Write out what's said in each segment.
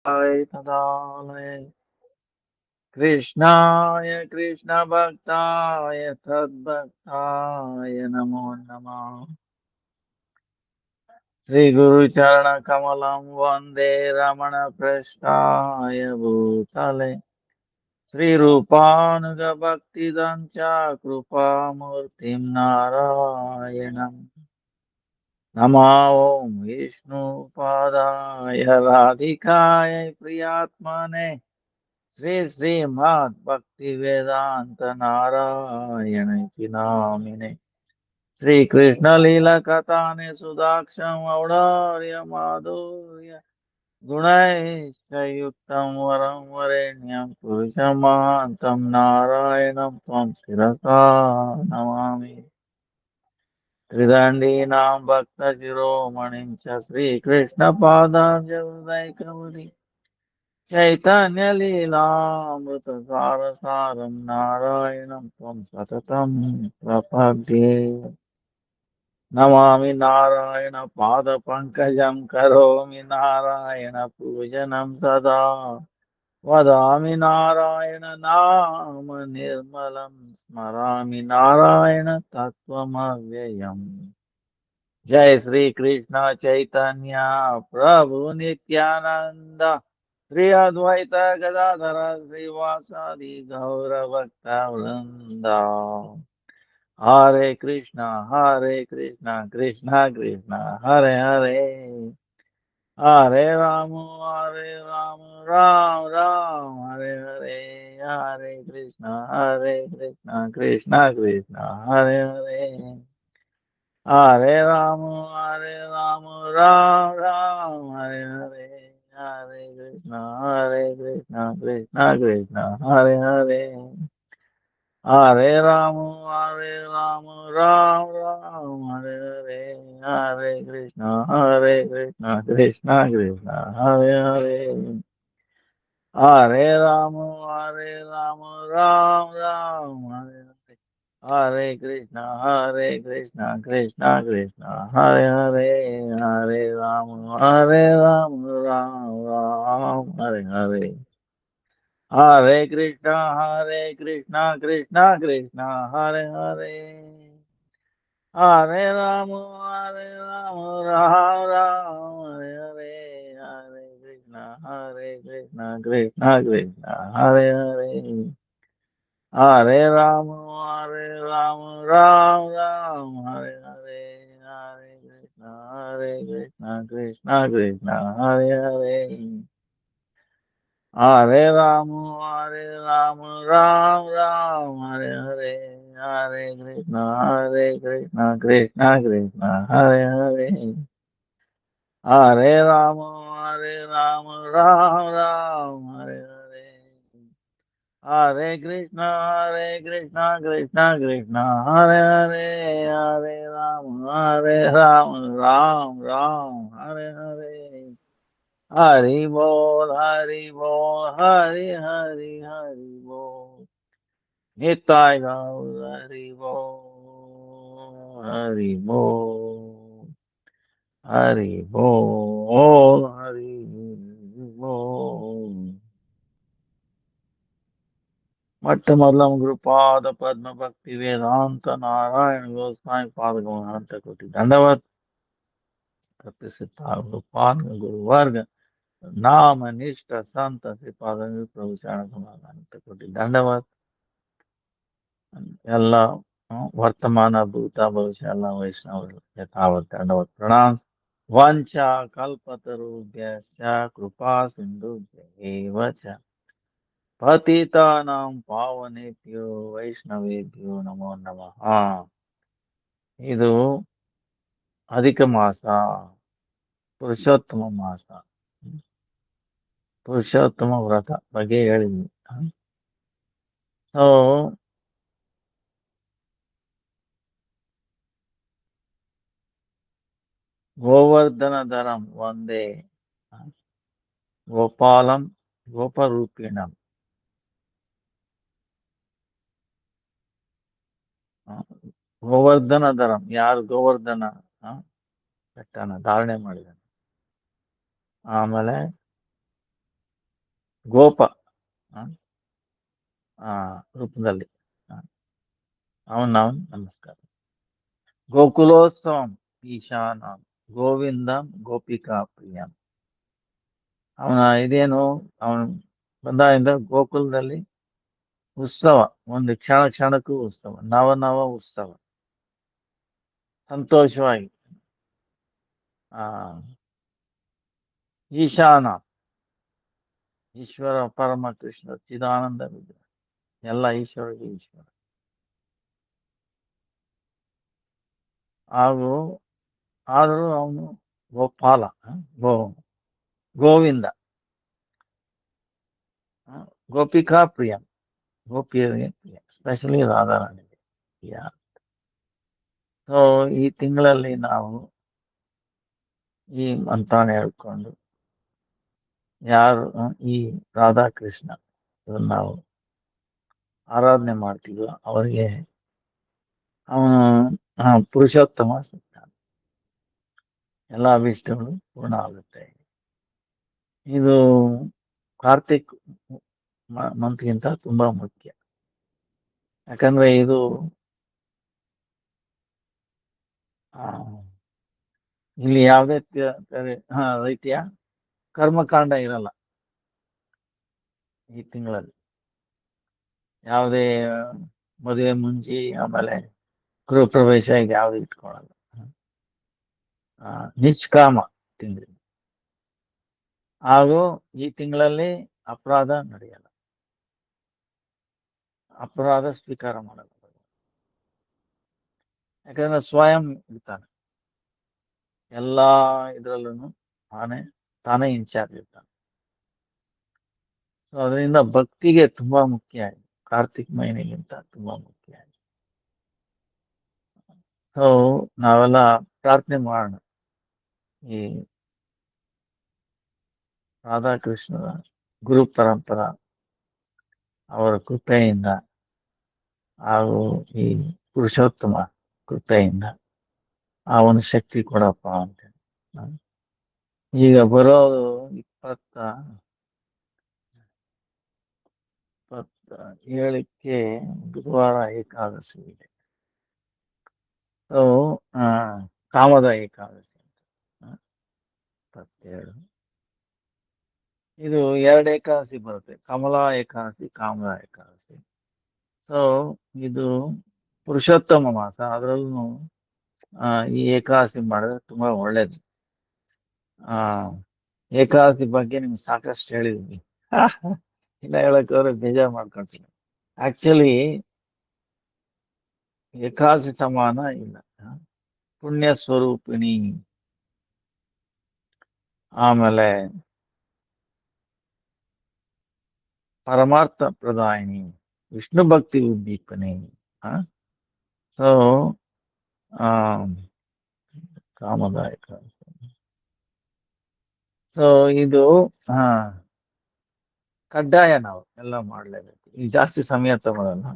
तदालय कृष्णाय कृष्णभक्ताय तद्भक्ताय नमो नमः। श्रीगुरुचरणकमलं वन्दे रमणपृष्ठाय भूतले श्रीरूपानुगभक्तिदं च कृपामूर्तिं नारायणम्। नमो विष्णुपादाय राधिकाय प्रियात्मने श्री श्रीमद् भक्ति वेदांत नारायण इति नामिने। श्री कृष्ण लीला कथाने सुदाक्षम औदार्य माधुर्य गुणैश्चयुक्तं वरं वरेण्यं पुरुषमान्तं नारायणं त्वं शिरसा नमामि। त्रिदण्डीनां भक्तशिरोमणिं च श्रीकृष्णपादाब्जहृदयकमलिं चैतन्यलीलामृतसारसारं नारायणं त्वं सततं प्रपद्ये। नमामि नारायणपादपङ्कजं करोमि नारायणपूजनं सदा वदामि नारायण नाम निर्मलं स्मरामि नारायण तत्त्वमव्ययम्। जय श्री कृष्ण चैतन्य प्रभु नित्यानंद श्री अद्वैत गदाधर श्रीवासादि गौर भक्त वृंद। हरे कृष्णा कृष्णा कृष्णा हरे हरे हरे राम राम राम हरे हरे। हरे कृष्णा कृष्णा कृष्णा हरे हरे हरे राम राम राम हरे हरे। हरे कृष्णा कृष्णा कृष्णा हरे हरे हरे राम राम राम हरे हरे। हरे कृष्णा कृष्णा कृष्णा हरे हरे हरे राम राम राम हरे हरे। हरे कृष्णा कृष्णा कृष्णा हरे हरे हरे राम राम हरे हरे। हरे कृष्णा कृष्णा कृष्णा हरे हरे हरे राम राम राम हरे हरे हरे कृष्णा कृष्णा कृष्णा हरे हरे हरे राम राम राम हरे हरे हरे कृष्णा कृष्णा कृष्णा हरे हरे हरे राम राम राम हरे हरे हरे कृष्णा कृष्णा कृष्णा हरे हरे हरे राम राम राम हरे हरे हरे कृष्णा कृष्णा कृष्णा हरे हरे हरे राम राम राम हरे हरे हरि बोल हरि बोल निताय गौर हरि बोल हरि बोल हरि बोल। मट्ट मल्लम गुरुपाद पद्म भक्ति वेदांत नारायण गोस्वामी पाद गौणांत कोटि दंडवत। कपिसिता गुरुपाद गुरुवर्ग नाम निष्ठ संत श्रीपाद प्रभु चरण कमलांत कोटि दंडवत। ಎಲ್ಲ ವರ್ತಮಾನ ಭೂತ ಭವಿಷ್ಯ ಎಲ್ಲ ವೈಷ್ಣವರು ಯಥಾವತ್ ದಂಡವತ್ ಪ್ರಣಾಮ। ವಾಂಛಾ ಕಲ್ಪತರುಭ್ಯಶ್ಚ ಕೃಪಾ ಸಿಂಧುಭ್ಯೇವ ಚ ಪತಿತಾನಾಂ ಪಾವನೇಭ್ಯೋ ವೈಷ್ಣವೇಭ್ಯೋ ನಮೋ ನಮಃ। ಇದು ಅಧಿಕ ಮಾಸ, ಪುರುಷೋತ್ತಮ ಮಾಸ, ಪುರುಷೋತ್ತಮ ವ್ರತ ಬಗ್ಗೆ ಹೇಳಿದ್ವಿ. ಸೊ ಗೋವರ್ಧನ ಧರಂ ಒಂದೇ ಗೋಪಾಲಂ ಗೋಪರೂಪಿಣಂ. ಗೋವರ್ಧನ ಧರಂ ಯಾರು ಗೋವರ್ಧನ ಬೆಟ್ಟನ ಧಾರಣೆ ಮಾಡಿದ. ಆಮೇಲೆ ಗೋಪ ರೂಪದಲ್ಲಿ ಅವನ್ ನಮಸ್ಕಾರ. ಗೋಕುಲೋತ್ಸವಂ ಈಶಾನಾಂ ಗೋವಿಂದಂ ಗೋಪಿಕಾ ಪ್ರಿಯಂ. ಅವನ ಇದೇನು ಅವನು ಬಂದಾಗಿಂದ ಗೋಕುಲದಲ್ಲಿ ಉತ್ಸವ, ಒಂದು ಕ್ಷಣ ಕ್ಷಣಕ್ಕೂ ಉತ್ಸವ, ನವ ನವ ಉತ್ಸವ, ಸಂತೋಷವಾಗಿ. ಆ ಈಶಾನ ಈಶ್ವರ ಪರಮ ಕೃಷ್ಣ ಚಿದಾನಂದ ವಿಗ್ರಹ, ಎಲ್ಲ ಈಶ್ವರಿಗೆ ಈಶ್ವರ. ಹಾಗೂ ಆದರೂ ಅವನು ಗೋಪಾಲ, ಗೋವಿಂದ, ಗೋಪಿಕಾ ಪ್ರಿಯ, ಗೋಪಿಯರಿಗೆ ಪ್ರಿಯ, ಸ್ಪೆಷಲಿ ರಾಧಾರಾಣಿಗೆ ಪ್ರಿಯ. ಸೊ ಈ ತಿಂಗಳಲ್ಲಿ ನಾವು ಈ ಮಂತ್ರನ ಹೇಳ್ಕೊಂಡು ಯಾರು ಈ ರಾಧಾಕೃಷ್ಣ ನಾವು ಆರಾಧನೆ ಮಾಡ್ತೀವೋ ಅವರಿಗೆ ಅವನು ಪುರುಷೋತ್ತಮ ಸಿಗ್ತಾನೆ, ಎಲ್ಲ ಅಭಿಷ್ಟಗಳು ಪೂರ್ಣ ಆಗುತ್ತೆ. ಇದು ಕಾರ್ತಿಕ್ ಮಂತ್ಗಿಂತ ತುಂಬಾ ಮುಖ್ಯ. ಯಾಕಂದ್ರೆ ಇದು ಇಲ್ಲಿ ಯಾವುದೇ ರೀತಿಯ ಕರ್ಮಕಾಂಡ ಇರಲ್ಲ ಈ ತಿಂಗಳಲ್ಲಿ. ಯಾವುದೇ ಮದುವೆ ಮುಂಚಿ ಆಮೇಲೆ ಗೃಹಪ್ರವೇಶ ಇದು ಯಾವ್ದು ಇಟ್ಕೊಳಲ್ಲ. ನಿಷ್ಕಾಮ ತಿಂಗಳು. ಹಾಗೂ ಈ ತಿಂಗಳಲ್ಲಿ ಅಪರಾಧ ನಡೆಯಲ್ಲ, ಅಪರಾಧ ಸ್ವೀಕಾರ ಮಾಡಲ್ಲ. ಯಾಕಂದ್ರೆ ಸ್ವಯಂ ಇರ್ತಾನೆ ಎಲ್ಲಾ ಇದ್ರಲ್ಲೂ, ತಾನೇ ಇನ್ಚಾರ್ಜ್ ಇರ್ತಾನೆ. ಸೊ ಅದರಿಂದ ಭಕ್ತಿಗೆ ತುಂಬಾ ಮುಖ್ಯ ಆಗಿದೆ, ಕಾರ್ತಿಕ್ ಮಹಿನೆಗಿಂತ ತುಂಬಾ ಮುಖ್ಯ ಆಗಿದೆ. ಸೊ ನಾವೆಲ್ಲ ಪ್ರಾರ್ಥನೆ ಮಾಡೋಣ ಈ ರಾಧಾಕೃಷ್ಣರ ಗುರು ಪರಂಪರ ಅವರ ಕೃಪೆಯಿಂದ ಹಾಗೂ ಈ ಪುರುಷೋತ್ತಮ ಕೃಪೆಯಿಂದ ಆ ಒಂದು ಶಕ್ತಿ ಕೊಡಪ್ಪ ಅಂತ. ಈಗ ಬರೋದು 27ಕ್ಕೆ ಬುಧವಾರ ಏಕಾದಶಿ ಇದೆ. ಸೊ ಕಾಮದ ಏಕಾದಶಿ ಅಂತ 27. ಇದು 2 ಏಕಾದಶಿ ಬರುತ್ತೆ, ಕಮಲಾ ಏಕಾದಶಿ, ಕಾಮದ ಏಕಾದಶಿ. ಸೊ ಇದು ಪುರುಷೋತ್ತಮ ಮಾಸ, ಅದರಲ್ಲೂ ಈ ಏಕಾದಶಿ ಮಾಡಿದ್ರೆ ತುಂಬಾ ಒಳ್ಳೇದು. ಏಕಾದಶಿ ಬಗ್ಗೆ ನಿಮ್ಗೆ ಸಾಕಷ್ಟು ಹೇಳಿದೀನಿ. ಇಲ್ಲ ಹೇಳಕ್ಕೋದ್ರೆ ಬೇಜಾರು ಮಾಡ್ಕೊಳ್ತೀನಿ. ಆಕ್ಚುಲಿ ಏಕಾದಶಿ ಸಮಾನ ಇಲ್ಲ. ಪುಣ್ಯ ಸ್ವರೂಪಿಣಿ, ಆಮೇಲೆ ಪರಮಾರ್ಥ ಪ್ರದಾಯಿನಿ, ವಿಷ್ಣು ಭಕ್ತಿ ಉದ್ದೀಪನೆ. ಸೊ ಕಾಮದಾಯಕ. ಸೊ ಇದು ಕಡ್ಡಾಯ ನಾವು ಎಲ್ಲ ಮಾಡ್ಲೇಬೇಕು. ಈ ಜಾಸ್ತಿ ಸಮಯ ತಗೊಳ್ಳಲ್ಲ,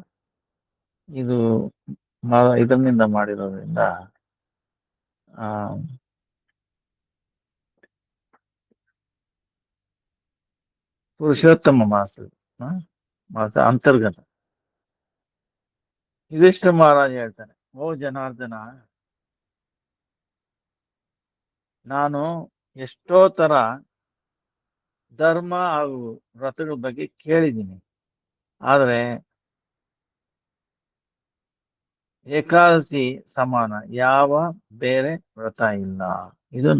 ಇದು ಇದರಿಂದ ಮಾಡಿರೋದ್ರಿಂದ ಪುರುಷೋತ್ತಮ ಮಾಸ ಅಂತರ್ಗತ. ಯುಧಿಷ್ಠಿರ ಮಹಾರಾಜ ಹೇಳ್ತಾನೆ, ಓ ಜನಾರ್ದನ, ನಾನು ಎಷ್ಟೋ ತರ ಧರ್ಮ ಹಾಗೂ ವ್ರತಗಳ ಬಗ್ಗೆ ಕೇಳಿದ್ದೀನಿ, ಆದ್ರೆ ಏಕಾದಶಿ ಸಮಾನ ಯಾವ ಬೇರೆ ವ್ರತ ಇಲ್ಲ. ಇದು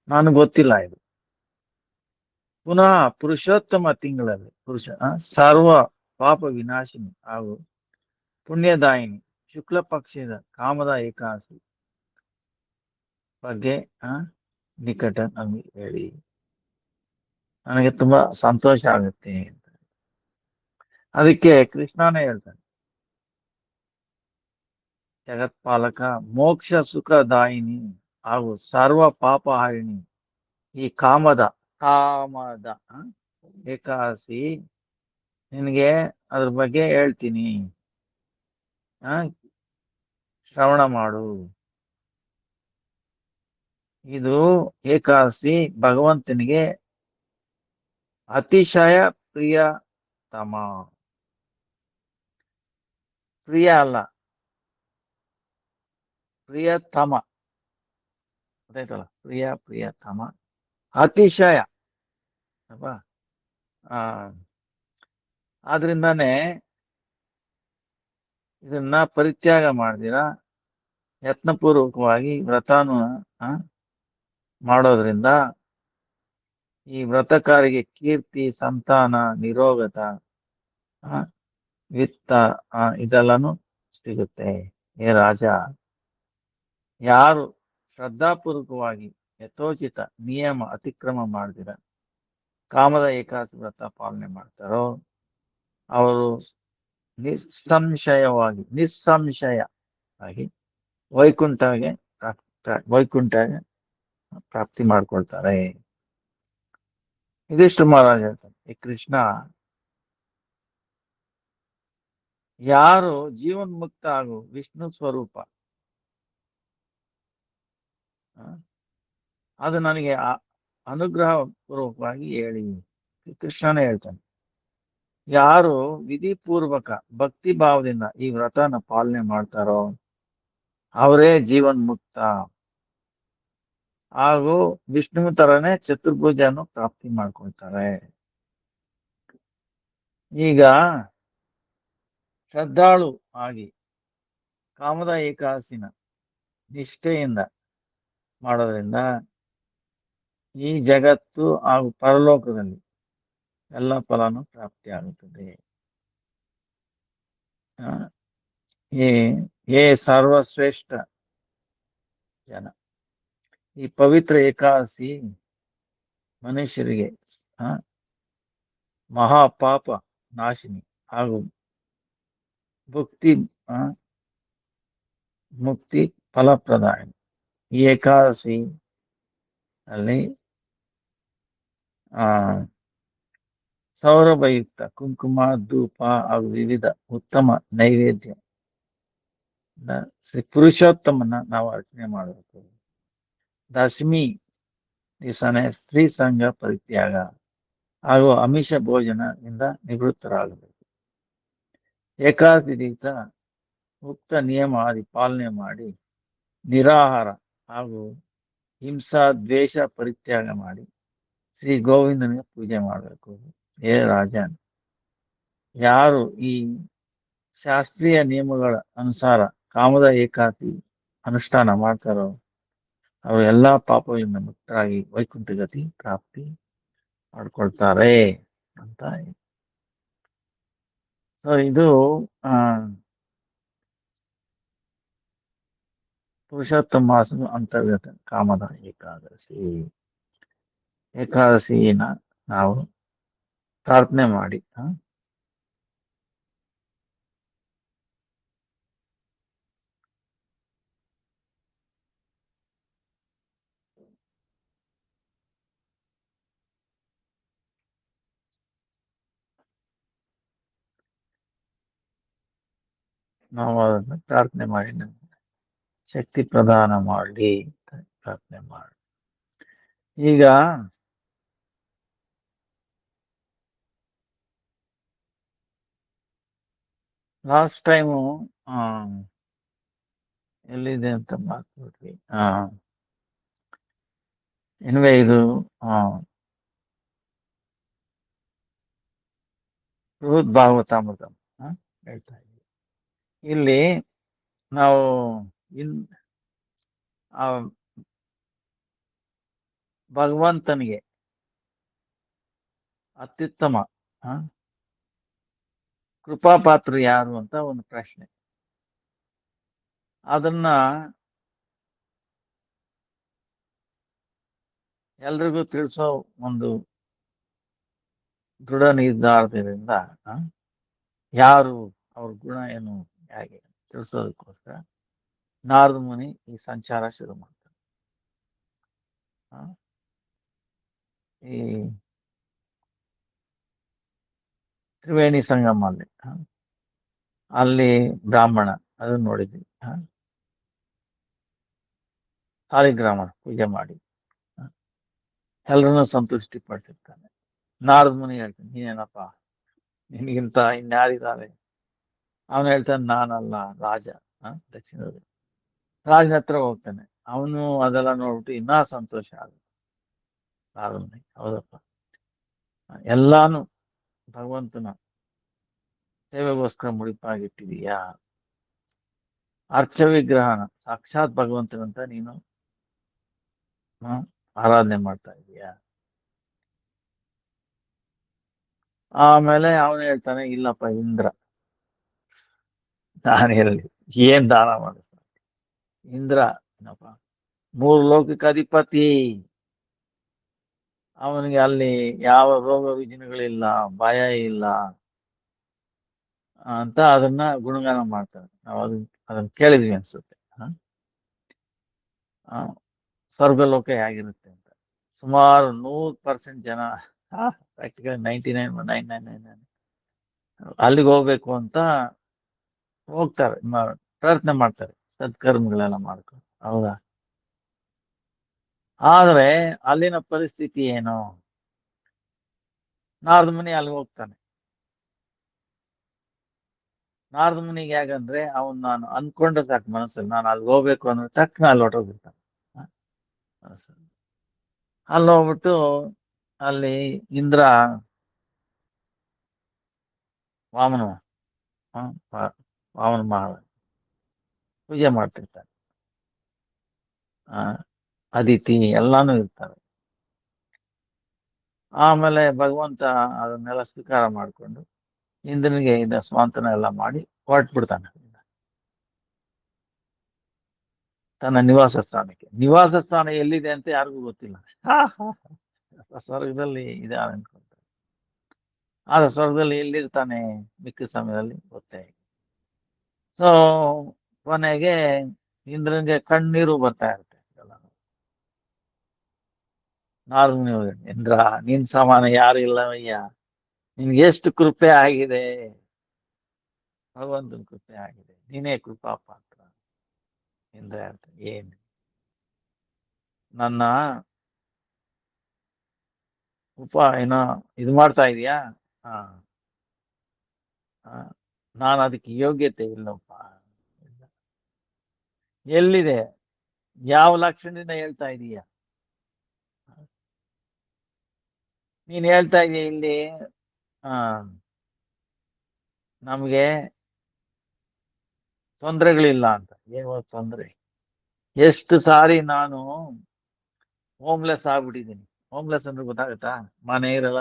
ನಾನು ಗೊತ್ತಿಲ್ಲ. ಇದು ಪುನಃ ಪುರುಷೋತ್ತಮ ತಿಂಗಳಲ್ಲಿ ಸರ್ವ ಪಾಪ ವಿನಾಶಿನಿ ಹಾಗೂ ಪುಣ್ಯದಾಯಿನಿ ಶುಕ್ಲ ಪಕ್ಷದ ಕಾಮದ ಏಕಾದಶಿ ಬಗ್ಗೆ ನಿಕಟ ನಮಗೆ ಹೇಳಿ, ನನಗೆ ತುಂಬಾ ಸಂತೋಷ ಆಗುತ್ತೆ ಅಂತ. ಅದಕ್ಕೆ ಕೃಷ್ಣನೇ ಹೇಳ್ತಾನೆ, ಜಗತ್ಪಾಲಕ, ಮೋಕ್ಷ ಸುಖದಾಯಿನಿ ಹಾಗೂ ಸರ್ವ ಪಾಪಹಾರಿಣಿ ಈ ಕಾಮದ ಏಕಾದಶಿ ನಿನಗೆ ಅದ್ರ ಬಗ್ಗೆ ಹೇಳ್ತೀನಿ, ಶ್ರವಣ ಮಾಡು. ಇದು ಏಕಾದಶಿ ಭಗವಂತನಿಗೆ ಅತಿಶಯ ಪ್ರಿಯತಮ. ಪ್ರಿಯ ಅಲ್ಲ, ಪ್ರಿಯತಮ. ಗೊತ್ತಾಯ್ತಲ್ಲ, ಪ್ರಿಯತಮ, ಅತಿಶಯ ಅಲ್ವಾ. ಆ ಆದ್ರಿಂದಾನೇ ಇದನ್ನ ಪರಿತ್ಯಾಗ ಮಾಡ್ದಿರಾ ಯತ್ನಪೂರ್ವಕವಾಗಿ ವ್ರತಾನು ಮಾಡೋದ್ರಿಂದ ಈ ವ್ರತಕಾರಿಗೆ ಕೀರ್ತಿ, ಸಂತಾನ, ನಿರೋಗತ, ವಿತ್ತ ಇದೆಲ್ಲಾನು ಸಿಗುತ್ತೆ. ಹೇ ರಾಜ, ಯಾರು ಶ್ರದ್ಧಾಪೂರ್ವಕವಾಗಿ ಯಥೋಚಿತ ನಿಯಮ ಅತಿಕ್ರಮ ಮಾಡ್ದಿರ ಕಾಮದ ಏಕಾದಶಿ ವ್ರತ ಪಾಲನೆ ಮಾಡ್ತಾರೋ ಅವರು ನಿಸ್ಸಂಶಯ ಆಗಿ ವೈಕುಂಠ ಪ್ರಾಪ್ತಿ ಮಾಡ್ಕೊಳ್ತಾರೆ. ಇದಿಷ್ಟು ಮಹಾರಾಜ ಹೇಳ್ತಾರೆ. ಈ ಕೃಷ್ಣ ಯಾರು ಜೀವನ್ಮುಕ್ತ ಹಾಗೂ ವಿಷ್ಣು ಸ್ವರೂಪ, ಅದು ನನಗೆ ಅನುಗ್ರಹ ಪೂರ್ವಕವಾಗಿ ಹೇಳಿ. ಕೃಷ್ಣನೇ ಹೇಳ್ತಾನೆ, ಯಾರು ವಿಧಿಪೂರ್ವಕ ಭಕ್ತಿ ಭಾವದಿಂದ ಈ ವ್ರತನ ಪಾಲನೆ ಮಾಡ್ತಾರೋ ಅವರೇ ಜೀವನ್ಮುಕ್ತ ಹಾಗೂ ವಿಷ್ಣು ತರನೇ ಚತುರ್ಭುಜನು ಪ್ರಾಪ್ತಿ ಮಾಡ್ಕೊಳ್ತಾರೆ. ಈಗ ಶ್ರದ್ಧಾಳು ಆಗಿ ಕಾಮದ ಏಕಾದಶಿನ ನಿಷ್ಠೆಯಿಂದ ಮಾಡೋದ್ರಿಂದ ಈ ಜಗತ್ತು ಹಾಗೂ ಪರಲೋಕದಲ್ಲಿ ಎಲ್ಲ ಫಲನು ಪ್ರಾಪ್ತಿ ಆಗುತ್ತದೆ. ಏ ಸರ್ವಶ್ರೇಷ್ಠ ಜನ, ಈ ಪವಿತ್ರ ಏಕಾದಶಿ ಮನುಷ್ಯರಿಗೆ ಮಹಾಪಾಪ ನಾಶಿನಿ ಹಾಗೂ ಮುಕ್ತಿ ಫಲಪ್ರದಾಯ. ಈ ಏಕಾದಶಿ ಅಲ್ಲಿ ಸೌರಭಯುಕ್ತ ಕುಂಕುಮ, ಧೂಪ ಹಾಗೂ ವಿವಿಧ ಉತ್ತಮ ನೈವೇದ್ಯ ಶ್ರೀ ಪುರುಷೋತ್ತಮನ ನಾವು ಅರ್ಚನೆ ಮಾಡಬೇಕು. ದಶಮಿ ದಿವಸನೇ ಸ್ತ್ರೀ ಸಂಘ ಪರಿತ್ಯಾಗ ಹಾಗೂ ಅಮಿಷ ಭೋಜನದಿಂದ ನಿವೃತ್ತರಾಗಬೇಕು. ಏಕಾದಶಿ ದಿವಸ ಉಕ್ತ ನಿಯಮ ಆದಿ ಪಾಲನೆ ಮಾಡಿ ನಿರಾಹಾರ ಹಾಗೂ ಹಿಂಸಾ ದ್ವೇಷ ಪರಿತ್ಯಾಗ ಮಾಡಿ ಶ್ರೀ ಗೋವಿಂದನಿಗೆ ಪೂಜೆ ಮಾಡಬೇಕು. ಹೇ ರಾಜನ್, ಯಾರು ಈ ಶಾಸ್ತ್ರೀಯ ನಿಯಮಗಳ ಅನುಸಾರ ಕಾಮದ ಏಕಾದಶಿ ಅನುಷ್ಠಾನ ಮಾಡ್ತಾರೋ ಅವರು ಎಲ್ಲಾ ಪಾಪಗಳಿಂದ ಮುಕ್ತರಾಗಿ ವೈಕುಂಠ ಗತಿ ಪ್ರಾಪ್ತಿ ಮಾಡ್ಕೊಳ್ತಾರೆ ಅಂತ. ಸೊ ಇದು ಪುರುಷೋತ್ತಮ ಮಾಸದ ಅಂತರ್ಗತ ಕಾಮದ ಏಕಾದಶಿನ ನಾವು ಪ್ರಾರ್ಥನೆ ಮಾಡಿ ನಾವು ಅದನ್ನು ಪ್ರಾರ್ಥನೆ ಮಾಡಿ ಶಕ್ತಿ ಪ್ರದಾನ ಮಾಡಿ ಪ್ರಾರ್ಥನೆ ಮಾಡಿ. ಈಗ ಲಾಸ್ಟ್ ಟೈಮು ಎಲ್ಲಿದೆ ಅಂತ ಮಾತಾಡ್ಬಿಟ್ವಿ. ಇನ್ವೇ ಇದು ಬೃಹತ್ ಭಾಗವತಾಮೃತ ಹೇಳ್ತಾ ಇದ್ವಿ. ಇಲ್ಲಿ ನಾವು ಭಗವಂತನಿಗೆ ಅತ್ಯುತ್ತಮ ಕೃಪಾಪಾತ್ರ ಯಾರು ಅಂತ ಒಂದು ಪ್ರಶ್ನೆ. ಅದನ್ನ ಎಲ್ರಿಗೂ ತಿಳಿಸೋ ಒಂದು ದೃಢ ನಿರ್ಧಾರದಿಂದ ಯಾರು ಅವ್ರ ಗುಣ ಏನು ಹೇಗೆ ತಿಳಿಸೋದಕ್ಕೋಸ್ಕರ ನಾರದ ಮುನಿ ಈ ಸಂಚಾರ ಶುರು ಮಾಡ್ತಾರೆ. ಈ ತ್ರಿವೇಣಿ ಸಂಗಮ ಅಲ್ಲಿ ಬ್ರಾಹ್ಮಣ ಅದನ್ನ ನೋಡಿದ್ವಿ. ಸಾಲಿಗ್ರಾಮ ಪೂಜೆ ಮಾಡಿ ಎಲ್ಲರನ್ನೂ ಸಂತುಷ್ಟಿ ಪಡಿಸಿರ್ತಾನೆ. ನಾರದ ಮುನಿ ಹೇಳ್ತಾನೆ, ನೀನೇನಪ್ಪ, ನಿನಗಿಂತ ಇನ್ಯಾರಿದ್ದಾರೆ? ಅವನು ಹೇಳ್ತಾನೆ, ನಾನಲ್ಲ, ರಾಜ, ದಕ್ಷಿಣದ ರಾಜನ ಹತ್ರ ಹೋಗ್ತಾನೆ. ಅವನು ಅದೆಲ್ಲ ನೋಡ್ಬಿಟ್ಟು ಇನ್ನೂ ಸಂತೋಷ ಆಗುತ್ತೆ. ನಾರದ ಮುನಿ, ಹೌದಪ್ಪ, ಎಲ್ಲಾನು ಭಗವಂತನ ಸೇವೆಗೋಸ್ಕರ ಮುಡಿಪಾಗಿಟ್ಟಿದೀಯಾ. ಅರ್ಚ ವಿಗ್ರಹನ ಸಾಕ್ಷಾತ್ ಭಗವಂತನಂತ ನೀನು ಆರಾಧನೆ ಮಾಡ್ತಾ ಇದೀಯಾ. ಆಮೇಲೆ ಅವನು ಹೇಳ್ತಾನೆ, ಇಲ್ಲಪ್ಪ ಇಂದ್ರ, ನಾನು ಹೇಳಿ ಏನ್ ದಾನ ಮಾಡಿಸ್ತಾನೆ ಇಂದ್ರ, ಏನಪ್ಪ, 3 ಲೋಕಕ್ಕೆ ಅಧಿಪತಿ. ಅವನಿಗೆ ಅಲ್ಲಿ ಯಾವ ರೋಗ ರುಜಿನಗಳಿಲ್ಲ, ಭಯ ಇಲ್ಲ ಅಂತ ಅದನ್ನ ಗುಣಗಾನ ಮಾಡ್ತಾರೆ. ನಾವು ಅದನ್ನ ಕೇಳಿದ್ವಿ ಅನ್ಸುತ್ತೆ. ಸ್ವರ್ಗ ಲೋಕ ಹೇಗಿರುತ್ತೆ ಅಂತ. ಸುಮಾರು 100% ಜನ, ಪ್ರಾಕ್ಟಿಕಲ್ 99.999 ಅಲ್ಲಿಗೆ ಹೋಗ್ಬೇಕು ಅಂತ ಹೋಗ್ತಾರೆ, ಪ್ರಯತ್ನ ಮಾಡ್ತಾರೆ, ಸತ್ಕರ್ಮಗಳೆಲ್ಲ ಮಾಡ್ಕೊಂಡು. ಹೌದಾ? ಆದ್ರೆ ಅಲ್ಲಿನ ಪರಿಸ್ಥಿತಿ ಏನು? ನಾರದ ಮುನಿ ಅಲ್ಲಿಗೆ ಹೋಗ್ತಾನೆ. ನಾರದ ಮುನಿಗೆ ಹೇಗಂದ್ರೆ, ನಾನು ಅನ್ಕೊಂಡ್ರೆ ಸಾಕು ಮನಸ್ಸಲ್ಲಿ, ನಾನು ಅಲ್ಲಿ ಹೋಗ್ಬೇಕು ಅನ್ನೋ ತಕ್ಷಣ ಅಲ್ಲಿ ಹೊರಟೋಗ್ಬಿಡ್ತಾನೆ. ಅಲ್ಲಿ ಹೋಗ್ಬಿಟ್ಟು ಅಲ್ಲಿ ಇಂದ್ರ ವಾಮನ ವಾಮನ ಮಹಾರಾಜ ಪೂಜೆ ಮಾಡ್ತಿರ್ತಾನೆ. ಅದಿತಿ ಎಲ್ಲಾನು ಇರ್ತಾರೆ. ಆಮೇಲೆ ಭಗವಂತ ಅದನ್ನೆಲ್ಲ ಸ್ವೀಕಾರ ಮಾಡಿಕೊಂಡು ಇಂದ್ರನಿಗೆ ಇದ ಸ್ವಾಂತನ ಎಲ್ಲ ಮಾಡಿ ಹೊರಟ್ಬಿಡ್ತಾನೆ ತನ್ನ ನಿವಾಸ ಸ್ಥಾನಕ್ಕೆ. ನಿವಾಸ ಸ್ಥಾನ ಎಲ್ಲಿದೆ ಅಂತ ಯಾರಿಗೂ ಗೊತ್ತಿಲ್ಲ. ಸ್ವರ್ಗದಲ್ಲಿ ಇದೆ ಅನ್ಕೊಂತಾರೆ. ಆದ್ರೆ ಸ್ವರ್ಗದಲ್ಲಿ ಎಲ್ಲಿರ್ತಾನೆ ಮಿಕ್ಕ ಸಮಯದಲ್ಲಿ ಗೊತ್ತೇ. ಸೊ ಕೊನೆಗೆ ಇಂದ್ರನಿಗೆ ಕಣ್ಣೀರು ಬರ್ತಾ ಇರುತ್ತೆ. ನಾರದ ಮುನಿ ಇಂದ್ರ, ನಿನ್ ಸಮಾನ ಯಾರು ಇಲ್ಲವಯ್ಯ, ನಿನ್ಗೆ ಎಷ್ಟು ಕೃಪೆ ಆಗಿದೆ, ಭಗವಂತನ ಕೃಪೆ ಆಗಿದೆ, ನೀನೇ ಕೃಪಾ ಪಾತ್ರ. ಇಂದ್ರ ಹೇಳ್ತಾನೆ, ಏನು ನನ್ನ ಏನೋ ಇದು ಮಾಡ್ತಾ ಇದೀಯಾ? ನಾನು ಅದಕ್ಕೆ ಯೋಗ್ಯತೆ ಇಲ್ಲಪ್ಪ. ಎಲ್ಲಿದೆ? ಯಾವ ಲಕ್ಷಣದಿಂದ ಹೇಳ್ತಾ ಇದೀಯ? ನೀನ್ ಹೇಳ್ತಾ ಇದೀಯ ಇಲ್ಲಿ ನಮ್ಗೆ ತೊಂದರೆಗಳಿಲ್ಲ ಅಂತ. ಏನು ತೊಂದರೆ? ಎಷ್ಟು ಸಾರಿ ನಾನು ಹೋಮ್ಲೆಸ್ ಆಗ್ಬಿಟ್ಟಿದ್ದೀನಿ. ಹೋಮ್ಲೆಸ್ ಅಂದ್ರೆ ಗೊತ್ತಾಗತ್ತಾ? ಮನೆ ಇರಲ್ಲ.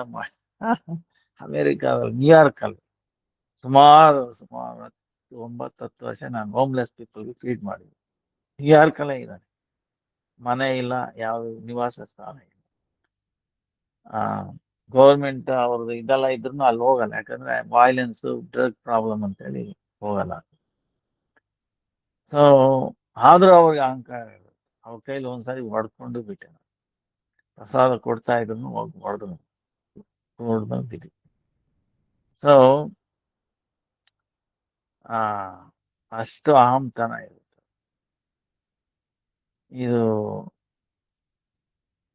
ಅಮೆರಿಕಾದಲ್ಲಿ, ನ್ಯೂಯಾರ್ಕ್ ಅಲ್ಲಿ ಸುಮಾರು 9-10 ವರ್ಷ ನಾನು ಹೋಮ್ಲೆಸ್ ಪೀಪಲ್ಗೆ ಫೀಡ್ ಮಾಡಿದ್ದೆ. ನ್ಯೂಯಾರ್ಕ್ ಅಲ್ಲೇ ಇದ್ದಾನೆ, ಮನೆ ಇಲ್ಲ, ಯಾವ ನಿವಾಸ ಸ್ಥಾನ ಇಲ್ಲ. ಗೌರ್ಮೆಂಟ್ ಅವ್ರದ್ದು ಇದೆಲ್ಲ ಇದ್ರು ಅಲ್ಲಿ ಹೋಗಲ್ಲ, ಯಾಕಂದ್ರೆ ವೈಲೆನ್ಸ್, ಡ್ರಗ್ ಪ್ರಾಬ್ಲಮ್ ಅಂತ ಹೇಳಿ ಹೋಗಲ್ಲ. ಸೊ ಆದ್ರೂ ಅವ್ರಿಗೆ ಅಹಂಕಾರ ಇರುತ್ತೆ. ಅವ್ರ ಕೈಲಿ ಒಂದ್ಸಾರಿ ಹೊಡ್ಕೊಂಡು ಬಿಟ್ಟೆ. ಪ್ರಸಾದ ಕೊಡ್ತಾ ಇದ್ರು ಹೋಗಿ ಹೊಡೆದು. ಸೊ ಅಷ್ಟು ಅಹಂತನ ಇರುತ್ತೆ. ಇದು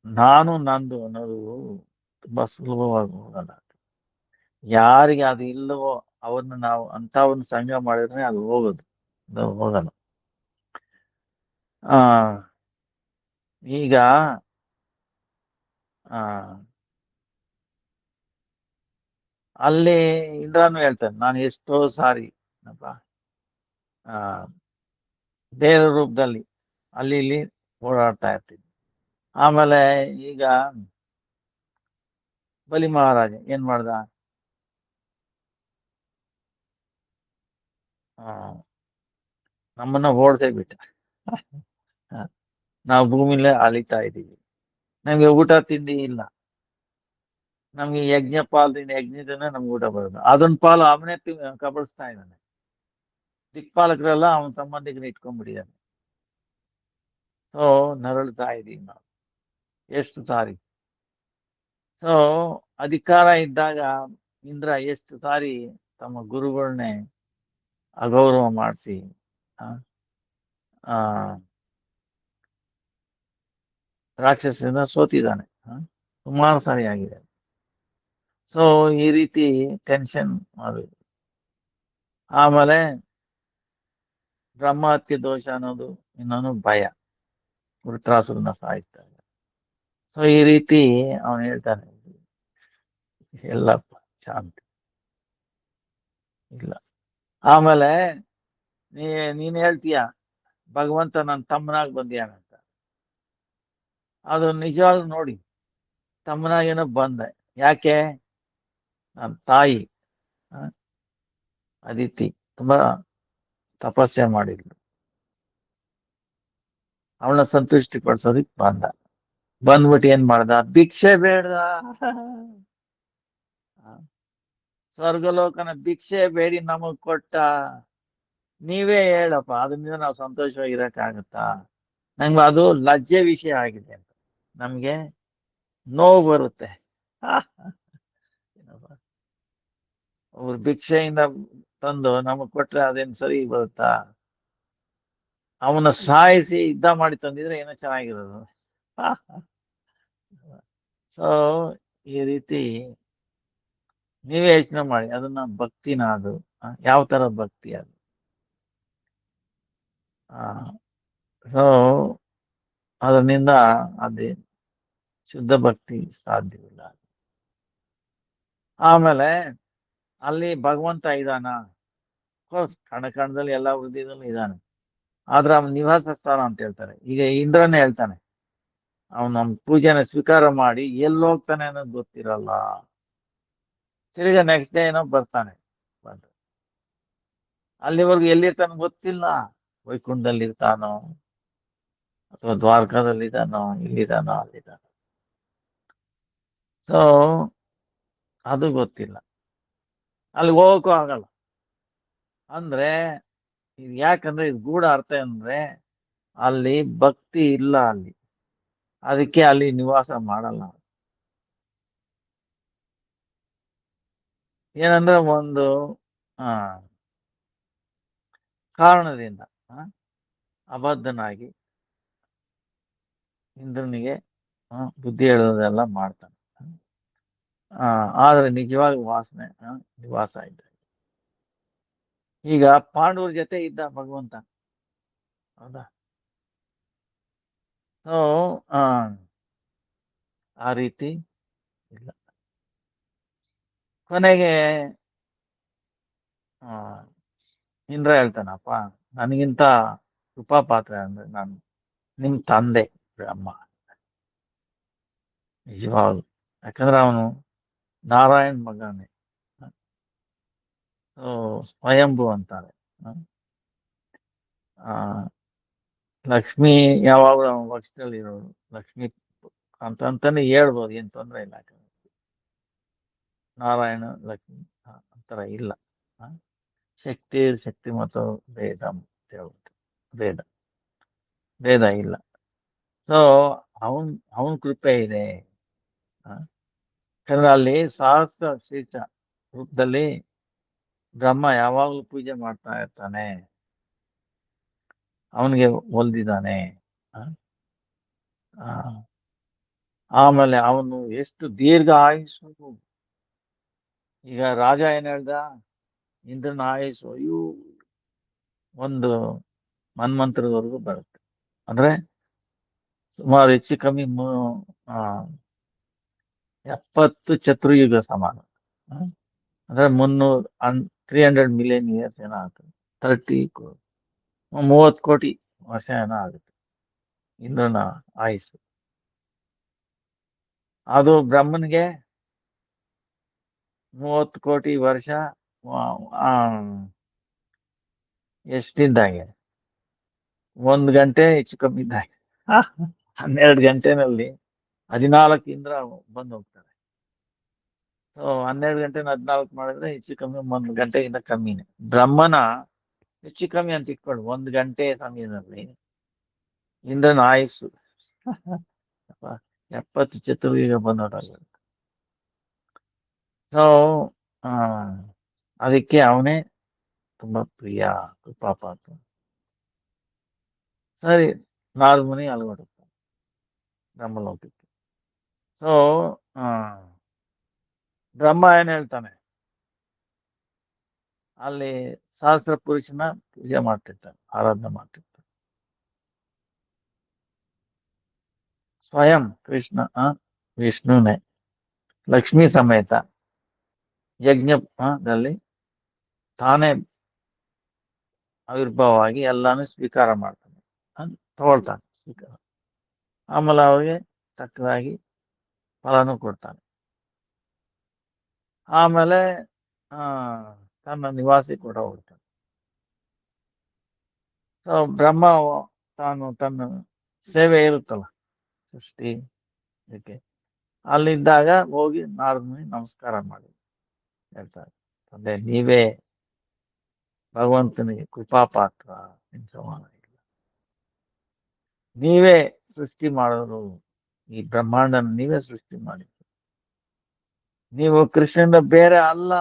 ನಾನು ನಂದು ಅನ್ನೋದು ತುಂಬಾ ಸುಲಭವಾಗಿ ಹೋಗಲ್ಲ. ಯಾರಿಗೆ ಅದು ಇಲ್ಲವೋ ಅವ್ರನ್ನ ನಾವು ಅಂತವನ್ನ ಸಂಘ ಮಾಡಿದ್ರೆ ಅದು ಹೋಗೋದು, ಅದು ಹೋಗಲ್ಲ. ಈಗ ಅಲ್ಲಿ ಇಂದ್ರನು ಹೇಳ್ತಾನೆ, ನಾನು ಎಷ್ಟೋ ಸಾರಿ ದೇವರ ರೂಪದಲ್ಲಿ ಅಲ್ಲಿ ಇಲ್ಲಿ ಓಡಾಡ್ತಾ ಇರ್ತೀನಿ. ಆಮೇಲೆ ಈಗ ಬಲಿ ಮಹಾರಾಜ ಏನ್ ಮಾಡ್ದ? ನಮ್ಮನ್ನ ಓಡ್ತೇ ಬಿಟ್ಟ. ನಾವು ಭೂಮಿಲೇ ಅಲಿತಾ ಇದ್ದೀವಿ, ನಮ್ಗೆ ಊಟ ತಿಂಡಿ ಇಲ್ಲ, ನಮ್ಗೆ ಯಜ್ಞ ಪಾಲದಿಂದ ಯಜ್ಞದಿಂದ ನಮ್ಗೆ ಊಟ ಬರೋದು, ಅದೊಂದು ಪಾಲು ಅವನೇ ಕಬಳಿಸ್ತಾ ಇದ್ದಾನೆ. ದಿಕ್ಪಾಲಕರೆಲ್ಲ ಅವನ ಸಂಬಂಧಿಕನ ಇಟ್ಕೊಂಡ್ಬಿಟ್ಟಿದ್ದಾನೆ. ಸೊ ನರಳ್ತಾ ಇದೀವಿ ನಾವು ಎಷ್ಟು ಸಾರಿ. ಸೊ ಅಧಿಕಾರ ಇದ್ದಾಗ ಇಂದ್ರ ಎಷ್ಟು ಸಾರಿ ತಮ್ಮ ಗುರುಗಳನ್ನೇ ಅಗೌರವ ಮಾಡಿಸಿ ರಾಕ್ಷಸರಿಂದ ಸೋತಿದ್ದಾನೆ. ಸುಮಾರು ಸಾರಿ ಆಗಿದೆ. ಸೊ ಈ ರೀತಿ ಟೆನ್ಷನ್ ಅದು. ಆಮೇಲೆ ಬ್ರಹ್ಮಹತ್ಯೆ ದೋಷ ಅನ್ನೋದು ಇನ್ನೊಂದು ಭಯ, ವೃತ್ರಾಸುರನ ಸಾಯಿಸ್ತಾರೆ. ಸೊ ಈ ರೀತಿ ಅವನು ಹೇಳ್ತಾನೆ, ಎಲ್ಲಪ್ಪ ಶಾಂತಿ ಇಲ್ಲ. ಆಮೇಲೆ ನೀನ್ ಹೇಳ್ತೀಯ ಭಗವಂತ ನನ್ನ ತಮ್ಮನಾಗಿ ಬಂದಿಯಾನಂತ. ಅದು ನಿಜವಾಗ್ಲೂ ನೋಡಿ, ತಮ್ಮನಾಗೇನೋ ಬಂದೆ. ಯಾಕೆ? ನನ್ನ ತಾಯಿ ಅದಿತಿ ತುಂಬಾ ತಪಸ್ಸೆ ಮಾಡಿದ್ಲು, ಅವಳನ್ನ ಸಂತುಷ್ಟಿ ಪಡಿಸೋದಿಕ್ ಬಂದ್ಬಿಟ್ಟು ಏನ್ ಮಾಡ್ದ? ಭಿಕ್ಷೆ ಬೇಡ್ದ. ಸ್ವರ್ಗಲೋಕನ ಭಿಕ್ಷೆ ಬೇಡಿ ನಮಗ್ ಕೊಟ್ಟ. ನೀವೇ ಹೇಳಪ್ಪ, ಅದರಿಂದ ನಾವು ಸಂತೋಷವಾಗಿರಕ್ಕಾಗತ್ತಾ? ನಂಗೆ ಅದು ಲಜ್ಜೆ ವಿಷಯ ಆಗಿದೆ ಅಂತ. ನಮ್ಗೆ ನೋವು ಬರುತ್ತೆ. ಅವ್ರು ಭಿಕ್ಷೆಯಿಂದ ತಂದು ನಮಗ್ ಕೊಟ್ರೆ ಅದೇನ್ ಸರಿ ಬರುತ್ತಾ? ಅವನ ಸಾಯಿಸಿ ಯುದ್ಧ ಮಾಡಿ ತಂದಿದ್ರೆ ಏನೋ ಚೆನ್ನಾಗಿರೋದು. ಸೊ ಈ ರೀತಿ ನೀವೇ ಯೋಚನೆ ಮಾಡಿ, ಅದನ್ನ ಭಕ್ತಿನ ಅದು ಯಾವ ತರ ಭಕ್ತಿ ಅದು? ಸೊ ಅದರಿಂದ ಅದೇ ಶುದ್ಧ ಭಕ್ತಿ ಸಾಧ್ಯವಿಲ್ಲ. ಆಮೇಲೆ ಅಲ್ಲಿ ಭಗವಂತ ಇದಾನ, ಕಣದಲ್ಲಿ ಎಲ್ಲಾ ವೃದ್ಧಿದಲ್ಲೂ ಇದ್ದಾನೆ. ಆದ್ರೆ ಅವನ ನಿವಾಸ ಸ್ಥಾನ ಅಂತ ಹೇಳ್ತಾರೆ. ಈಗ ಇಂದ್ರನೇ ಹೇಳ್ತಾನೆ, ಅವನು ನಮ್ ಪೂಜೆನ ಸ್ವೀಕಾರ ಮಾಡಿ ಎಲ್ಲಿ ಹೋಗ್ತಾನೆ ಅನ್ನೋದು ಗೊತ್ತಿರಲ್ಲ. ತಿರ್ಗ ನೆಕ್ಸ್ಟ್ ಡೇ ಏನೋ ಬರ್ತಾನೆ. ಅಲ್ಲಿವರೆಗೂ ಎಲ್ಲಿರ್ತಾನೋ ಗೊತ್ತಿಲ್ಲ. ವೈಕುಂಠದಲ್ಲಿ ಇರ್ತಾನೋ ಅಥವಾ ದ್ವಾರಕಾದಲ್ಲಿದ್ದಾನೋ, ಇಲ್ಲಿದ್ದಾನೋ, ಅಲ್ಲಿದ್ದಾನೋ. ಸೊ ಅದು ಗೊತ್ತಿಲ್ಲ. ಅಲ್ಲಿ ಹೋಗಕ್ಕೂ ಆಗಲ್ಲ. ಅಂದ್ರೆ ಇದು ಯಾಕಂದ್ರೆ ಇದು ಗೂಢ ಅರ್ಥ ಅಂದ್ರೆ ಅಲ್ಲಿ ಭಕ್ತಿ ಇಲ್ಲ ಅಲ್ಲಿ, ಅದಕ್ಕೆ ಅಲ್ಲಿ ನಿವಾಸ ಮಾಡಲ್ಲ. ಏನಂದ್ರೆ ಒಂದು ಕಾರಣದಿಂದ ಅಬದ್ಧನಾಗಿ ಇಂದ್ರನಿಗೆ ಬುದ್ಧಿ ಹೇಳೋದೆಲ್ಲ ಮಾಡ್ತಾನೆ. ಆದ್ರೆ ನಿಜವಾಗಿ ವಾಸನೆ ನಿವಾಸ ಇದ್ದ. ಈಗ ಪಾಂಡವ್ರ ಜೊತೆ ಇದ್ದ ಭಗವಂತ, ಹೌದಾ? ಸೊ ಆ ರೀತಿ ಇಲ್ಲ. ಕೊನೆಗೆ ಇಂದ್ರ ಹೇಳ್ತಾನಪ್ಪ, ನನಗಿಂತ ಕೃಪಾ ಪಾತ್ರ ಅಂದ್ರೆ ನಾನು ನಿಮ್ ತಂದೆ ಬ್ರಹ್ಮ. ನಿಜವಾಗ್ಲು, ಯಾಕಂದ್ರೆ ಅವನು ನಾರಾಯಣ್ ಮಗನೇ. ಸ್ವಯಂಭು ಅಂತಾರೆ. ಲಕ್ಷ್ಮಿ ಯಾವಾಗಲೂ ಅವನ ಪಕ್ಷದಲ್ಲಿ ಇರೋರು, ಲಕ್ಷ್ಮಿ ಅಂತಾನೆ ಹೇಳ್ಬೋದು, ಏನ್ ತೊಂದ್ರೆ ಇಲ್ಲ. ನಾರಾಯಣ ಲಕ್ಷ್ಮಿ ಅಂತರ ಇಲ್ಲ. ಶಕ್ತಿ ಮತ್ತು ಭೇದ ಭೇದ ಭೇದ ಇಲ್ಲ. ಸೊ ಅವನ್ ಕೃಪೆ ಇದೆ. ಯಾಕಂದ್ರೆ ಅಲ್ಲಿ ಸಹಸ್ರ ಶೀರ್ಷ ರೂಪದಲ್ಲಿ ಬ್ರಹ್ಮ ಯಾವಾಗ್ಲೂ ಪೂಜೆ ಮಾಡ್ತಾ ಇರ್ತಾನೆ, ಅವನಿಗೆ ಒಲ್ದಿದ್ದಾನೆ. ಆಮೇಲೆ ಅವನು ಎಷ್ಟು ದೀರ್ಘ ಆಯುಸ್ಸು. ಈಗ ರಾಜ ಏನ್ ಹೇಳ್ದ, ಇಂದ್ರನ ಆಯುಸ್ಸು ಒಂದು ಮನ್ಮಂತ್ರದವರೆಗೂ ಬರುತ್ತೆ. ಅಂದ್ರೆ ಸುಮಾರು ಹೆಚ್ಚು ಕಮ್ಮಿ 70 ಚತುರ್ಯುಗ ಸಮಾನ. ಅಂದ್ರೆ 300 ಮಿಲಿಯನ್ ಇಯರ್ಸ್ ಏನೋ ಆಗ್ತದೆ. 30 ಕೋಟಿ ವರ್ಷ ಏನೋ ಆಗುತ್ತೆ ಇಂದ್ರನ ಆಯುಸ್ಸು. ಅದು ಬ್ರಹ್ಮನ್ಗೆ 30 ಕೋಟಿ ವರ್ಷ ಎಷ್ಟಿದ್ದಾಗೆ 1 ಗಂಟೆ ಹೆಚ್ಚು ಕಮ್ಮಿ ಇದ್ದಾಗೆ. 12 ಗಂಟೆನಲ್ಲಿ 14 ಇಂದ್ರ ಬಂದು ಹೋಗ್ತಾರೆ. ಸೊ 12 ಗಂಟೆ 14 ಮಾಡಿದ್ರೆ ಹೆಚ್ಚು ಕಮ್ಮಿ 1 ಗಂಟೆಗಿಂತ ಕಮ್ಮಿನೇ. ಬ್ರಹ್ಮನ ಹೆಚ್ಚು ಕಮ್ಮಿ ಅಂತ ಇಟ್ಕೊಳ್ಳಿ, 1 ಗಂಟೆ ಸಮಯದಲ್ಲಿ ಇಂದ್ರನ ಆಯುಸ್ಸು 70 ಚತುರ್ಯುಗ ಬಂದೋಟಾಗುತ್ತೆ. ಸೊ ಅದಕ್ಕೆ ಅವನೇ ತುಂಬಾ ಪ್ರಿಯ ಕೃಪಾಪಾತ್ರ. ಸರಿ, ನಾರದ್ ಮುನಿ ಅಲ್ಗೊಡುತ್ತೆ. ಬ್ರಹ್ಮಲೋಕಕ್ಕೆ. ಸೊ ಬ್ರಹ್ಮ ಏನ್ ಹೇಳ್ತಾನೆ, ಅಲ್ಲಿ ಸಹಸ್ರ ಪುರುಷನ ಪೂಜೆ ಮಾಡ್ತಿರ್ತಾನೆ, ಆರಾಧನೆ ಮಾಡ್ತಿರ್ತಾನೆ. ಸ್ವಯಂ ಕೃಷ್ಣ ವಿಷ್ಣುನೇ ಲಕ್ಷ್ಮೀ ಸಮೇತ ಯಜ್ಞದಲ್ಲಿ ತಾನೇ ಆವಿರ್ಭಾವವಾಗಿ ಎಲ್ಲಾನು ಸ್ವೀಕಾರ ಮಾಡ್ತಾನೆ, ತಗೊಳ್ತಾನೆ ಸ್ವೀಕಾರ. ಆಮೇಲೆ ಅವರಿಗೆ ತಕ್ಕದಾಗಿ ಫಲನೂ ಕೊಡ್ತಾನೆ. ಆಮೇಲೆ ತನ್ನ ನಿವಾಸಿ ಕೂಡ ಹೋಗ್ತಾನೆ. ಸೊ ಬ್ರಹ್ಮ ತಾನು ತನ್ನ ಸೇವೆ ಇರುತ್ತಲ್ಲ ಸೃಷ್ಟಿ ಇದಕ್ಕೆ, ಅಲ್ಲಿದ್ದಾಗ ಹೋಗಿ ನಾರದನಿಗೆ ನಮಸ್ಕಾರ ಮಾಡಿ ಹೇಳ್ತಾರೆ, ತಂದೆ ನೀವೇ ಭಗವಂತನಿಗೆ ಕೃಪಾಪಾತ್ರ, ಸಮಾನ ಇಲ್ಲ. ನೀವೇ ಸೃಷ್ಟಿ ಮಾಡೋರು, ಈ ಬ್ರಹ್ಮಾಂಡನ ನೀವೇ ಸೃಷ್ಟಿ ಮಾಡಿ, ನೀವು ಕೃಷ್ಣನ ಬೇರೆ ಅಲ್ಲ.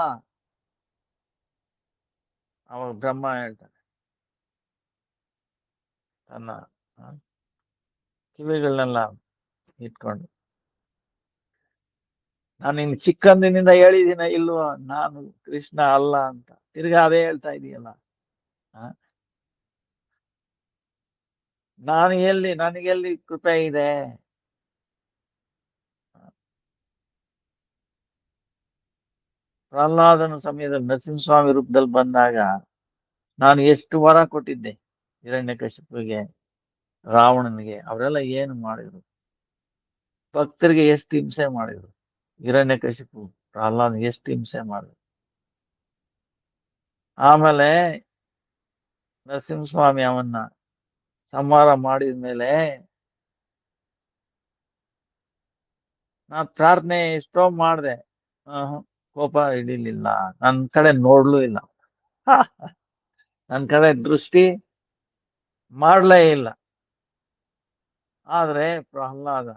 ಅವಾಗ ಬ್ರಹ್ಮ ಹೇಳ್ತಾನೆ, ತನ್ನ ಕಿವಿಗಳನ್ನೆಲ್ಲ ಇಟ್ಕೊಂಡು, ನಾನು ಇನ್ನು ಚಿಕ್ಕಂದಿನಿಂದ ಹೇಳಿದ್ದೀನ ಇಲ್ವಾ ನಾನು ಕೃಷ್ಣ ಅಲ್ಲ ಅಂತ, ತಿರ್ಗಾ ಅದೇ ಹೇಳ್ತಾ ಇದೀಯಲ್ಲ. ನನಗೆಲ್ಲಿ ಕೃಪೆ ಇದೆ? ಪ್ರಹ್ಲಾದನ ಸಮಯದಲ್ಲಿ ನರಸಿಂಹಸ್ವಾಮಿ ರೂಪದಲ್ಲಿ ಬಂದಾಗ ನಾನು ಎಷ್ಟು ವರ ಕೊಟ್ಟಿದ್ದೆ ಹಿರಣ್ಯಕಶಿಪುವಿಗೆ, ರಾವಣನಿಗೆ. ಅವರೆಲ್ಲ ಏನು ಮಾಡಿದ್ರು? ಭಕ್ತರಿಗೆ ಎಷ್ಟು ಹಿಂಸೆ ಮಾಡಿದ್ರು. ಹಿರಣ್ಯಕಶಿಪು ಪ್ರಹ್ಲಾದ್ ಎಷ್ಟು ಹಿಂಸೆ ಮಾಡಿದ್ರು. ಆಮೇಲೆ ನರಸಿಂಹಸ್ವಾಮಿ ಅವನ್ನ ಸಂಹಾರ ಮಾಡಿದ್ಮೇಲೆ ನಾ ಪ್ರಾರ್ಥನೆ ಎಷ್ಟೋ ಮಾಡಿದೆ, ಕೋಪ ಹಿಡಿಲಿಲ್ಲ, ನನ್ ಕಡೆ ನೋಡ್ಲೂ ಇಲ್ಲ, ನನ್ ಕಡೆ ದೃಷ್ಟಿ ಮಾಡ್ಲೇ ಇಲ್ಲ. ಆದ್ರೆ ಪ್ರಹ್ಲಾದ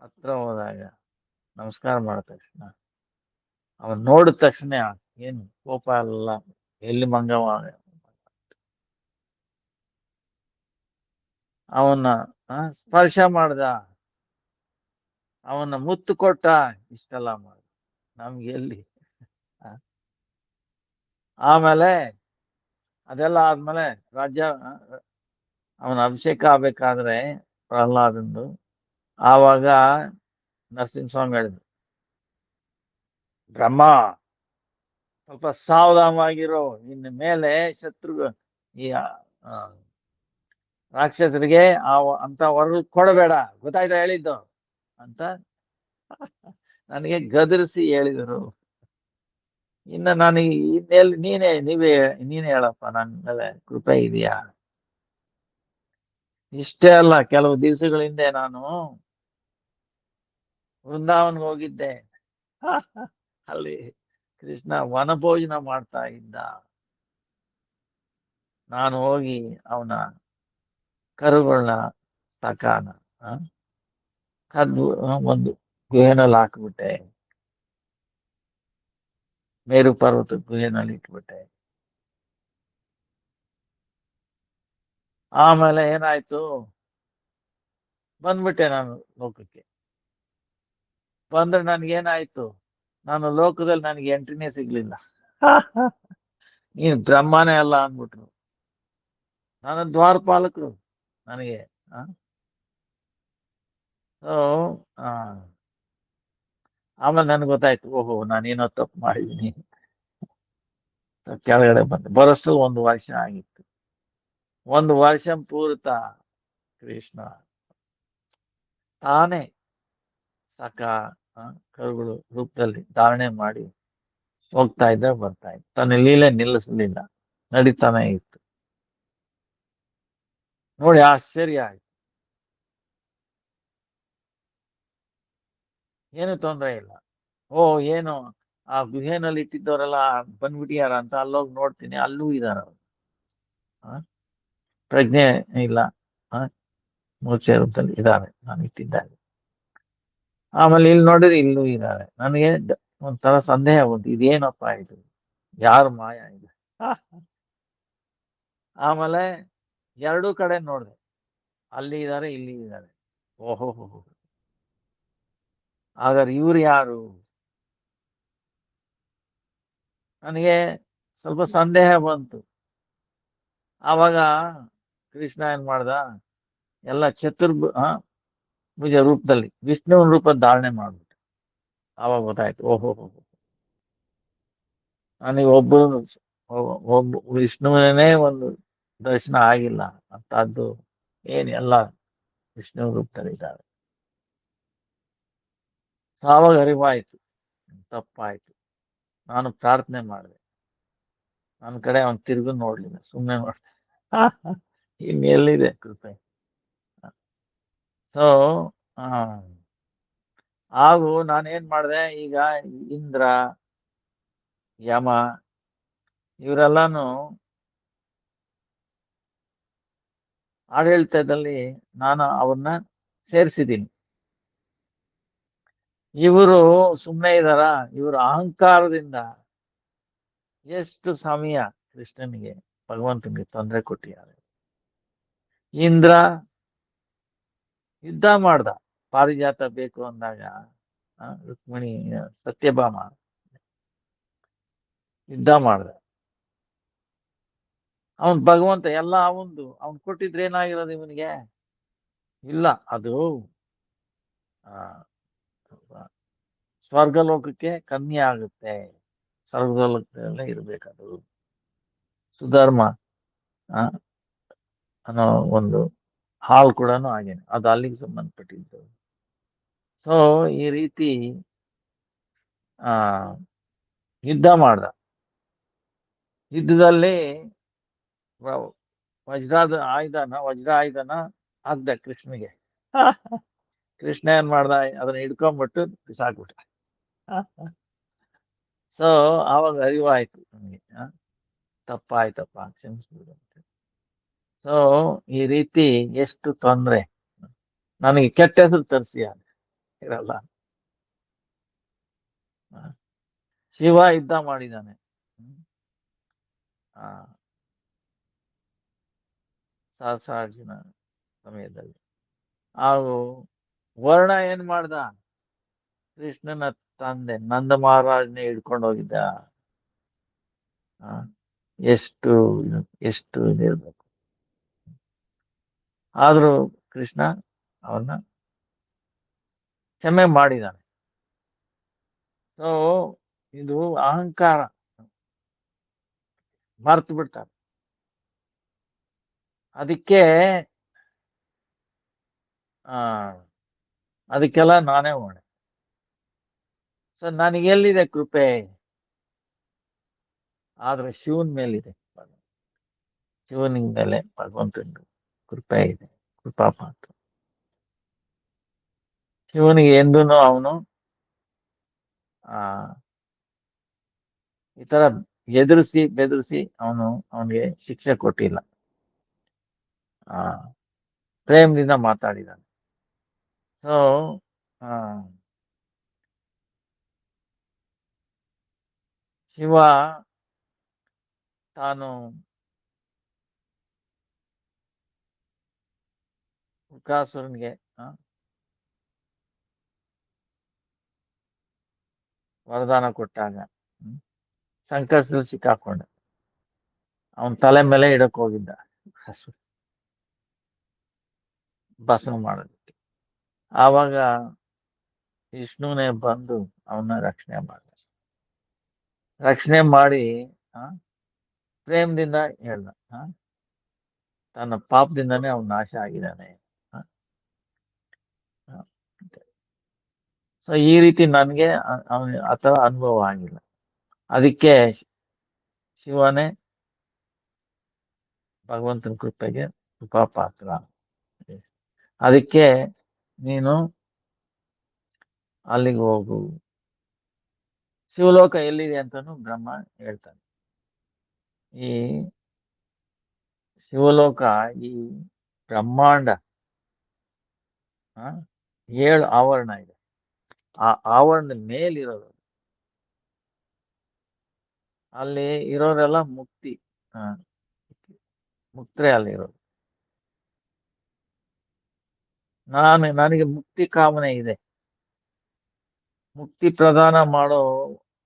ಹತ್ರ ಹೋದಾಗ ನಮಸ್ಕಾರ ಮಾಡಿದ ತಕ್ಷಣ, ಅವನ್ ನೋಡಿದ ತಕ್ಷಣ ಏನು ಕೋಪ ಎಲ್ಲ ಎಲ್ಲಿ ಮಂಗವ, ಅವನ್ನ ಸ್ಪರ್ಶ ಮಾಡ್ದ, ಅವನ್ನ ಮುತ್ತು ಕೊಟ್ಟ, ಇಷ್ಟೆಲ್ಲ ಮಾಡ ನಮ್ಗೆ ಎಲ್ಲಿ. ಆಮೇಲೆ ಅದೆಲ್ಲ ಆದ್ಮೇಲೆ ರಾಜ್ಯ ಅವನ ಅಭಿಷೇಕ ಆಗ್ಬೇಕಾದ್ರೆ ಪ್ರಹ್ಲಾದಂದು, ಆವಾಗ ನರಸಿಂಹಸ್ವಾಮಿ ಹೇಳಿದ್ರು, ಬ್ರಹ್ಮ ಸ್ವಲ್ಪ ಸಾವಧಾನವಾಗಿರೋ, ಇನ್ನು ಮೇಲೆ ಶತ್ರು ಈ ರಾಕ್ಷಸರಿಗೆ ಅಂತ ವರ ಕೊಡಬೇಡ, ಗೊತ್ತಾಯ್ತಾ ಹೇಳಿದ್ದು ಅಂತ ನನಗೆ ಗದರಿಸಿ ಹೇಳಿದರು. ಇನ್ನ ನನಗೆ ಇನ್ನೆಲ್ಲಿ ನೀನೇ ಹೇಳಪ್ಪ, ನನ್ನ ಮೇಲೆ ಕೃಪೆ ಇದೆಯಾ? ಇಷ್ಟೇ ಅಲ್ಲ, ಕೆಲವು ದಿವಸಗಳ ಹಿಂದೆ ನಾನು ವೃಂದಾವನ್ಗೆ ಹೋಗಿದ್ದೆ. ಅಲ್ಲಿ ಕೃಷ್ಣ ವನಭೋಜನ ಮಾಡ್ತಾ ಇದ್ದ. ನಾನು ಹೋಗಿ ಅವನ ಕರುಗಳನ್ನ ಸಕಾನ ಕದ್ದು ಒಂದು ಗುಹೆನಲ್ಲಿ ಹಾಕ್ಬಿಟ್ಟೆ, ಮೇರು ಪರ್ವತ ಗುಹೆನಲ್ಲಿ ಇಟ್ಬಿಟ್ಟೆ. ಆಮೇಲೆ ಏನಾಯ್ತು, ಬಂದ್ಬಿಟ್ಟೆ ನಾನು ಲೋಕಕ್ಕೆ. ಬಂದ್ರೆ ನನ್ಗೇನಾಯ್ತು, ನಾನು ಲೋಕದಲ್ಲಿ ನನಗೆ ಎಂಟ್ರಿನೇ ಸಿಗ್ಲಿಲ್ಲ. ನೀನ್ ಬ್ರಹ್ಮನೇ ಅಲ್ಲ ಅಂದ್ಬಿಟ್ರು. ನನ್ನ ದ್ವಾರಪಾಲಕರು ನನಗೆ. ಆಮೇಲೆ ನನ್ಗೆ ಗೊತ್ತಾಯ್ತು, ಓಹೋ ನಾನೇನೋ ತಪ್ಪು ಮಾಡಿದ್ದೀನಿ. ಕೆಳಗಡೆ ಬಂದೆ, ಬರಷ್ಟು 1 ವರ್ಷ ಆಗಿತ್ತು. 1 ವರ್ಷ ಪೂರ್ತ ಕೃಷ್ಣ ತಾನೇ ಸಕ ಕರುಗಳು ರೂಪದಲ್ಲಿ ಧಾರಣೆ ಮಾಡಿ ಹೋಗ್ತಾ ಇದ್ದ, ಬರ್ತಾ ಇದ್ದ, ತನ್ನ ಲೀಲೆ ನಿಲ್ಲಿಸಲಿಲ್ಲ, ನಡೀತಾನೆ ಇತ್ತು. ನೋಡಿ ಆಶ್ಚರ್ಯ ಆಯ್ತು. ಏನು ತೊಂದರೆ ಇಲ್ಲ. ಏನು ಆ ಗುಹೆನಲ್ಲಿ ಇಟ್ಟಿದ್ದವರೆಲ್ಲ ಬಂದ್ಬಿಟ್ಟಿಯಾರ ಅಂತ ಅಲ್ಲೋಗಿ ನೋಡ್ತೀನಿ, ಅಲ್ಲೂ ಇದಾರ. ಪ್ರಜ್ಞೆ ಇಲ್ಲ, ಮೂರ್ಛೆ ರೂಪದಲ್ಲಿ ಇದ್ದಾರೆ, ನಾನು ಇಟ್ಟಿದ್ದಾರೆ. ಆಮೇಲೆ ಇಲ್ಲಿ ನೋಡಿದ್ರೆ ಇಲ್ಲೂ ಇದ್ದಾರೆ. ನನಗೆ ಒಂಥರ ಸಂದೇಹ ಬಂತು, ಇದೇನಪ್ಪ ಇದು, ಯಾರು ಮಾಯ ಇದು? ಆಮೇಲೆ 2 ಕಡೆ ನೋಡ್ದೆ, ಅಲ್ಲಿ ಇದ್ದಾರೆ, ಇಲ್ಲಿ ಇದ್ದಾರೆ. ಓಹೋ, ಹಾಗಾದ್ರೆ ಇವ್ರು ಯಾರು? ನನಗೆ ಸ್ವಲ್ಪ ಸಂದೇಹ ಬಂತು. ಆವಾಗ ಕೃಷ್ಣ ಏನ್ ಮಾಡ್ದ, ಎಲ್ಲ ಭುಜ ರೂಪದಲ್ಲಿ ವಿಷ್ಣುವಿನ ರೂಪ ಧಾರಣೆ ಮಾಡ್ಬಿಟ್ಟು. ಆವಾಗ ಗೊತ್ತಾಯ್ತು, ಓಹೋ, ನನಗೆ ಒಬ್ಬ ವಿಷ್ಣುವಿನೇ ಒಂದು ದರ್ಶನ ಆಗಿಲ್ಲ ಅಂತದ್ದು. ಎಲ್ಲ ವಿಷ್ಣು ರೂಪದಲ್ಲಿದ್ದಾರೆ. ಆವಾಗ ಅರಿವಾಯ್ತು, ತಪ್ಪಾಯ್ತು. ನಾನು ಪ್ರಾರ್ಥನೆ ಮಾಡಿದೆ. ನನ್ನ ಕಡೆ ಅವನ್ ತಿರುಗು ನೋಡ್ಲಿಲ್ಲ, ಸುಮ್ಮನೆ ನೋಡ್ದೆ. ಇನ್ನೆಲ್ಲಿದೆ ಕೃಪೆ? ಸೊ ಹಾಗೂ ನಾನೇನ್ ಮಾಡಿದೆ, ಈಗ ಇಂದ್ರ, ಯಮ ಇವರೆಲ್ಲಾನು ಆಡಳಿತದಲ್ಲಿ ನಾನು ಅವ್ರನ್ನ ಸೇರಿಸಿದ್ದೀನಿ. ಇವರು ಸುಮ್ಮನೆ ಇದಾರ? ಇವರು ಅಹಂಕಾರದಿಂದ ಎಷ್ಟು ಸಮಯ ಕೃಷ್ಣನಿಗೆ, ಭಗವಂತನಿಗೆ ತೊಂದರೆ ಕೊಟ್ಟಿದ್ದಾರೆ. ಇಂದ್ರ ಯುದ್ಧ ಮಾಡ್ದ, ಪಾರಿಜಾತ ಬೇಕು ಅಂದಾಗ. ರುಕ್ಮಿಣಿ, ಸತ್ಯಭಾಮ ಯುದ್ಧ ಮಾಡ್ದ. ಅವನ್ ಭಗವಂತ ಎಲ್ಲ ಅವನ್ ಕೊಟ್ಟಿದ್ರೆ ಏನಾಗಿರೋದು ಇವನಿಗೆ? ಇಲ್ಲ, ಅದು ಆ ಸ್ವರ್ಗಲೋಕಕ್ಕೆ ಕಮ್ಮಿ ಆಗುತ್ತೆ. ಸ್ವರ್ಗಲೋಕದಲ್ಲೇ ಇರ್ಬೇಕದು. ಸುಧರ್ಮ ಅನ್ನೋ ಒಂದು ಹಾಲ್ ಕೂಡ ಹಾಗೇನೆ, ಅದು ಅಲ್ಲಿಗೆ ಸಂಬಂಧಪಟ್ಟಿದ್ದು. ಸೊ ಈ ರೀತಿ ಯುದ್ಧ ಮಾಡ್ದ. ಯುದ್ಧದಲ್ಲಿ ವಜ್ರ ಆಯುಧನ ಹಾಕ್ದ ಕೃಷ್ಣನಿಗೆ. ಕೃಷ್ಣ ಏನ್ ಮಾಡ್ದ, ಅದನ್ನ ಹಿಡ್ಕೊಂಡ್ಬಿಟ್ಟು ಬಿಸಾಕ್ಬಿಟ್ಟ. ಸೊ ಆವಾಗ ಅರಿವಾಯ್ತು ನನಗೆ, ತಪ್ಪಾಯ್ತಪ್ಪ, ಕ್ಷಮಿಸ್ಬಿಡು. ಸೊ ಈ ರೀತಿ ಎಷ್ಟು ತೊಂದ್ರೆ, ನನಗೆ ಕೆಟ್ಟ ಹೆಸರು ತರಿಸಿ ಇರಲ್ಲ. ಶಿವ ಯುದ್ಧ ಮಾಡಿದ್ದಾನೆ ಸಹಸ್ರಾರ್ಜುನ ಸಮಯದಲ್ಲಿ. ಹಾಗೂ ವರ್ಣ ಏನ್ ಮಾಡ್ದ, ಕೃಷ್ಣನ ತಂದೆ ನಂದ ಮಹಾರಾಜನೇ ಹಿಡ್ಕೊಂಡು ಹೋಗಿದ್ದ. ಎಷ್ಟು ಎಷ್ಟು ಇದಿರ್ಬೇಕು. ಆದ್ರೂ ಕೃಷ್ಣ ಅವನ್ನ ಕ್ಷಮೆ ಮಾಡಿದ್ದಾನೆ. ಸೊ ಇದು ಅಹಂಕಾರ ಮರ್ತು ಬಿಡ್ತಾರೆ. ಅದಕ್ಕೆಲ್ಲ ನಾನೇ ಹೊಣೆ. ಸೊ ನನಗೆಲ್ಲಿದೆ ಕೃಪೆ? ಆದ್ರೆ ಶಿವನ್ ಮೇಲಿದೆ. ಶಿವನ ಮೇಲೆ ಭಗವಂತನ ಕೃಪೆ ಇದೆ, ಕೃಪಾಪಾತ್ರ. ಶಿವನಿಗೆ ಎಂದೂ ಅವನು ಈ ತರ ಬೆದರಿಸಿ ಅವನಿಗೆ ಶಿಕ್ಷೆ ಕೊಟ್ಟಿಲ್ಲ. ಪ್ರೇಮದಿಂದ ಮಾತಾಡಿದಾನೆ. ಸೊ ಶಿವ ತಾನು ಬಕಾಸುರನಿಗೆ ವರದಾನ ಕೊಟ್ಟಾಗ ಸಂಕಷ್ಟದಲ್ಲಿ ಸಿಕ್ಕಾಕೊಂಡ. ಅವನ್ ತಲೆ ಮೇಲೆ ಇಡಕ್ ಹೋಗಿದ್ದ ಭಸ್ಮ ಮಾಡೋದಕ್ಕೆ. ಆವಾಗ ವಿಷ್ಣುನೇ ಬಂದು ಅವನ್ನ ರಕ್ಷಣೆ ಮಾಡಿ ಪ್ರೇಮದಿಂದ ಹೇಳ್ದ, ತನ್ನ ಪಾಪದಿಂದಾನೇ ಅವನ್ ನಾಶ ಆಗಿದ್ದಾನೆ. ಸೊ ಈ ರೀತಿ ನನ್ಗೆ ಆತರ ಅನುಭವ ಆಗಿಲ್ಲ. ಅದಕ್ಕೆ ಶಿವನೇ ಭಗವಂತನ ಕೃಪೆಗೆ ಕೃಪಾಪಾತ್ರ. ಅದಕ್ಕೆ ನೀನು ಅಲ್ಲಿಗೆ ಹೋಗು. ಶಿವಲೋಕ ಎಲ್ಲಿದೆ ಅಂತಾನು ಬ್ರಹ್ಮ ಹೇಳ್ತಾನೆ. ಈ ಶಿವಲೋಕ ಈ ಬ್ರಹ್ಮಾಂಡ 7 ಆವರಣ ಇದೆ. ಆ ಆವರಣದ ಮೇಲಿರೋದು, ಅಲ್ಲಿ ಇರೋರೆಲ್ಲ ಮುಕ್ತರೇ ಅಲ್ಲಿರೋದು. ನನಗೆ ಮುಕ್ತಿ ಕಾಮನೆ ಇದೆ. ಮುಕ್ತಿ ಪ್ರದಾನ ಮಾಡೋ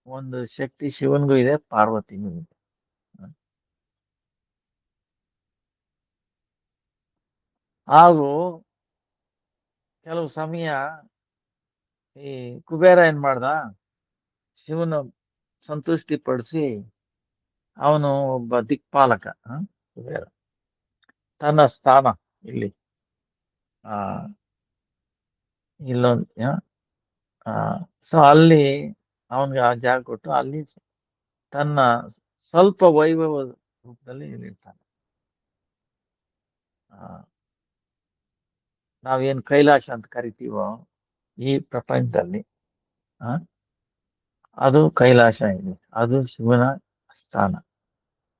ಒಂದು ಶಕ್ತಿ ಶಿವನ್ಗೂ ಇದೆ, ಪಾರ್ವತಿಗೂ ಇದೆ. ಹಾಗೂ ಕೆಲವು ಸಮಯ ಈ ಕುಬೇರ ಏನ್ ಮಾಡ್ದ, ಶಿವನ ಸಂತುಷ್ಟಿ ಪಡಿಸಿ ಅವನು ಒಬ್ಬ ದಿಕ್ಪಾಲಕ. ಕುಬೇರ ತನ್ನ ಸ್ಥಾನ ಇಲ್ಲಿ ಆ ಇಲ್ಲೊಂದು ಸೊ ಅಲ್ಲಿ ಅವನ್ಗೆ ಆ ಜಾಗ ಕೊಟ್ಟು ಅಲ್ಲಿ ತನ್ನ ಸ್ವಲ್ಪ ವೈಭವ ರೂಪದಲ್ಲಿ ಇರ್ತಾನೆ. ನಾವೇನ್ ಕೈಲಾಸ ಅಂತ ಕರಿತೀವೋ ಈ ಪ್ರಪಂಚದಲ್ಲಿ, ಅದು ಕೈಲಾಸ ಇದೆ, ಅದು ಶಿವನ ಸ್ಥಾನ.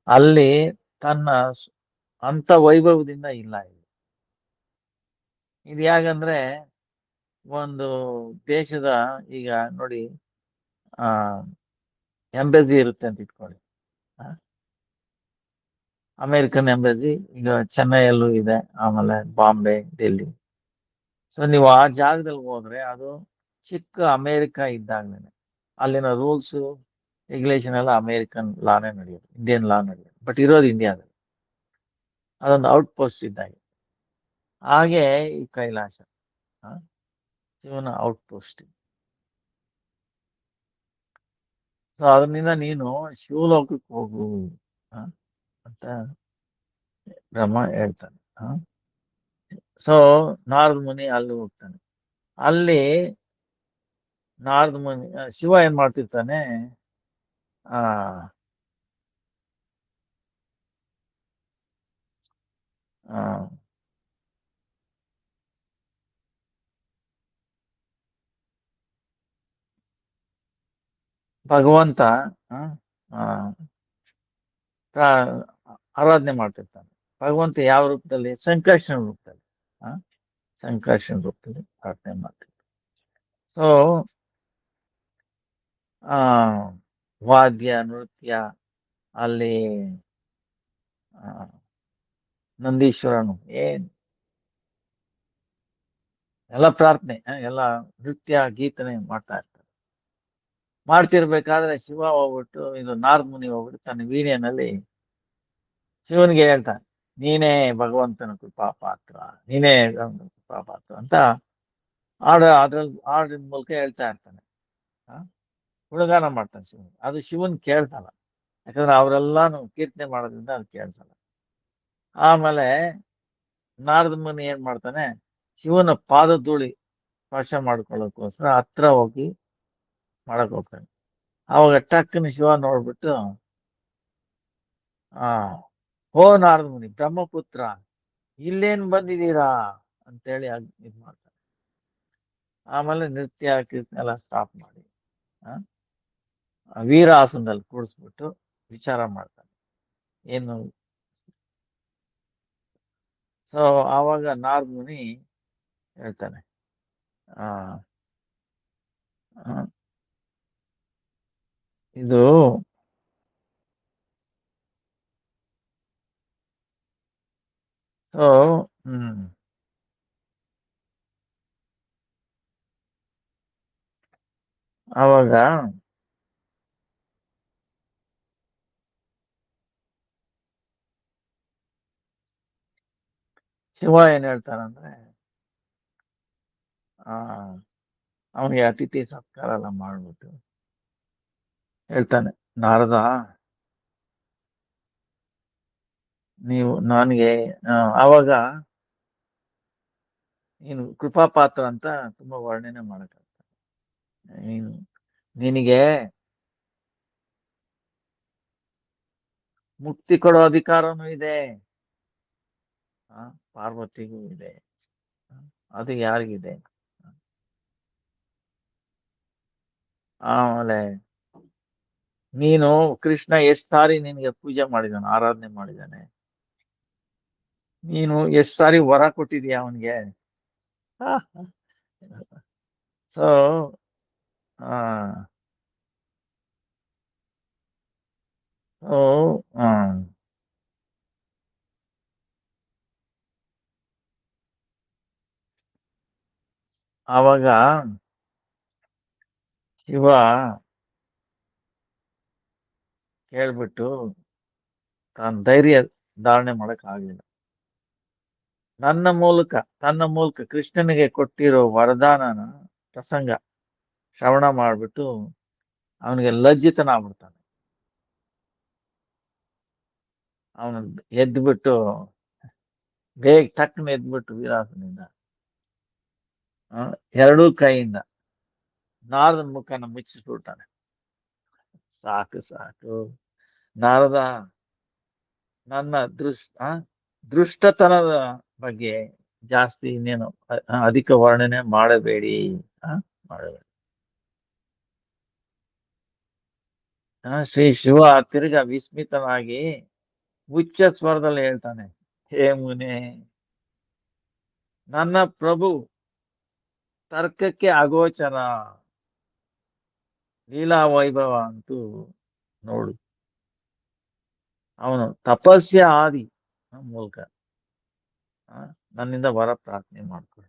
ಅಲ್ಲಿ ತನ್ನ ಅಂತ ವೈಭವದಿಂದ ಇಲ್ಲ ಇದು. ಇದು ಯಾಕಂದ್ರೆ ಒಂದು ದೇಶದ, ಈಗ ನೋಡಿ, ಆ ಎಂಬಸಿ ಇರುತ್ತೆ ಅಂತ ಇಟ್ಕೊಳ್ಳಿ. ಅಮೆರಿಕನ್ ಎಂಬಸಿ ಈಗ ಚೆನ್ನೈಯಲ್ಲೂ ಇದೆ, ಆಮೇಲೆ ಬಾಂಬೆ, ಡೆಲ್ಲಿ. ಸೊ ನೀವು ಆ ಜಾಗದಲ್ಲಿ ಹೋದ್ರೆ ಅದು ಚಿಕ್ಕ ಅಮೆರಿಕ ಇದ್ದಾಗಲೇನೆ. ಅಲ್ಲಿನ ರೂಲ್ಸ್ ರೆಗ್ಯುಲೇಷನ್ ಎಲ್ಲ ಅಮೆರಿಕನ್ ಲಾನೇ ನಡೆಯುತ್ತೆ, ಇಂಡಿಯನ್ ಲಾ ನಡೆಯುತ್ತೆ. ಬಟ್ ಇರೋದು ಇಂಡಿಯಾದಲ್ಲಿ, ಅದೊಂದು ಔಟ್ ಪೋಸ್ಟ್ ಇದ್ದಾಗೆ. ಹಾಗೆ ಈ ಕೈಲಾಸ ಶಿವನ ಔಟ್ ಪೋಸ್ಟ್. ಸೊ ಅದರಿಂದ ನೀನು ಶಿವಲೋಕಕ್ಕೆ ಹೋಗು ಅಂತ ಬ್ರಹ್ಮ ಹೇಳ್ತಾನೆ. ಸೊ ನಾರದ ಮುನಿ ಅಲ್ಲಿ ಹೋಗ್ತಾನೆ. ಅಲ್ಲಿ ನಾರದ ಮುನಿ, ಶಿವ ಏನ್ ಮಾಡ್ತಿರ್ತಾನೆ, ಆ ಭಗವಂತ ಆರಾಧನೆ ಮಾಡ್ತಿರ್ತಾನೆ. ಭಗವಂತ ಯಾವ ರೂಪದಲ್ಲಿ? ಸಂಕರ್ಷಣ ರೂಪದಲ್ಲಿ. ಸಂಕರ್ಷಣ ರೂಪದಲ್ಲಿ ಪ್ರಾರ್ಥನೆ ಮಾಡ್ತಿರ್ತಾನೆ. ಸೊ ವಾದ್ಯ ನೃತ್ಯ ಅಲ್ಲಿ ನಂದೀಶ್ವರನು ಎಲ್ಲ ಪ್ರಾರ್ಥನೆ, ಎಲ್ಲ ನೃತ್ಯ ಗೀತನೆ ಮಾಡ್ತಾ ಇರ್ತಾರೆ. ಮಾಡ್ತಿರ್ಬೇಕಾದ್ರೆ ಶಿವ ಹೋಗ್ಬಿಟ್ಟು, ಇದು ನಾರದ ಮುನಿ ಹೋಗ್ಬಿಟ್ಟು ತನ್ನ ವೀಣೆಯಲ್ಲಿ ಶಿವನಿಗೆ ಹೇಳ್ತಾನೆ, ನೀನೇ ಭಗವಂತನ ಕೃಪಾ ಪಾತ್ರ, ನೀನೇ ಕೃಪಾ ಪಾತ್ರ ಅಂತ ಹಾಡಿನ ಮೂಲಕ ಹೇಳ್ತಾ ಇರ್ತಾನೆ. ಗುಣಗಾನ ಮಾಡ್ತಾನೆ ಶಿವನ್. ಅದು ಶಿವನ್ ಕೇಳ್ಸಲ್ಲ, ಯಾಕಂದ್ರೆ ಅವರೆಲ್ಲಾನು ಕೀರ್ತನೆ ಮಾಡೋದ್ರಿಂದ ಅದು ಕೇಳ್ಸಲ್ಲ. ಆಮೇಲೆ ನಾರದ ಮುನಿ ಏನ್ ಮಾಡ್ತಾನೆ, ಶಿವನ ಪಾದ ಧೂಳಿ ಸ್ಪರ್ಶ ಮಾಡ್ಕೊಳ್ಳೋಕೋಸ್ಕರ ಹತ್ರ ಹೋಗಿ ಮಾಡಕ್ ಹೋಗ್ತಾನೆ. ಅವಾಗ ಟಕ್ಕನ ಶಿವ ನೋಡ್ಬಿಟ್ಟು, ಓ ನಾರದ ಮುನಿ, ಬ್ರಹ್ಮಪುತ್ರ, ಇಲ್ಲೇನ್ ಬಂದಿದ್ದೀರಾ ಅಂತೇಳಿ ಇದ್ ಮಾಡ್ತಾನೆ. ಆಮೇಲೆ ನೃತ್ಯ ಕೀರ್ತನೆ ಎಲ್ಲ ಸ್ಟಾಪ್ ಮಾಡಿ ವೀರ ಆಸನದಲ್ಲಿ ಕೂಡಿಸ್ಬಿಟ್ಟು ವಿಚಾರ ಮಾಡ್ತಾನೆ ಏನು. ಸೊ ಆವಾಗ ನಾರದ ಮುನಿ ಹೇಳ್ತಾನೆ, ಇದು ಆವಾಗ ಶಿವ ಏನ್ ಹೇಳ್ತಾನಂದ್ರೆ, ಅವನಿಗೆ ಅತಿಥಿ ಸತ್ಕಾರ ಎಲ್ಲ ಮಾಡ್ಬಿಟ್ಟು ಹೇಳ್ತಾನೆ, ನಾರದ, ನೀವು ನನಗೆ ಆವಾಗ ನೀನು ಕೃಪಾ ಪಾತ್ರ ಅಂತ ತುಂಬಾ ವರ್ಣನೆ ಮಾಡಕ್ಕಾಗ್ತದೆ. ನಿನಗೆ ಮುಕ್ತಿ ಕೊಡೋ ಅಧಿಕಾರನೂ ಇದೆ, ಪಾರ್ವತಿಗೂ ಇದೆ. ಅದು ಯಾರಿಗಿದೆ? ಆಮೇಲೆ ನೀನು ಕೃಷ್ಣ ಎಷ್ಟ್ ಸಾರಿ ನಿನಗೆ ಪೂಜೆ ಮಾಡಿದಾನೆ, ಆರಾಧನೆ ಮಾಡಿದಾನೆ, ನೀನು ಎಷ್ಟ್ ಸಾರಿ ವರ ಕೊಟ್ಟಿದೀಯ ಅವನ್ಗೆ. ಸೊ ಆವಾಗ ಶಿವ ಕೇಳ್ಬಿಟ್ಟು ತಾನು ಧೈರ್ಯ ಧಾರಣೆ ಮಾಡಕ್ ಆಗ್ಲಿಲ್ಲ. ತನ್ನ ಮೂಲಕ ಕೃಷ್ಣನಿಗೆ ಕೊಟ್ಟಿರೋ ವರದಾನನ ಪ್ರಸಂಗ ಶ್ರವಣ ಮಾಡ್ಬಿಟ್ಟು ಅವನಿಗೆ ಲಜ್ಜಿತನಾಗ್ಬಿಡ್ತಾನೆ. ಅವನು ಎದ್ಬಿಟ್ಟು ಬೇಗ ಟಕ್ಕನ ಎದ್ಬಿಟ್ಟು ವಿಲಾಸನಿಂದ ಎರಡೂ ಕೈಯಿಂದ ನಾರದನ ಮುಖನ ಮುಚ್ಚಿಸ್ಬಿಡ್ತಾನೆ. ಸಾಕು ಸಾಕು ನಾರದ, ನನ್ನ ದೃಷ್ಟತನದ ಬಗ್ಗೆ ಜಾಸ್ತಿ ಇನ್ನೇನು ಅಧಿಕ ವರ್ಣನೆ ಮಾಡಬೇಡಿ ಮಾಡಬೇಡಿ. ಶ್ರೀ ಶಿವ ತಿರ್ಗ ವಿಸ್ಮಿತನಾಗಿ ಉಚ್ಚ ಸ್ವರದಲ್ಲಿ ಹೇಳ್ತಾನೆ, ಹೇ ಮುನೆ, ನನ್ನ ಪ್ರಭು ತರ್ಕಕ್ಕೆ ಅಗೋಚರ, ಲೀಲಾ ವೈಭವ ಅಂತೂ ನೋಡು. ಅವನು ತಪಸ್ಯ ಆದಿ ಮೂಲಕ ನನ್ನಿಂದ ವರ ಪ್ರಾರ್ಥನೆ ಮಾಡ್ಕೊಂಡ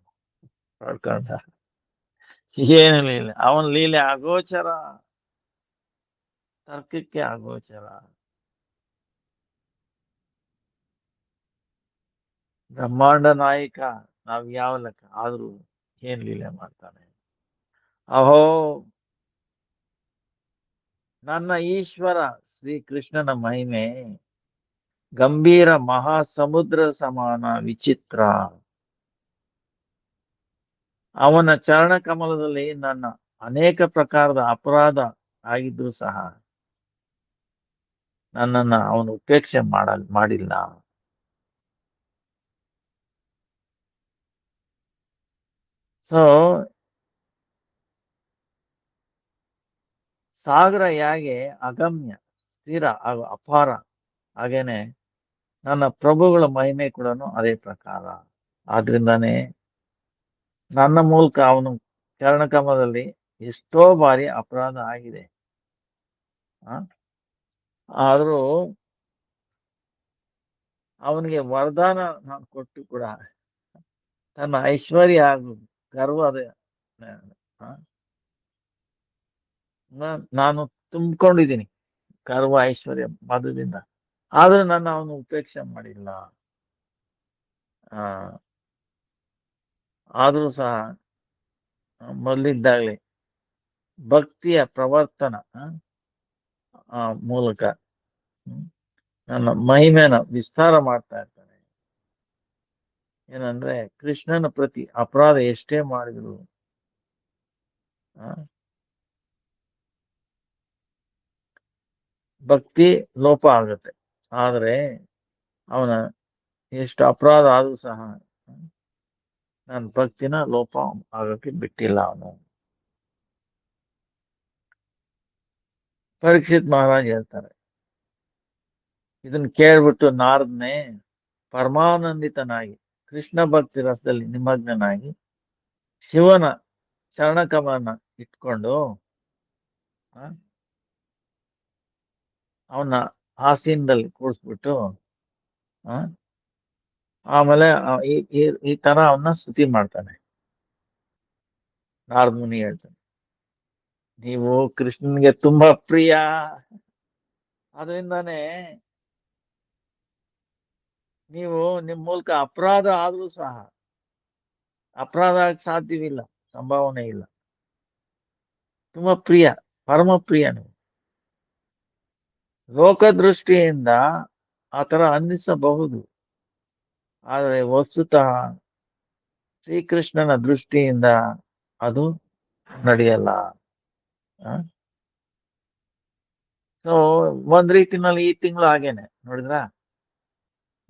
ಏನು ಲೀಲೆ, ಅವನ ಲೀಲೆ ಅಗೋಚರ, ತರ್ಕಕ್ಕೆ ಅಗೋಚರ. ಬ್ರಹ್ಮಾಂಡ ನಾಯಕ ನಾವ್ ಯಾವ ಲೆಕ್ಕ ಆದ್ರೂ ಏನ್ ಲೀಲೆ ಮಾಡ್ತಾನೆ. ಅಹೋ ನನ್ನ ಈಶ್ವರ ಶ್ರೀಕೃಷ್ಣನ ಮಹಿಮೆ ಗಂಭೀರ ಮಹಾ ಸಮುದ್ರ ಸಮಾನ ವಿಚಿತ್ರ. ಅವನ ಚರಣ ಕಮಲದಲ್ಲಿ ನನ್ನ ಅನೇಕ ಪ್ರಕಾರದ ಅಪರಾಧ ಆಗಿದ್ರು ಸಹ ನನ್ನನ್ನ ಅವನು ಉಪೇಕ್ಷೆ ಮಾಡಿಲ್ಲ. ಸೊ ಸಾಗರ ಹೇಗೆ ಅಗಮ್ಯ, ಸ್ಥಿರ ಹಾಗೂ ಅಪಾರ, ಹಾಗೇನೆ ನನ್ನ ಪ್ರಭುಗಳ ಮಹಿಮೆ ಕೂಡ ಅದೇ ಪ್ರಕಾರ. ಆದ್ರಿಂದಾನೇ ನನ್ನ ಮೂಲಕ ಅವನು ಚರಣಕಮಲದಲ್ಲಿ ಎಷ್ಟೋ ಬಾರಿ ಅಪರಾಧ ಆಗಿದೆ. ಆದ್ರೂ ಅವನಿಗೆ ವರದಾನ ನಾನು ಕೊಟ್ಟು ಕೂಡ ತನ್ನ ಐಶ್ವರ್ಯ ಹಾಗೂ ಗರ್ವದ ನಾನು ತುಂಬಿಕೊಂಡಿದ್ದೀನಿ ಗರ್ವ ಐಶ್ವರ್ಯ ಮದದಿಂದ. ಆದ್ರೂ ನನ್ನ ಅವನು ಉಪೇಕ್ಷೆ ಮಾಡಿಲ್ಲ. ಆದ್ರೂ ಸಹ ಮೊದಲಿದ್ದಾಗಲೇ ಭಕ್ತಿಯ ಪ್ರವರ್ತನ ಮೂಲಕ ನನ್ನ ಮಹಿಮೆನ ವಿಸ್ತಾರ ಮಾಡ್ತಾ ಇರ್ತಾನೆ. ಏನಂದ್ರೆ ಕೃಷ್ಣನ ಪ್ರತಿ ಅಪರಾಧ ಎಷ್ಟೇ ಮಾಡಿದ್ರು ಭಕ್ತಿ ಲೋಪ ಆಗುತ್ತೆ. ಆದ್ರೆ ಅವನ ಎಷ್ಟು ಅಪರಾಧ ಆದ್ರೂ ಸಹ ನನ್ನ ಭಕ್ತಿನ ಲೋಪ ಆಗಕ್ಕೆ ಬಿಟ್ಟಿಲ್ಲ ಅವನು. ಪರೀಕ್ಷಿತ್ ಮಹಾರಾಜ್ ಹೇಳ್ತಾರೆ, ಇದನ್ನ ಕೇಳ್ಬಿಟ್ಟು ನಾರದನೇ ಪರಮಾನಂದಿತನಾಗಿ ಕೃಷ್ಣ ಭಕ್ತಿ ರಸದಲ್ಲಿ ನಿಮಗ್ನನಾಗಿ ಶಿವನ ಚರಣಕಮಲನ ಇಟ್ಕೊಂಡು ಅವನ ಆಸೀನದಲ್ಲಿ ಕೂರಿಸ್ಬಿಟ್ಟು ಆಮೇಲೆ ಈ ತರ ಅವನ್ನ ಸ್ತುತಿ ಮಾಡ್ತಾನೆ. ನಾರದ ಮುನಿ ಹೇಳ್ತಾನೆ, ನೀವು ಕೃಷ್ಣನ್ಗೆ ತುಂಬಾ ಪ್ರಿಯ, ಅದರಿಂದಾನೇ ನೀವು ನಿಮ್ ಮೂಲಕ ಅಪರಾಧ ಆದ್ರೂ ಸಹ ಅಪರಾಧ ಸಾಧ್ಯವಿಲ್ಲ, ಸಂಭಾವನೆ ಇಲ್ಲ. ತುಂಬಾ ಪ್ರಿಯ, ಪರಮ ಪ್ರಿಯ. ನೀವು ಲೋಕದೃಷ್ಟಿಯಿಂದ ಆತರ ಅನ್ನಿಸಬಹುದು, ಆದರೆ ವಸ್ತುತಃ ಶ್ರೀಕೃಷ್ಣನ ದೃಷ್ಟಿಯಿಂದ ಅದು ನಡೆಯಲ್ಲ. ಸೊ ಒಂದ್ ರೀತಿನಲ್ಲಿ ಈ ತಿಂಗಳು ಹಾಗೇನೆ ನೋಡಿದ್ರ,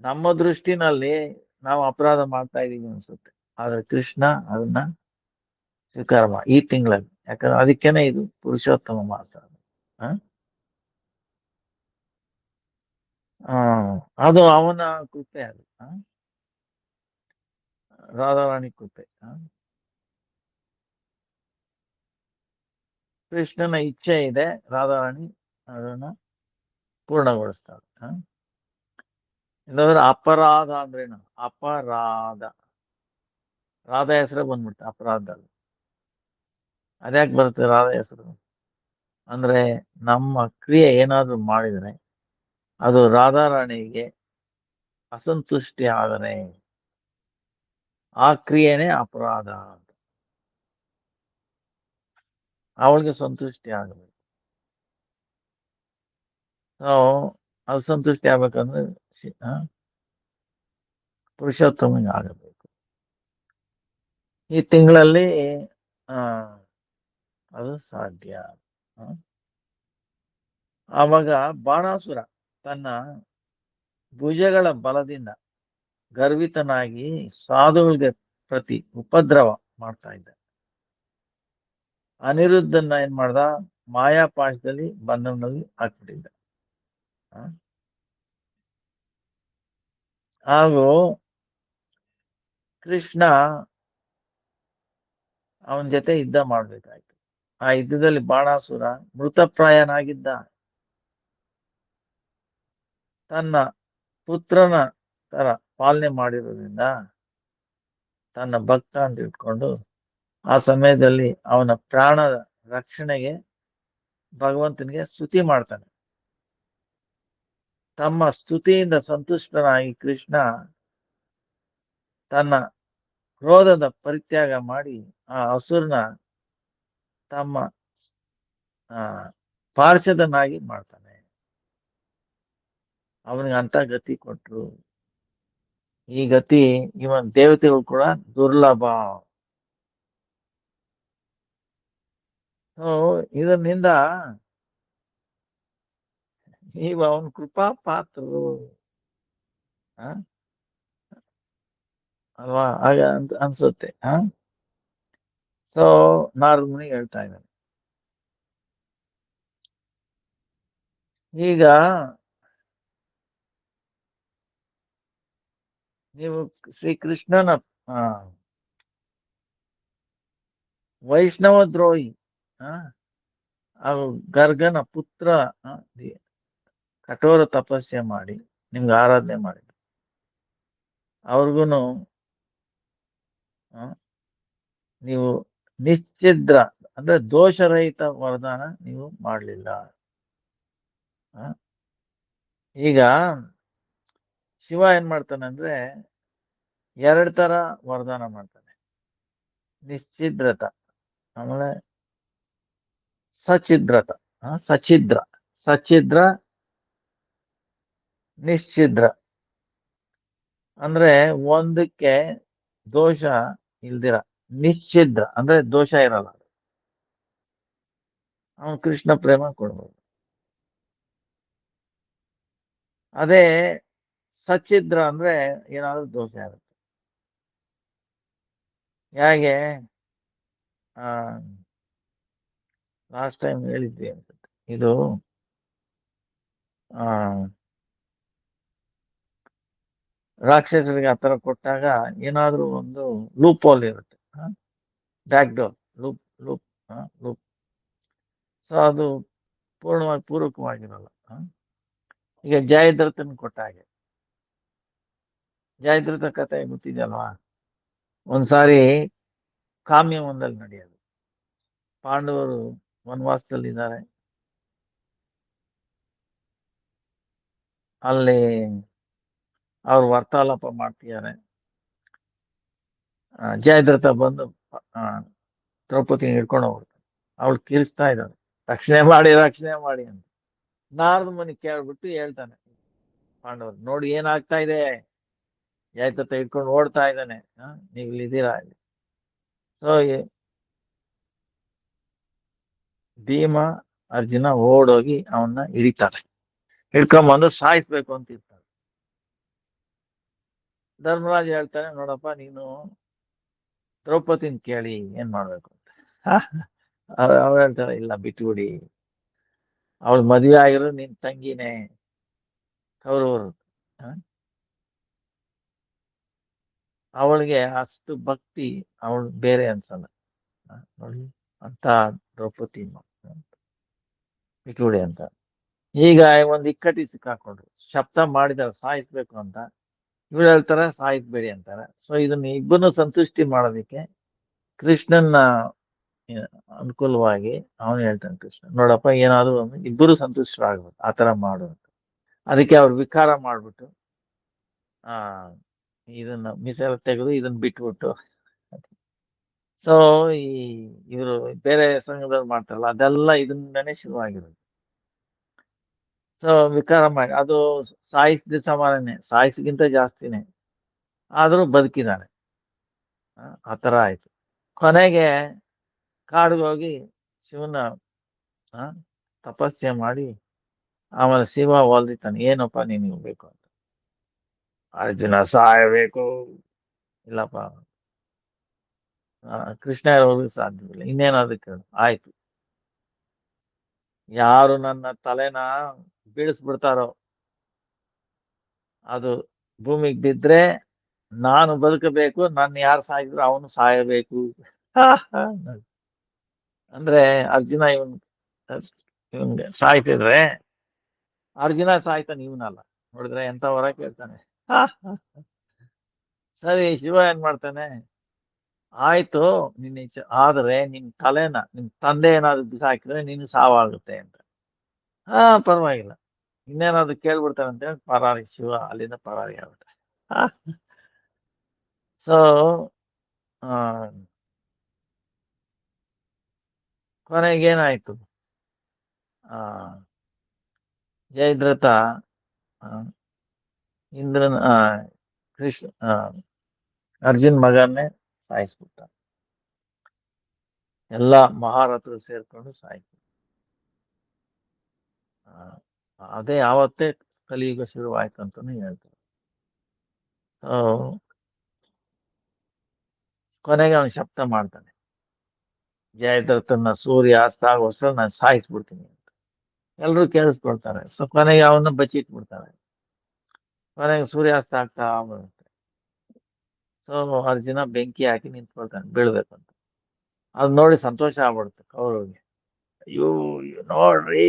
ನಮ್ಮ ದೃಷ್ಟಿನಲ್ಲಿ ನಾವು ಅಪರಾಧ ಮಾಡ್ತಾ ಇದೀವಿ ಅನ್ಸುತ್ತೆ, ಆದ್ರೆ ಕೃಷ್ಣ ಅದನ್ನ ಸ್ವೀಕಾರ ಈ ತಿಂಗಳಲ್ಲಿ. ಯಾಕಂದ್ರೆ ಅದಕ್ಕೇನೆ ಇದು ಪುರುಷೋತ್ತಮ ಮಾಸ. ಅದು ಅವನ ಕೃಪೆ, ಅದು ರಾಧಾರಾಣಿ ಕೃಪೆ. ಕೃಷ್ಣನ ಇಚ್ಛೆ ಇದೆ, ರಾಧಾರಾಣಿ ಅದನ್ನ ಪೂರ್ಣಗೊಳಿಸ್ತಾಳೆ. ಇಲ್ಲಾಂದ್ರೆ ಅಪರಾಧ ಅಂದ್ರೇನು? ಅಪರಾಧ, ರಾಧ ಹೆಸರೇ ಬಂದ್ಬಿಡ್ತ ಅಪರಾಧ. ಅದ್ಯಾಕೆ ಬರುತ್ತೆ ರಾಧಾ ಹೆಸರು ಅಂದ್ರೆ ನಮ್ಮ ಕ್ರಿಯೆ ಏನಾದ್ರೂ ಮಾಡಿದ್ರೆ ಅದು ರಾಧಾರಾಣಿಗೆ ಅಸಂತುಷ್ಟಿ ಆದರೆ ಆ ಕ್ರಿಯೆನೇ ಅಪರಾಧ ಅಂತ. ಅವಳಿಗೆ ಸಂತುಷ್ಟಿ ಆಗಬೇಕು. ನಾವು ಅಸಂತುಷ್ಟಿ ಆಗ್ಬೇಕಂದ್ರೆ ಪುರುಷೋತ್ತಮಿಗೆ ಆಗಬೇಕು. ಈ ತಿಂಗಳಲ್ಲಿ ಆ ಅದು ಸಾಧ್ಯ. ಆವಾಗ ಬಾಣಾಸುರ ತನ್ನ ಭುಜಗಳ ಬಲದಿಂದ ಗರ್ವಿತನಾಗಿ ಸಾಧುವಿಗೆ ಪ್ರತಿ ಉಪದ್ರವ ಮಾಡ್ತಾ ಇದ್ದ. ಅನಿರುದ್ಧನ್ನ ಏನ್ ಮಾಡ್ದ, ಮಾಯಾಪಾಶದಲ್ಲಿ ಬಂಧನಲ್ಲಿ ಹಾಕ್ಬಿಟ್ಟಿದ್ದ. ಹಾಗೂ ಕೃಷ್ಣ ಅವನ ಜೊತೆ ಯುದ್ಧ ಮಾಡ್ಬೇಕಾಯ್ತು. ಆ ಯುದ್ಧದಲ್ಲಿ ಬಾಣಾಸುರ ಮೃತಪ್ರಾಯನಾಗಿದ್ದ. ತನ್ನ ಪುತ್ರನ ತರ ಪಾಲನೆ ಮಾಡಿರೋದ್ರಿಂದ ತನ್ನ ಭಕ್ತ ಅಂತ ಇಟ್ಕೊಂಡು ಆ ಸಮಯದಲ್ಲಿ ಅವನ ಪ್ರಾಣದ ರಕ್ಷಣೆಗೆ ಭಗವಂತನಿಗೆ ಸ್ತುತಿ ಮಾಡ್ತಾನೆ. ತಮ್ಮ ಸ್ತುತಿಯಿಂದ ಸಂತುಷ್ಟನಾಗಿ ಕೃಷ್ಣ ತನ್ನ ಕ್ರೋಧದ ಪರಿತ್ಯಾಗ ಮಾಡಿ ಆ ಹಸುರನ ತಮ್ಮ ಪಾರ್ಷದನಾಗಿ ಮಾಡ್ತಾನೆ. ಅವನಿಗೆ ಅಂತ ಗತಿ ಕೊಟ್ರು. ಈ ಗತಿ ಇವನ್ ದೇವತೆಗಳು ಕೂಡ ದುರ್ಲಭ. ಇದರಿಂದ ನೀವು ಅವನ ಕೃಪಾ ಪಾತ್ರರು ಅಲ್ವಾ, ಹಾಗ ಅನ್ಸುತ್ತೆ. ಸೊ ನಾರದ ಮುನಿಗೆ ಹೇಳ್ತಾ ಇದ್ದಾನೆ, ಈಗ ನೀವು ಶ್ರೀಕೃಷ್ಣನ ವೈಷ್ಣವ ದ್ರೋಹಿ ಗರ್ಗನ ಪುತ್ರ ಕಠೋರ ತಪಸ್ಸೆ ಮಾಡಿ ನಿಮ್ಗೆ ಆರಾಧನೆ ಮಾಡಿ ಅವ್ರಿಗೂನು ನೀವು ನಿಶ್ಚಿದ್ರ ಅಂದ್ರೆ ದೋಷರಹಿತ ವರದಾನ ನೀವು ಮಾಡಲಿಲ್ಲ. ಈಗ ಶಿವ ಏನ್ ಮಾಡ್ತಾನೆ ಅಂದ್ರೆ 2 ತರ ವರದಾನ ಮಾಡ್ತಾನೆ. ನಿಶ್ಚಿದ್ರತ ಆಮೇಲೆ ಸಚಿದ್ರತ. ಸಚಿದ್ರ ನಿಶ್ಚಿದ್ರ ಅಂದ್ರೆ ಒಂದಕ್ಕೆ ದೋಷ ಇಲ್ದಿರ, ನಿಶ್ಚಿದ್ರ ಅಂದ್ರೆ ದೋಷ ಇರಲ್ಲ. ಅವನು ಕೃಷ್ಣ ಪ್ರೇಮ ಕೊಡ್ಬೋದು. ಅದೇ ಸಚಿದ್ರ ಅಂದ್ರೆ ಏನಾದ್ರು ದೋಷ ಇರುತ್ತೆ. ಹೇಗೆ ಲಾಸ್ಟ್ ಟೈಮ್ ಹೇಳಿದ್ವಿ ಅನ್ಸುತ್ತೆ, ಇದು ರಾಕ್ಷಸರಿಗೆ ಆತರ ಕೊಟ್ಟಾಗ ಏನಾದ್ರೂ ಒಂದು ಲೂಪ್ ಹೋಲ್ ಇರುತ್ತೆ, ಬ್ಯಾಕ್ ಡೋರ್ ಲೂಪ್. ಸೊ ಅದು ಪೂರ್ವಕವಾಗಿರಲ್ಲ. ಈಗ ಜಯದ್ರಥನ್ ಕೊಟ್ಟ ಹಾಗೆ, ಜಯದ್ರಥ ಕಥೆ ಗೊತ್ತಿದೆಯಲ್ವಾ. ಒಂದ್ಸಾರಿ ಕಾಮ್ಯ ಒಂದಲ್ಲಿ ನಡೆಯೋದು. ಪಾಂಡವರು ವನವಾಸದಲ್ಲಿದ್ದಾರೆ. ಅಲ್ಲಿ ಅವ್ರು ವಾರ್ತಾಲಾಪ ಮಾಡ್ತಿದ್ದಾರೆ. ಜಯದ್ರಥ ಬಂದು ದ್ರೌಪದಿ ಹಿಡ್ಕೊಂಡು ಹೋಗ್ತಾರೆ. ಅವಳು ಕಿರಿಸ್ತಾ ಇದ್ದಾಳೆ, ರಕ್ಷಣೆ ಮಾಡಿ ಅಂತ. ನಾರದ ಮುನಿ ಕೇಳ್ಬಿಟ್ಟು ಹೇಳ್ತಾನೆ, ಪಾಂಡವರು ನೋಡಿ ಏನಾಗ್ತಾ ಇದೆ, ಜಯದ್ರಥ ಹಿಡ್ಕೊಂಡು ಓಡ್ತಾ ಇದ್ದಾನೆ, ನೀವು ಇಲ್ಲಿದ್ದೀರಾ. ಸೊ ಭೀಮ ಅರ್ಜುನ ಓಡೋಗಿ ಅವನ್ನ ಹಿಡಿತಾರೆ, ಹಿಡ್ಕೊಂಬಂದು ಸಾಯಿಸ್ಬೇಕು ಅಂತ ಇರ್ತಾರೆ. ಧರ್ಮರಾಜ್ ಹೇಳ್ತಾನೆ, ನೋಡಪ್ಪ ನೀನು ದ್ರೌಪದಿನ ಕೇಳಿ ಏನ್ ಮಾಡ್ಬೇಕು ಅಂತ. ಅವ್ರು ಹೇಳ್ತಾರೆ, ಇಲ್ಲ ಬಿಟ್ಬಿಡಿ, ಅವಳು ಮದುವೆ ಆಗಿರೋ ನಿನ್ ತಂಗಿನೇ, ಕೌರವರು. ಅವಳಿಗೆ ಅಷ್ಟು ಭಕ್ತಿ ಅವಳು ಬೇರೆ ಅನ್ಸಲ್ಲ ನೋಡಿ ಅಂತ ದ್ರೌಪದಿ ಬಿಟ್ಬಿಡಿ ಅಂತ. ಈಗ ಒಂದ್ ಇಕ್ಕಟ್ಟಿ ಸಿಕ್ಕಾಕೊಂಡ್ರು, ಶಬ್ದ ಮಾಡಿದಾರೆ ಸಾಯಿಸ್ಬೇಕು ಅಂತ, ಇವ್ರು ಹೇಳ್ತಾರೆ ಸಾಯಿಸ್ಬೇಡಿ ಅಂತಾರೆ. ಸೊ ಇದನ್ನ ಇಬ್ಬರನ್ನು ಸಂತುಷ್ಟಿ ಮಾಡೋದಿಕ್ಕೆ ಕೃಷ್ಣನ್ನ ಅನುಕೂಲವಾಗಿ ಅವನು ಹೇಳ್ತಾನೆ ಕೃಷ್ಣ, ನೋಡಪ್ಪ ಏನಾದ್ರು ಒಂದು ಇಬ್ಬರು ಸಂತುಷ್ಟರಾಗ್ಬೇಕು ಆ ತರ ಮಾಡು ಅಂತ. ಅದಕ್ಕೆ ಅವ್ರು ವಿಕಾರ ಮಾಡ್ಬಿಟ್ಟು ಆ ಇದನ್ನ ಮೀಸೆಲ್ಲ ತೆಗೆದು ಇದನ್ನ ಬಿಟ್ಬಿಟ್ಟು, ಸೊ ಈ ಇವರು ಬೇರೆ ಸಂಘದವ್ರು ಮಾಡ್ತಾರಲ್ಲ ಅದೆಲ್ಲ ಇದರಿಂದಾನೇ ಶುರುವಾಗಿರೋದು. ಸೊ ವಿಕಾರ ಮಾಡಿ ಅದು ಸಾಯಿಸಿದ ಸಮಾನನೇ, ಸಾಯಿಸಿಗಿಂತ ಜಾಸ್ತಿನೇ, ಆದ್ರೂ ಬದುಕಿದ್ದಾನೆ. ಆ ತರ ಆಯ್ತು. ಕೊನೆಗೆ ಕಾಡಿಗೆ ಹೋಗಿ ಶಿವನ ಆ, ತಪಸ್ಸೆ ಮಾಡಿ ಆಮೇಲೆ ಶಿವ ಹೊಲ್ದಿತಾನೆ, ಏನಪ್ಪ ನೀನು ಬೇಕು ಅಂತ. ಅರ್ಜುನ ಸಾಯಬೇಕು, ಇಲ್ಲಪ್ಪ ಕೃಷ್ಣ ಇರೋದಕ್ಕೆ ಸಾಧ್ಯವಿಲ್ಲ, ಇನ್ನೇನಾದ್ರು ಕೇಳು. ಆಯ್ತು, ಯಾರು ನನ್ನ ತಲೆನ ಬೀಳಿಸ್ಬಿಡ್ತಾರೋ ಅದು ಭೂಮಿಗೆ ಬಿದ್ರೆ ನಾನು ಬದುಕಬೇಕು, ನನ್ನ ಯಾರು ಸಾಯಿದ್ರು ಅವನು ಸಾಯಬೇಕು. ಅಂದ್ರೆ ಅರ್ಜುನ ಇವನ್ಗೆ ಸಾಯ್ತಿದ್ರೆ ಅರ್ಜುನ ಸಾಯ್ತಾನೆ, ಇವನಲ್ಲ. ನೋಡಿದ್ರೆ ಎಂತ ವರ ಕೇಳ್ತಾನೆ. ಸರಿ, ಶಿವ ಏನ್ ಮಾಡ್ತಾನೆ, ಆಯ್ತು ನಿನ್ನ ಇಚ್ಛೆ, ಆದ್ರೆ ನಿನ್ ತಲೆನ ನಿಮ್ ತಂದೆ ಏನಾದ್ರು ಬಿಸಾಕಿದ್ರೆ ನಿನ್ ಸಾವಾಗುತ್ತೆ ಅಂತ. ಪರವಾಗಿಲ್ಲ, ಇನ್ನೇನಾದ್ರು ಕೇಳ್ಬಿಡ್ತಾನೆ ಅಂತ ಹೇಳಿ ಪರಾರಿ ಶಿವ ಅಲ್ಲಿಂದ ಪರಾರಿ ಆಗ್ಬಿಟ್ಟ. ಸೊ ಕೊನೆಗೇನಾಯ್ತು, ಆ ಜಯದ್ರಥ ಆ, ಇಂದ್ರನ ಕೃಷ್ಣ ಅರ್ಜುನ್ ಮಗನ್ನೇ ಸಾಯಿಸ್ಬಿಟ್ಟ. ಎಲ್ಲಾ ಮಹಾರಥರು ಸೇರ್ಕೊಂಡು ಸಾಯ್ತು. ಅದೇ ಯಾವತ್ತೇ ಕಲಿಯುಗ ಶುರುವಾಯ್ತು ಅಂತಾನು ಹೇಳ್ತಾರೆ. ಕೊನೆಗೆ ಅವನು ಶಬ್ದ ಮಾಡ್ತಾನೆ, ಜಯದ್ರಥನ ಸೂರ್ಯ ಅಸ್ತ ಆಗೋಷ್ಟ್ರಲ್ಲಿ ನಾನು ಸಾಯಿಸ್ಬಿಡ್ತೀನಿ ಅಂತ. ಎಲ್ರು ಕೇಳಿಸ್ಕೊಳ್ತಾರೆ. ಸೊ ಕೊನೆಗೆ ಅವನ್ನ ಬಚ್ಚಿಟ್ಬಿಡ್ತಾರೆ. ಕೊನೆಗೆ ಸೂರ್ಯಾಸ್ತ ಆಗ್ತಾ ಬರುತ್ತೆ. ಸೊ ಅರ್ಜುನ ಬೆಂಕಿ ಹಾಕಿ ನಿಂತ್ಕೊಳ್ತಾನೆ ಬೀಳ್ಬೇಕಂತ. ಅದ್ ನೋಡಿ ಸಂತೋಷ ಆಗ್ಬಿಡುತ್ತೆ ಕೌರವ್ರಿಗೆ. ಅಯ್ಯೋ ನೋಡ್ರಿ,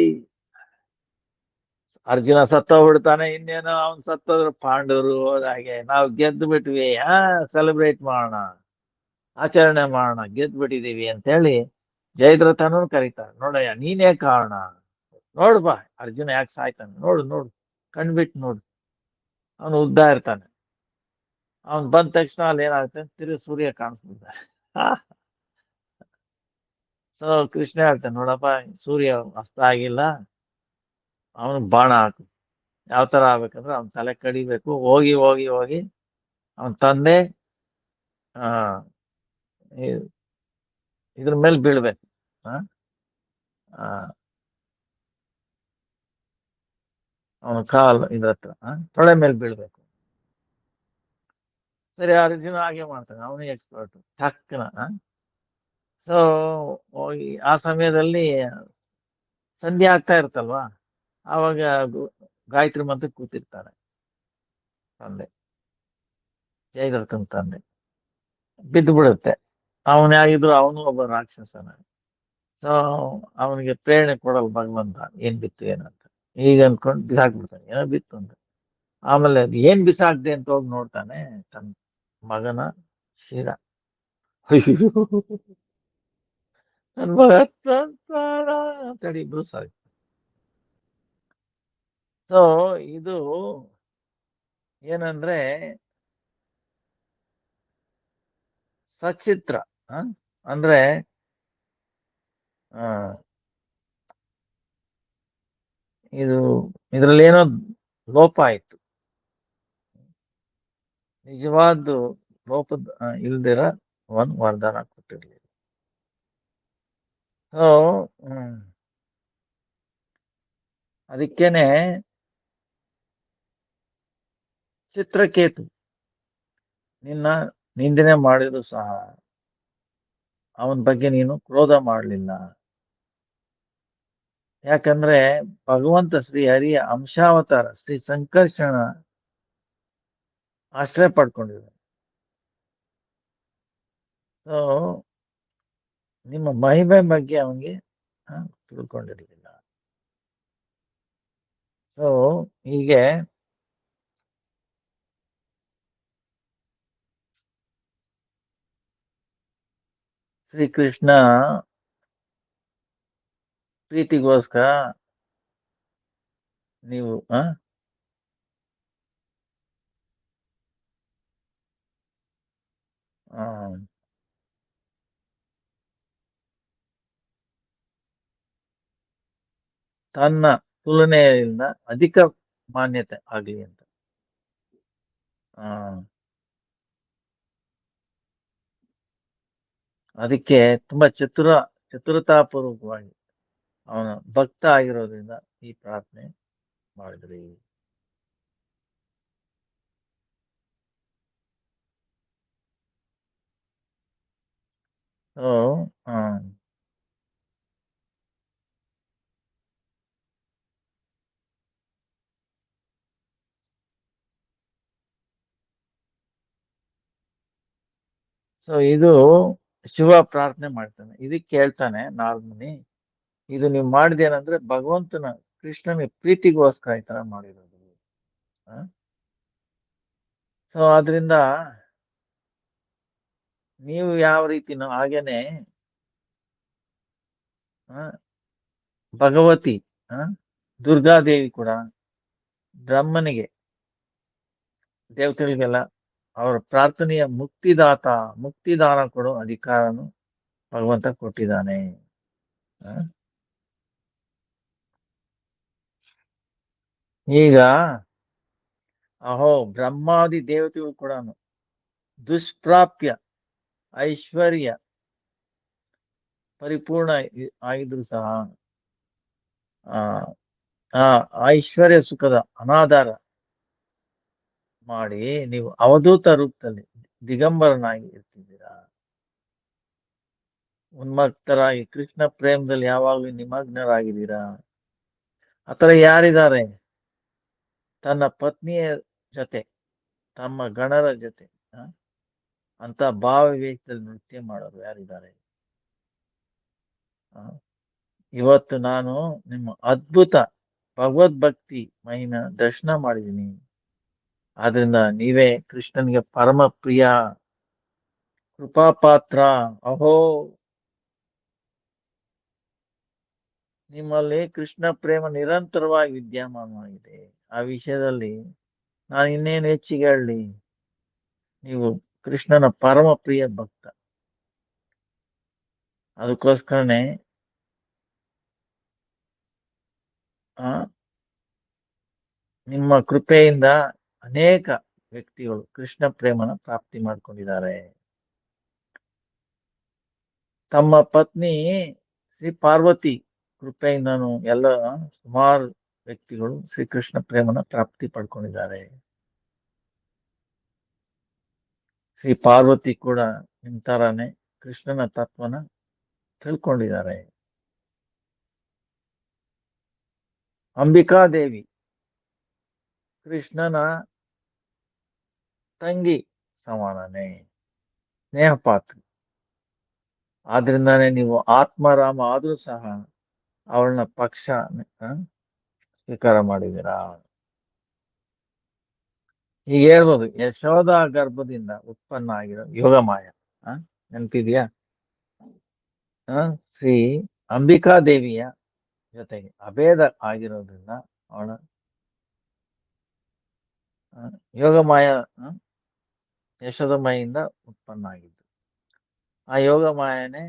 ಅರ್ಜುನ ಸತ್ತೋಗ್ಬಿಡ್ತಾನೆ, ಇನ್ನೇನೋ ಅವ್ನ್ ಸತ್ತೋದ್ರು ಪಾಂಡವರು ಹೋದಾಗೆ, ನಾವು ಗೆದ್ದು ಬಿಟ್ವಿ, ಸೆಲೆಬ್ರೇಟ್ ಮಾಡೋಣ, ಆಚರಣೆ ಮಾಡೋಣ, ಗೆದ್ದು ಬಿಟ್ಟಿದೀವಿ ಅಂತ ಹೇಳಿ ಜಯದ್ರಥನೂ ಕರೀತಾರೆ. ನೋಡಯ್ಯ ನೀನೇ ಕಾರಣ, ನೋಡು ಬಾ ಅರ್ಜುನ ಯಾಕೆ ಸಾಯ್ತಾನೆ, ನೋಡು ನೋಡು ಕಣ್ಬಿಟ್ಟು ನೋಡು. ಅವನು ಉದ್ದ ಇರ್ತಾನೆ, ಅವನ್ ಬಂದ ತಕ್ಷಣ ಅಲ್ಲಿ ಏನಾಗುತ್ತೆ, ತಿರುಗಿ ಸೂರ್ಯ ಕಾಣಿಸ್ಬಿಡ್ತಾನೆ. ಸೊ ಕೃಷ್ಣ ಹೇಳ್ತಾನೆ, ನೋಡಪ್ಪ ಸೂರ್ಯ ಅಸ್ತ ಆಗಿಲ್ಲ, ಅವನು ಬಾಣ ಹಾಕು. ಯಾವ ತರ ಆಗ್ಬೇಕಂದ್ರೆ ಅವನ್ ತಲೆ ಕಡಿಬೇಕು, ಹೋಗಿ ಹೋಗಿ ಹೋಗಿ ಅವನ್ ತಂದೆ ಆ ಇದ್ರ ಮೇಲೆ ಬೀಳ್ಬೇಕು, ಅವನ ಕಾಲ್ ಇದ್ರ ಹತ್ರ ತೊಳೆ ಮೇಲೆ ಬೀಳ್ಬೇಕು. ಸರಿ, ಅರ್ಜುನ ಹಾಗೆ ಮಾಡ್ತಾನೆ, ಅವನು ಎಕ್ಸ್ಪರ್ಟ್ ಟಕ್ಕನ. ಸೊ ಆ ಸಮಯದಲ್ಲಿ ಸಂಧ್ಯೆ ಆಗ್ತಾ ಇರ್ತಲ್ವಾ, ಆವಾಗ ಗಾಯತ್ರಿ ಮಂತ್ರ ಕೂತಿರ್ತಾನೆ ತಂದೆ, ಜಯದ್ರಥನ್ ತಂದೆ. ಬಿದ್ದು ಬಿಡುತ್ತೆ. ಅವನ್ ಯಾಗಿದ್ರು ಅವನು ಒಬ್ಬ ರಾಕ್ಷಸನ. ಸೊ ಅವನಿಗೆ ಪ್ರೇರಣೆ ಕೊಡಲ್ ಭಗವಂತ, ಏನ್ ಬಿತ್ತು ಏನಂತ. ಈಗ ಅನ್ಕೊಂಡು ಬಿಸಾಕ್ಬಿಡ್ತಾನೆ, ಏನೋ ಬಿತ್ತು ಅಂತ. ಆಮೇಲೆ ಏನ್ ಬಿಸಾಕ್ದೆ ಅಂತ ಹೋಗಿ ನೋಡ್ತಾನೆ, ತನ್ನ ಮಗನ ಶಿರ. ನನ್ ಮಗ ಅಂತೇಳಿ ಇಬ್ರು ಸಾಯ್ತು. ಸೊ ಇದು ಏನಂದ್ರೆ ಸಚಿತ್ರ. ಅಂದ್ರೆ ಇದು ಇದ್ರಲ್ಲಿ ಏನೋ ಲೋಪ ಆಯ್ತು, ನಿಜವಾದ ಲೋಪದ ಇಲ್ದಿರ ಒಂದ್ ವರದಾನ ಕೊಟ್ಟಿರ್ಲಿಲ್ಲ. ಸೊ ಅದಕ್ಕೇನೆ ಚಿತ್ರಕೇತು ನಿನ್ನ ನಿಂದನೆ ಮಾಡಿದ್ರು ಸಹ ಅವನ ಬಗ್ಗೆ ನೀನು ಕ್ರೋಧ ಮಾಡಲಿಲ್ಲ. ಯಾಕಂದ್ರೆ ಭಗವಂತ ಶ್ರೀ ಹರಿಯ ಅಂಶಾವತಾರ ಶ್ರೀ ಸಂಕರ್ಷಣ ಆಶ್ರಯ ಪಡ್ಕೊಂಡಿದ್ದಾರೆ. ಸೊ ನಿಮ್ಮ ಮಹಿಮೆ ಬಗ್ಗೆ ಅವನಿಗೆ ತಿಳ್ಕೊಂಡಿರ್ಲಿಲ್ಲ. ಸೊ ಹೀಗೆ ಶ್ರೀಕೃಷ್ಣ ಪ್ರೀತಿಗೋಸ್ಕರ ನೀವು ಆ, ತನ್ನ ತುಲನೆಯಿಂದ ಅಧಿಕ ಮಾನ್ಯತೆ ಆಗ್ಲಿ ಅಂತ. ಆ, ಅದಕ್ಕೆ ತುಂಬಾ ಚತುರತಾಪೂರ್ವಕವಾಗಿ ಅವನ ಭಕ್ತ ಆಗಿರೋದ್ರಿಂದ ಈ ಪ್ರಾರ್ಥನೆ ಮಾಡಿದ್ರಿ. ಸೊ ಇದು ಶಿವ ಪ್ರಾರ್ಥನೆ ಮಾಡ್ತಾನೆ, ಇದಕ್ಕೆ ಹೇಳ್ತಾನೆ ನಾರದಮುನಿ, ಇದು ನೀವು ಮಾಡಿದೇನಂದ್ರೆ ಭಗವಂತನ ಕೃಷ್ಣನ ಪ್ರೀತಿಗೋಸ್ಕರ ಈ ತರ ಮಾಡಿರೋದು. ಸೊ ಆದ್ರಿಂದ ನೀವು ಯಾವ ರೀತಿನೋ ಹಾಗೇನೆ ಭಗವತಿ ದುರ್ಗಾದೇವಿ ಕೂಡ ಬ್ರಹ್ಮನಿಗೆ, ದೇವತೆಗಳಿಗೆಲ್ಲ ಅವರ ಪ್ರಾರ್ಥನೆಯ ಮುಕ್ತಿದಾನ ಕೊಡೋ ಅಧಿಕಾರನು ಭಗವಂತ ಕೊಟ್ಟಿದ್ದಾನೆ. ಈಗ ಅಹೋ ಬ್ರಹ್ಮಾದಿ ದೇವತೆಗಳು ಕೂಡ ದುಷ್ಪ್ರಾಪ್ಯ ಐಶ್ವರ್ಯ ಪರಿಪೂರ್ಣ ಆಗಿದ್ರು ಸಹ ಆ ಐಶ್ವರ್ಯ ಸುಖದ ಅನಾಧಾರ ಮಾಡಿ ನೀವು ಅವಧೂತ ರೂಪದಲ್ಲಿ ದಿಗಂಬರನಾಗಿ ಇರ್ತಿದ್ದೀರಾ. ಉನ್ಮಕ್ತರಾಗಿ ಕೃಷ್ಣ ಪ್ರೇಮದಲ್ಲಿ ಯಾವಾಗಲೂ ನಿಮಗ್ನರಾಗಿದ್ದೀರಾ. ಆತರ ಯಾರಿದ್ದಾರೆ ತನ್ನ ಪತ್ನಿಯ ಜೊತೆ, ತಮ್ಮ ಗಣರ ಜೊತೆ ಅಂತ ಭಾವ ವಿವೇಕದಲ್ಲಿ ನೃತ್ಯ ಮಾಡೋರು ಯಾರಿದ್ದಾರೆ? ಇವತ್ತು ನಾನು ನಿಮ್ಮ ಅದ್ಭುತ ಭಗವದ್ಭಕ್ತಿ ಮಹಿನ ದರ್ಶನ ಮಾಡಿದ್ದೀನಿ. ಆದ್ರಿಂದ ನೀವೇ ಕೃಷ್ಣನಿಗೆ ಪರಮ ಪ್ರಿಯ ಕೃಪಾಪಾತ್ರ. ಅಹೋ, ನಿಮ್ಮಲ್ಲಿ ಕೃಷ್ಣ ಪ್ರೇಮ ನಿರಂತರವಾಗಿ ವಿದ್ಯಮಾನವಾಗಿದೆ. ಆ ವಿಷಯದಲ್ಲಿ ನಾನು ಇನ್ನೇನು ಹೆಚ್ಚಿಗೆ ಹೇಳಲಿ? ನೀವು ಕೃಷ್ಣನ ಪರಮ ಪ್ರಿಯ ಭಕ್ತ. ಅದಕ್ಕೋಸ್ಕರನೇ ನಿಮ್ಮ ಕೃಪೆಯಿಂದ ಅನೇಕ ವ್ಯಕ್ತಿಗಳು ಕೃಷ್ಣ ಪ್ರೇಮನ ಪ್ರಾಪ್ತಿ ಮಾಡ್ಕೊಂಡಿದ್ದಾರೆ. ತಮ್ಮ ಪತ್ನಿ ಶ್ರೀ ಪಾರ್ವತಿ ಕೃಪೆಯಿಂದನು ಎಲ್ಲ ಸುಮಾರು ವ್ಯಕ್ತಿಗಳು ಶ್ರೀಕೃಷ್ಣ ಪ್ರೇಮನ ಪ್ರಾಪ್ತಿ ಪಡ್ಕೊಂಡಿದ್ದಾರೆ. ಶ್ರೀ ಪಾರ್ವತಿ ಕೂಡ ನಿಮ್ ತರಾನೇ ಕೃಷ್ಣನ ತತ್ವನ ತಿಳ್ಕೊಂಡಿದ್ದಾರೆ. ಅಂಬಿಕಾದೇವಿ ಕೃಷ್ಣನ ತಂಗಿ ಸಮಾನನೇ, ಸ್ನೇಹ ಪಾತ್ರ. ಆದ್ರಿಂದಾನೇ ನೀವು ಆತ್ಮಾರಾಮ ಆದ್ರೂ ಸಹ ಅವಳನ್ನ ಪಕ್ಷ ಸ್ವೀಕಾರ ಮಾಡಿದ್ದೀರಾ. ಈಗ ಹೇಳ್ಬೋದು ಯಶೋಧ ಗರ್ಭದಿಂದ ಉತ್ಪನ್ನ ಆಗಿರೋ ಯೋಗಮಾಯ ನೆನಪಿದ್ಯಾ? ಶ್ರೀ ಅಂಬಿಕಾದೇವಿಯ ಜೊತೆಗೆ ಅಭೇದ ಆಗಿರೋದ್ರಿಂದ ಅವಳ ಯೋಗಮಾಯ ಯಶೋಧಮಾಯಿಂದ ಉತ್ಪನ್ನ ಆಗಿದ್ದು. ಆ ಯೋಗಮಾಯನೇ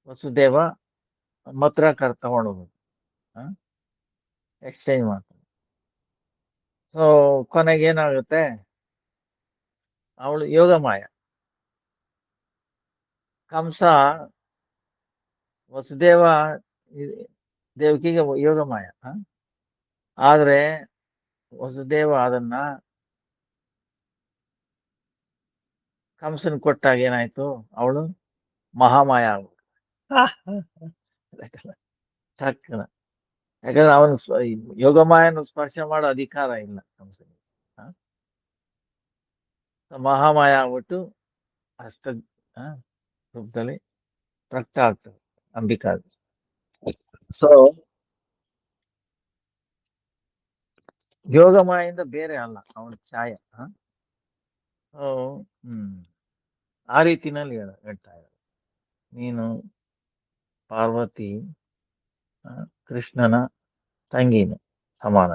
ವಸುದೇವ ಮಥುರಾ ತಗೊಂಡು ಹೋಗೋದು, ಎಕ್ಸ್ಚೇಂಜ್ ಮಾಡ್ತಾರೆ. ಸೊ ಕೊನೆಗೆ ಏನಾಗುತ್ತೆ, ಅವಳು ಯೋಗಮಾಯ. ಕಂಸ ವಸುದೇವ ದೇವಕಿಗೆ ಯೋಗಮಾಯ. ಆದ್ರೆ ವಸುದೇವ ಅದನ್ನ ಕಂಸನ್ ಕೊಟ್ಟಾಗ ಏನಾಯ್ತು, ಅವಳು ಮಹಾಮಾಯ ಆಗ್ಬಿಟ್ಟು ತಕ್ಕನ. ಯಾಕಂದ್ರೆ ಅವನು ಯೋಗಮಾಯನ ಸ್ಪರ್ಶ ಮಾಡೋ ಅಧಿಕಾರ ಇಲ್ಲ ಕಂಸನಿಗೆ. ಮಹಾಮಾಯ ಆಗ್ಬಿಟ್ಟು ಅಷ್ಟ ರೂಪದಲ್ಲಿ ಪ್ರಕಟ ಆಗ್ತದೆ ಅಂಬಿಕಾ. ಸೊ ಯೋಗಮಾಯಿಂದ ಬೇರೆ ಅಲ್ಲ, ಅವನ ಛಾಯ. ಹ್ಮ್ ಆ ರೀತಿನಲ್ಲಿ ಹೇಳ್ತಾ ಇದ್ದಾರೆ. ನೀನು ಪಾರ್ವತಿ ಕೃಷ್ಣನ ತಂಗಿನು ಸಮಾನ.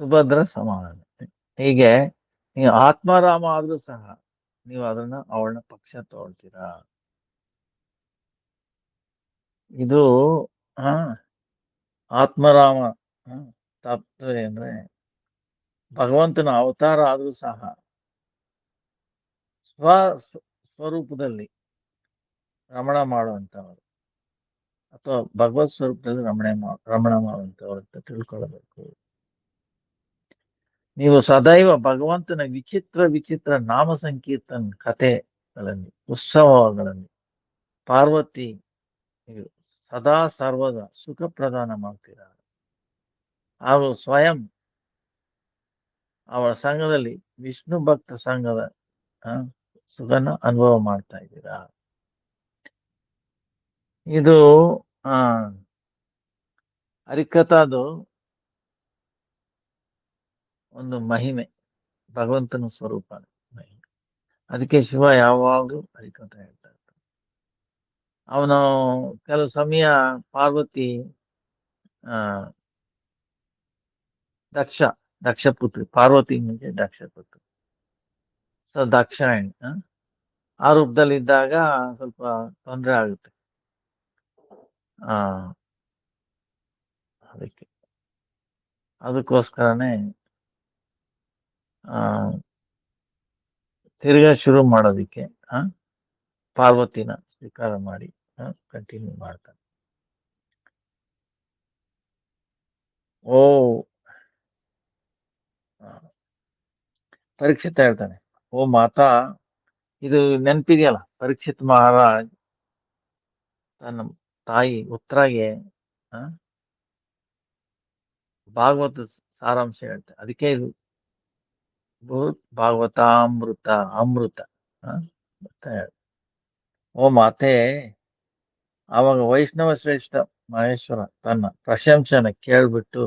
ಸುಭದ್ರ ಸಮಾನ. ಹೀಗೆ ನೀವು ಆತ್ಮಾರಾಮ ಆದ್ರೂ ಸಹ ನೀವು ಅವಳನ್ನ ಪಕ್ಷ ತಗೊಳ್ತೀರಾ. ಇದು ಆತ್ಮರಾಮ ತಪ್ಪೆ ಅಂದ್ರೆ ಭಗವಂತನ ಅವತಾರ ಆದ್ರೂ ಸಹ ಸ್ವರೂಪದಲ್ಲಿ ರಮಣ ಮಾಡುವಂತವರು ಅಥವಾ ಭಗವತ್ ಸ್ವರೂಪದಲ್ಲಿ ರಮಣ ಮಾಡುವಂತವರು ಅಂತ ತಿಳ್ಕೊಳ್ಬೇಕು. ನೀವು ಸದೈವ ಭಗವಂತನ ವಿಚಿತ್ರ ನಾಮ ಸಂಕೀರ್ತನ್ ಕಥೆಗಳಲ್ಲಿ, ಉತ್ಸವಗಳಲ್ಲಿ ಪಾರ್ವತಿ ಸದಾ ಸರ್ವದ ಸುಖ ಪ್ರದಾನ ಮಾಡ್ತೀರಾ. ಹಾಗೂ ಸ್ವಯಂ ಅವಳ ಸಂಘದಲ್ಲಿ ವಿಷ್ಣು ಭಕ್ತ ಸಂಘದ ಸುಖನ ಅನುಭವ ಮಾಡ್ತಾ ಇದ್ದೀರಾ. ಇದು ಹರಿಕಥಾದು ಒಂದು ಮಹಿಮೆ, ಭಗವಂತನ ಸ್ವರೂಪ ಮಹಿಮೆ. ಅದಕ್ಕೆ ಶಿವ ಯಾವಾಗಲೂ ಹರಿಕಥಾ ಹೇಳ್ತಾ ಇರ್ತಾನೆ. ಅವನು ಕೆಲವು ಸಮಯ ಪಾರ್ವತಿ ದಕ್ಷ ಪುತ್ರಿ, ಪಾರ್ವತಿ ಮುಂಚೆ ದಕ್ಷ ಪುತ್ರಿ. ಸೊ ದಕ್ಷಾಯಣಿ ಆ ರೂಪದಲ್ಲಿದ್ದಾಗ ಸ್ವಲ್ಪ ತೊಂದರೆ ಆಗುತ್ತೆ. ಅದಕ್ಕೋಸ್ಕರನೇ ತಿರ್ಗಾ ಶುರು ಮಾಡೋದಿಕ್ಕೆ ಪಾರ್ವತಿನ ಸ್ವೀಕಾರ ಮಾಡಿ ಕಂಟಿನ್ಯೂ ಮಾಡ್ತಾನೆ. ಪರೀಕ್ಷಿತ ಹೇಳ್ತಾನೆ, ಓ ಮಾತಾ, ಇದು ನೆನಪಿದೆಯಲ್ಲ, ಪರೀಕ್ಷಿತ್ ಮಹಾರಾಜ್ ತನ್ನ ತಾಯಿ ಉತ್ತರಾಗೆ ಭಾಗವತ ಸಾರಾಂಶ ಹೇಳ್ತಾರೆ. ಅದಕ್ಕೆ ಇದು ಭಾಗವತಾಮೃತ ಅಮೃತ ಓ ಮಾತೆ. ಆವಾಗ ವೈಷ್ಣವ ಶ್ರೇಷ್ಠ ಮಹೇಶ್ವರ ತನ್ನ ಪ್ರಶಂಸನ ಕೇಳ್ಬಿಟ್ಟು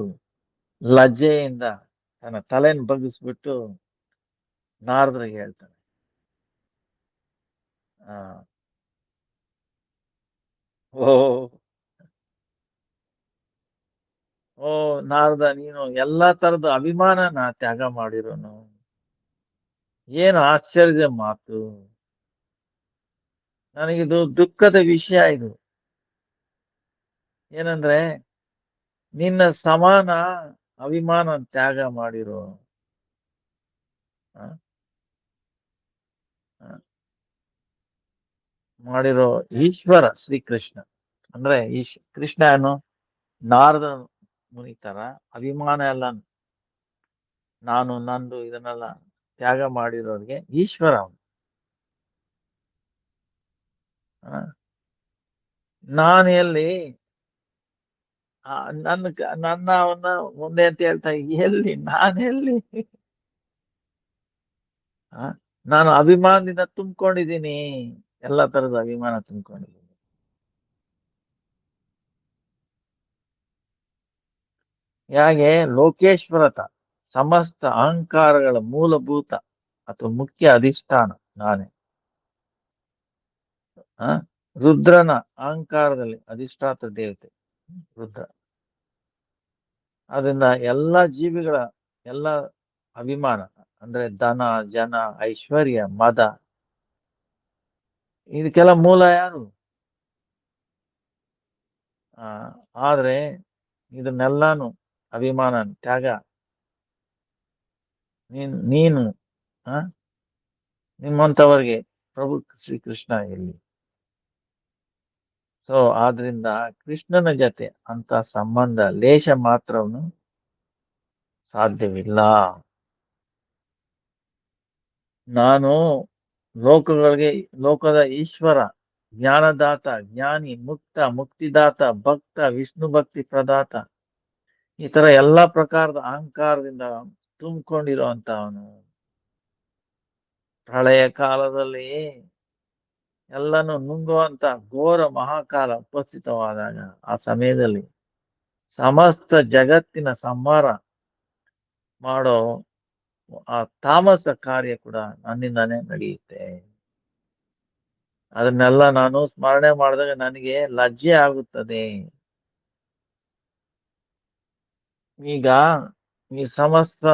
ಲಜ್ಜೆಯಿಂದ ತನ್ನ ತಲೆಯನ್ನು ಬಗ್ಗಿಸ್ಬಿಟ್ಟು ನಾರದರಿಗೆ ಹೇಳ್ತಾನೆ, ಓ ನಾರದ, ನೀನು ಎಲ್ಲಾ ತರದ ಅಭಿಮಾನನ ತ್ಯಾಗ ಮಾಡಿರೋನು. ಏನು ಆಶ್ಚರ್ಯ ಮಾತು. ನನಗಿದು ದುಃಖದ ವಿಷಯ. ಇದು ಏನಂದ್ರೆ ನಿನ್ನ ಸಮಾನ ಅಭಿಮಾನ ತ್ಯಾಗ ಮಾಡಿರೋ ಈಶ್ವರ ಶ್ರೀಕೃಷ್ಣ. ಅಂದ್ರೆ ಕೃಷ್ಣ ಏನು, ನಾರದ ಮುನಿತರ ಅಭಿಮಾನ ಎಲ್ಲ ನಾನು ನಂದು ಇದನ್ನೆಲ್ಲ ತ್ಯಾಗ ಮಾಡಿರೋರಿಗೆ ಈಶ್ವರ ಅವನು. ನಾನು ಎಲ್ಲಿ ನನ್ನ ಅವನ್ನ ಮುಂದೆ ಅಂತ ಹೇಳ್ತಾ, ಎಲ್ಲಿ ನಾನೆಲ್ಲಿ ನಾನು ಅಭಿಮಾನದಿಂದ ತುಂಬಿಕೊಂಡಿದ್ದೀನಿ, ಎಲ್ಲ ತರದ ಅಭಿಮಾನ ತುಂಬಿಕೊಂಡಿದ್ದೀನಿ. ಹೇಗೆ ಲೋಕೇಶ್ವರತ ಸಮಸ್ತ ಅಹಂಕಾರಗಳ ಮೂಲಭೂತ ಅಥವಾ ಮುಖ್ಯ ಅಧಿಷ್ಠಾನ ನಾನೇ. ರುದ್ರನ ಅಹಂಕಾರದಲ್ಲಿ ಅಧಿಷ್ಠಾತ ದೇವತೆ ರುದ್ರ. ಅದರಿಂದ ಎಲ್ಲ ಜೀವಿಗಳ ಎಲ್ಲ ಅಭಿಮಾನ ಅಂದ್ರೆ ಧನ, ಜನ, ಐಶ್ವರ್ಯ, ಮದ, ಇದಕ್ಕೆಲ್ಲ ಮೂಲ ಯಾರು? ಆದ್ರೆ ಇದನ್ನೆಲ್ಲಾನು ಅಭಿಮಾನ ತ್ಯಾಗ ನೀನು ನಿಮ್ಮಂತವರಿಗೆ ಪ್ರಭು ಶ್ರೀಕೃಷ್ಣ ಎಲ್ಲಿ? ಸೊ ಆದ್ರಿಂದ ಕೃಷ್ಣನ ಜೊತೆ ಅಂತ ಸಂಬಂಧ ಲೇಷ ಮಾತ್ರವನ್ನು ಸಾಧ್ಯವಿಲ್ಲ. ನಾನು ಲೋಕದ ಈಶ್ವರ, ಜ್ಞಾನದಾತ, ಜ್ಞಾನಿ, ಮುಕ್ತ, ಮುಕ್ತಿದಾತ, ಭಕ್ತ, ವಿಷ್ಣು ಭಕ್ತಿ ಪ್ರದಾತ, ಈ ತರ ಎಲ್ಲಾ ಪ್ರಕಾರದ ಅಹಂಕಾರದಿಂದ ತುಂಬಿಕೊಂಡಿರುವಂತವನು. ಪ್ರಳಯ ಕಾಲದಲ್ಲಿ ಎಲ್ಲನೂ ನುಂಗುವಂತ ಘೋರ ಮಹಾಕಾಲ ಉಪಸ್ಥಿತವಾದಾಗ ಆ ಸಮಯದಲ್ಲಿ ಸಮಸ್ತ ಜಗತ್ತಿನ ಸಂಹಾರ ಮಾಡೋ ಆ ತಾಮಸ ಕಾರ್ಯ ಕೂಡ ನನ್ನಿಂದಾನೇ ನಡೆಯುತ್ತೆ. ಅದನ್ನೆಲ್ಲ ನಾನು ಸ್ಮರಣೆ ಮಾಡಿದಾಗ ನನಗೆ ಲಜ್ಜೆ ಆಗುತ್ತದೆ. ಈಗ ಈ ಸಮಸ್ತ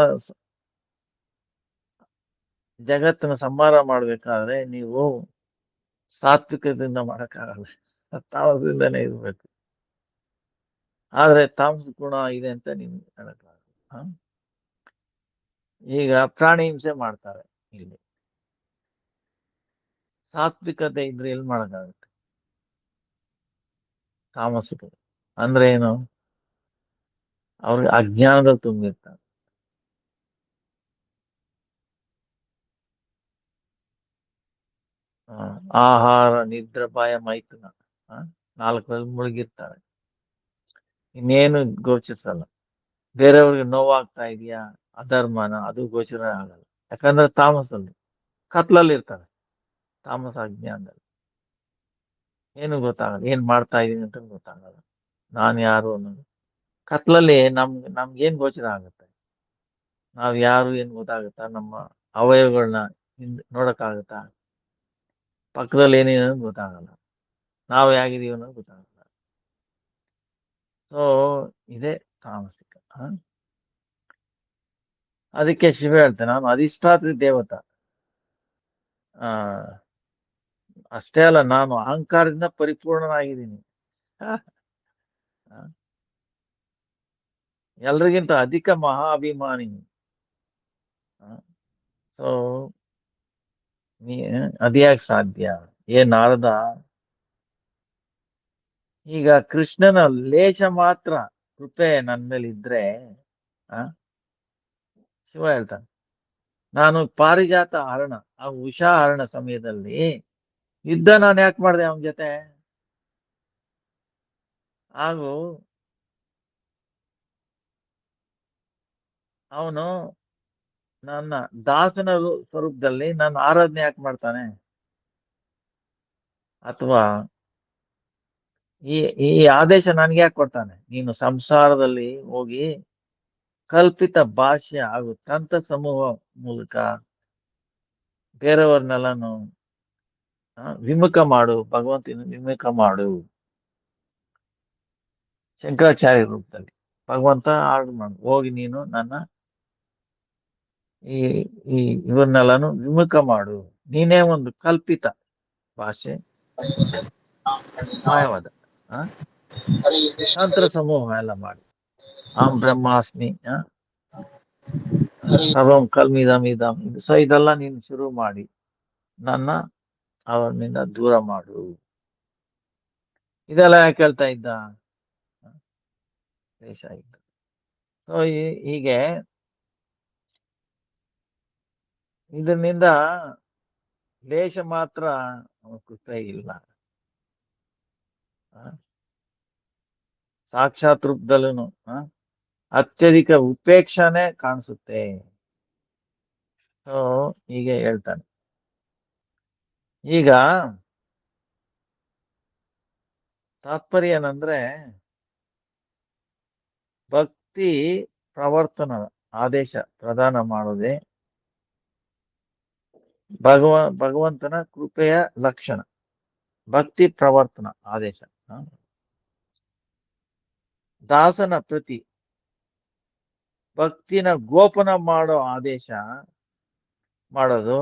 ಜಗತ್ತಿನ ಸಂಹಾರ ಮಾಡ್ಬೇಕಾದ್ರೆ ನೀವು ಸಾತ್ವಿಕದಿಂದ ಮಾಡಕ್ಕಾಗಲ್ಲ, ತಾಮಸದಿಂದನೇ ಇರ್ಬೇಕು. ಆದ್ರೆ ತಾಮಸ ಗುಣ ಇದೆ ಅಂತ ನೀವು ಹೇಳಕ್ಕಾಗಲ್ಲ. ಈಗ ಪ್ರಾಣಿ ಹಿಂಸೆ ಮಾಡ್ತಾರೆ ಇಲ್ಲಿ, ಸಾತ್ವಿಕತೆ ಇದ್ರೆ ಎಲ್ಲಿ ಮಾಡಕ್ಕಾಗುತ್ತೆ? ತಾಮಸಿಕ ಅಂದ್ರೆ ಏನು? ಅವ್ರಿಗೆ ಅಜ್ಞಾನದಲ್ಲಿ ತುಂಬಿರ್ತಾರೆ. ಆಹಾರ, ನಿದ್ರೆ, ಭಯ, ಮೈಥುನ, 4ರಲ್ಲಿ ಮುಳುಗಿರ್ತಾರೆ. ಇನ್ನೇನು ಗೋಚರಿಸಲ್ಲ. ಬೇರೆಯವ್ರಿಗೆ ನೋವಾಗ್ತಾ ಇದೆಯಾ, ಅಧರ್ಮನ, ಅದು ಗೋಚರ ಆಗಲ್ಲ. ಯಾಕಂದ್ರೆ ತಾಮಸಲ್ಲಿ ಕತ್ಲಲ್ಲಿ ಇರ್ತಾರೆ, ತಾಮಸ ಅಜ್ಞಾನದಲ್ಲಿ. ಏನು ಗೊತ್ತಾಗಲ್ಲ, ಏನ್ ಮಾಡ್ತಾ ಇದೀನಿ ಅಂತ ಗೊತ್ತಾಗಲ್ಲ, ನಾನ್ ಯಾರು ಅನ್ನೋದು. ಕತ್ಲಲ್ಲಿ ನಮ್ಗೇನ್ ಗೋಚರ ಆಗುತ್ತೆ? ನಾವ್ ಯಾರು ಏನ್ ಗೊತ್ತಾಗುತ್ತಾ? ನಮ್ಮ ಅವಯವಗಳನ್ನ ನೋಡಕ್ಕಾಗತ್ತಾ? ಪಕ್ಕದಲ್ಲಿ ಏನಿದೆ ಅನ್ನೋದು ಗೊತ್ತಾಗಲ್ಲ, ನಾವ್ ಹೇಗಿದೀವಿ ಅನ್ನೋದು ಗೊತ್ತಾಗಲ್ಲ. ಸೊ ಇದೇ ತಾಮಸಿಕ. ಅದಕ್ಕೆ ಶಿವ ಹೇಳ್ತಾನೆ, ನಾನು ಅಧಿಷ್ಠಾತ್ರಿ ದೇವತ. ಅಷ್ಟೇ ಅಲ್ಲ, ನಾನು ಅಹಂಕಾರದಿಂದ ಪರಿಪೂರ್ಣನಾಗಿದ್ದೀನಿ. ಎಲ್ರಿಗಿಂತ ಅಧಿಕ ಮಹಾಭಿಮಾನಿ. ಸೊ ಅದ್ಯಾಕ್ ಸಾಧ್ಯ? ನಾರದ, ಈಗ ಕೃಷ್ಣನ ಲೇಷ ಮಾತ್ರ ಕೃಪೆ ನನ್ನ ಮೇಲೆ ಇದ್ರೆ, ಶಿವ ಹೇಳ್ತಾನೆ, ನಾನು ಪಾರಿಜಾತ ಹರಣ, ಆ ಉಷಾ ಹರಣ ಸಮಯದಲ್ಲಿ ಯುದ್ಧ ನಾನು ಯಾಕೆ ಮಾಡಿದೆ ಅವನ ಜೊತೆ? ಹಾಗೂ ಅವನು ನನ್ನ ದಾಸನ ಸ್ವರೂಪದಲ್ಲಿ ನನ್ನ ಆರಾಧನೆ ಯಾಕೆ ಮಾಡ್ತಾನೆ? ಅಥವಾ ಈ ಆದೇಶ ನನ್ಗೆ ಯಾಕೆ ಕೊಡ್ತಾನೆ? ನೀನು ಸಂಸಾರದಲ್ಲಿ ಹೋಗಿ ಕಲ್ಪಿತ ಭಾಷೆ ಹಾಗೂ ತಂತ್ರ ಸಮೂಹ ಮೂಲಕ ಬೇರೆಯವ್ರನ್ನೆಲ್ಲಾನು ವಿಮುಖ ಮಾಡು, ಭಗವಂತನ ವಿಮುಖ ಮಾಡು. ಶಂಕರಾಚಾರ್ಯ ರೂಪದಲ್ಲಿ ಭಗವಂತ ಆರ್ಡರ್ ಮಾಡು, ಹೋಗಿ ನೀನು ನನ್ನ ಈ ಇವನ್ನೆಲ್ಲಾನು ವಿಮುಖ ಮಾಡು. ನೀನೇ ಒಂದು ಕಲ್ಪಿತ ಭಾಷೆ, ಮಾಯವಾದ ತಂತ್ರ ಸಮೂಹ ಎಲ್ಲ ಮಾಡಿ, ಬ್ರಹ್ಮಾಸ್ಮಿ, ಸರ್ವಂ ಕಲ್ಮಿದಮಿದಂ, ಸೊ ಇದೆಲ್ಲ ನೀನು ಶುರು ಮಾಡಿ ನನ್ನ ಅವನಿಂದ ದೂರ ಮಾಡು. ಇದೆಲ್ಲ ಯಾಕೆ ಹೇಳ್ತಾ ಇದ್ದ? ದೇಶ ಇದ್ದ. ಸೊ ಹೀಗೆ ಇದರಿಂದ ಲೇಷ ಮಾತ್ರ ಕೃಪೆ ಇಲ್ಲ. ಸಾಕ್ಷಾತ್ ರೂಪದಲ್ಲೂ ಅತ್ಯಧಿಕ ಉಪೇಕ್ಷಣೆ ಕಾಣಿಸುತ್ತೆ. ಸೊ ಹೀಗೆ ಹೇಳ್ತಾನೆ. ಈಗ ತಾತ್ಪರ್ಯ ಏನಂದ್ರೆ, ಭಕ್ತಿ ಪ್ರವರ್ತನ ಆದೇಶ ಪ್ರದಾನ ಮಾಡೋದೇ ಭಗವಂತನ ಕೃಪೆಯ ಲಕ್ಷಣ. ಭಕ್ತಿ ಪ್ರವರ್ತನ ಆದೇಶ, ದಾಸನ ಪ್ರತಿ ಭಕ್ತಿನ ಗೋಪನ ಮಾಡೋ ಆದೇಶ ಮಾಡೋದು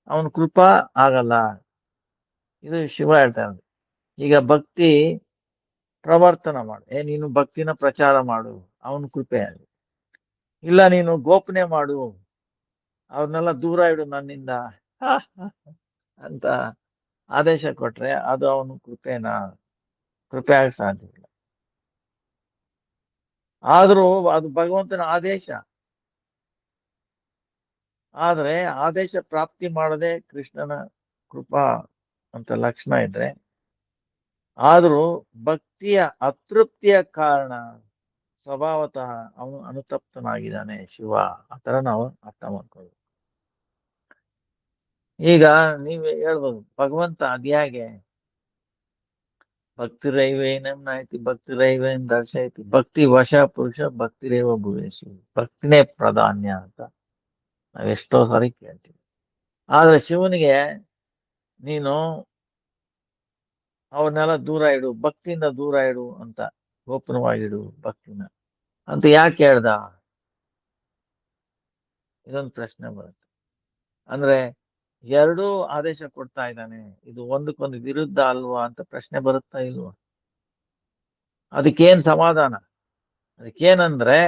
ಅವನ ಕೃಪಾ ಆಗಲ್ಲ. ಇದು ಶಿವ ಹೇಳ್ತಾ ಇರೋದು. ಈಗ ಭಕ್ತಿ ಪ್ರವರ್ತನ ಮಾಡು, ನೀನು ಭಕ್ತಿನ ಪ್ರಚಾರ ಮಾಡು, ಅವನ ಕೃಪೆ ಆಗಲಿ. ಇಲ್ಲ ನೀನು ಗೋಪನೆ ಮಾಡು, ಅವ್ರನ್ನೆಲ್ಲ ದೂರ ಇಡು ನನ್ನಿಂದ ಅಂತ ಆದೇಶ ಕೊಟ್ರೆ ಅದು ಅವನು ಕೃಪೆ ಆಗ ಸಾಧ್ಯ ಇಲ್ಲ. ಆದ್ರೂ ಅದು ಭಗವಂತನ ಆದೇಶ. ಆದ್ರೆ ಆದೇಶ ಪ್ರಾಪ್ತಿ ಮಾಡದೆ ಕೃಷ್ಣನ ಕೃಪಾ ಅಂತ ಲಕ್ಷಣ ಇದ್ರೆ, ಆದ್ರೂ ಭಕ್ತಿಯ ಅತೃಪ್ತಿಯ ಕಾರಣ ಸ್ವಭಾವತಃ ಅವನು ಅನುತಪ್ತನಾಗಿದ್ದಾನೆ ಶಿವ. ಆತರ ನಾವು ಅರ್ಥ ಮಾಡ್ಕೊಳ್ಳೋದು. ಈಗ ನೀವ್ ಹೇಳ್ಬೋದು, ಭಗವಂತ ಅದ್ಯಾಗೆ ಭಕ್ತಿರೈವೇನಂ ನಾಯ್ತಿ ಭಕ್ತಿರೈವೇನ್ ದರ್ಶಯತಿ ಭಕ್ತಿ ವಶ ಪುರುಷ ಭಕ್ತಿರೇವ ಭುವೇಶು. ಭಕ್ತಿನೇ ಪ್ರಾಧಾನ್ಯ ಅಂತ ನಾವೆಷ್ಟೋ ಸಾರಿ ಕೇಳ್ತೀವಿ. ಆದ್ರೆ ಶಿವನಿಗೆ ನೀನು ಅವನ್ನೆಲ್ಲ ದೂರ ಇಡು, ಭಕ್ತಿಯಿಂದ ದೂರ ಇಡು ಅಂತ, ಗೋಪನವಾಗಿಡು ಭಕ್ತಿನ ಅಂತ ಯಾಕೆ ಹೇಳ್ದ? ಇದೊಂದು ಪ್ರಶ್ನೆ ಬರುತ್ತೆ. ಅಂದ್ರೆ ಎರಡೂ ಆದೇಶ ಕೊಡ್ತಾ ಇದ್ದಾನೆ, ಇದು ಒಂದಕ್ಕೊಂದು ವಿರುದ್ಧ ಅಲ್ವಾ ಅಂತ ಪ್ರಶ್ನೆ ಬರುತ್ತಾ ಇಲ್ವಾ? ಅದಕ್ಕೇನ್ ಸಮಾಧಾನ? ಅದಕ್ಕೇನಂದ್ರೆ,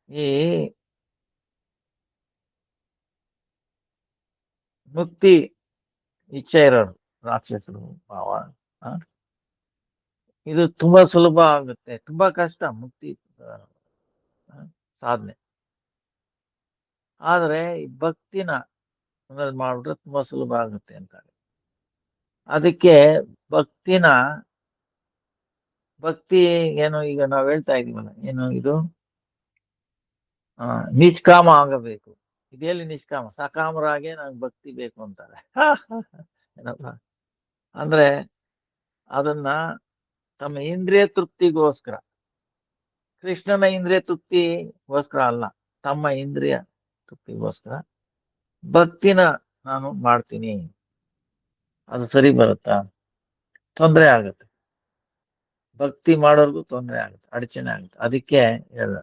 ಈ ಮುಕ್ತಿ ಇಚ್ಛೆ ಇರೋರು ರಾಕ್ಷಸರು ಭಾವ, ಇದು ತುಂಬಾ ಸುಲಭ ಆಗುತ್ತೆ, ತುಂಬಾ ಕಷ್ಟ ಮುಕ್ತಿ ಸಾಧನೆ. ಆದ್ರೆ ಈ ಭಕ್ತಿನ ಮಾಡ್ಬಿಟ್ರೆ ತುಂಬಾ ಸುಲಭ ಆಗುತ್ತೆ ಅಂತಾರೆ. ಅದಕ್ಕೆ ಭಕ್ತಿ ಏನು, ಈಗ ನಾವ್ ಹೇಳ್ತಾ ಇದೀವಲ್ಲ, ಏನು ಇದು ನಿಷ್ಕಾಮ ಆಗಬೇಕು. ಇದೆಲ್ಲಿ ನಿಷ್ಕಾಮ? ಸಕಾಮರಾಗೆ ನಂಗೆ ಭಕ್ತಿ ಬೇಕು ಅಂತಾರೆ. ಏನಪ್ಪ ಅಂದ್ರೆ ಅದನ್ನ ತಮ್ಮ ಇಂದ್ರಿಯ ತೃಪ್ತಿಗೋಸ್ಕರ, ಕೃಷ್ಣನ ಇಂದ್ರಿಯ ತೃಪ್ತಿಗೋಸ್ಕರ ಅಲ್ಲ, ತಮ್ಮ ಇಂದ್ರಿಯ ತೃಪ್ತಿಗೋಸ್ಕರ ಭಕ್ತಿನ ನಾನು ಮಾಡ್ತೀನಿ. ಅದು ಸರಿ ಬರುತ್ತಾ? ತೊಂದರೆ ಆಗುತ್ತೆ. ಭಕ್ತಿ ಮಾಡೋರ್ಗು ತೊಂದರೆ ಆಗುತ್ತೆ, ಅಡಚಣೆ ಆಗುತ್ತೆ. ಅದಕ್ಕೆ ಹೇಳ್ದ,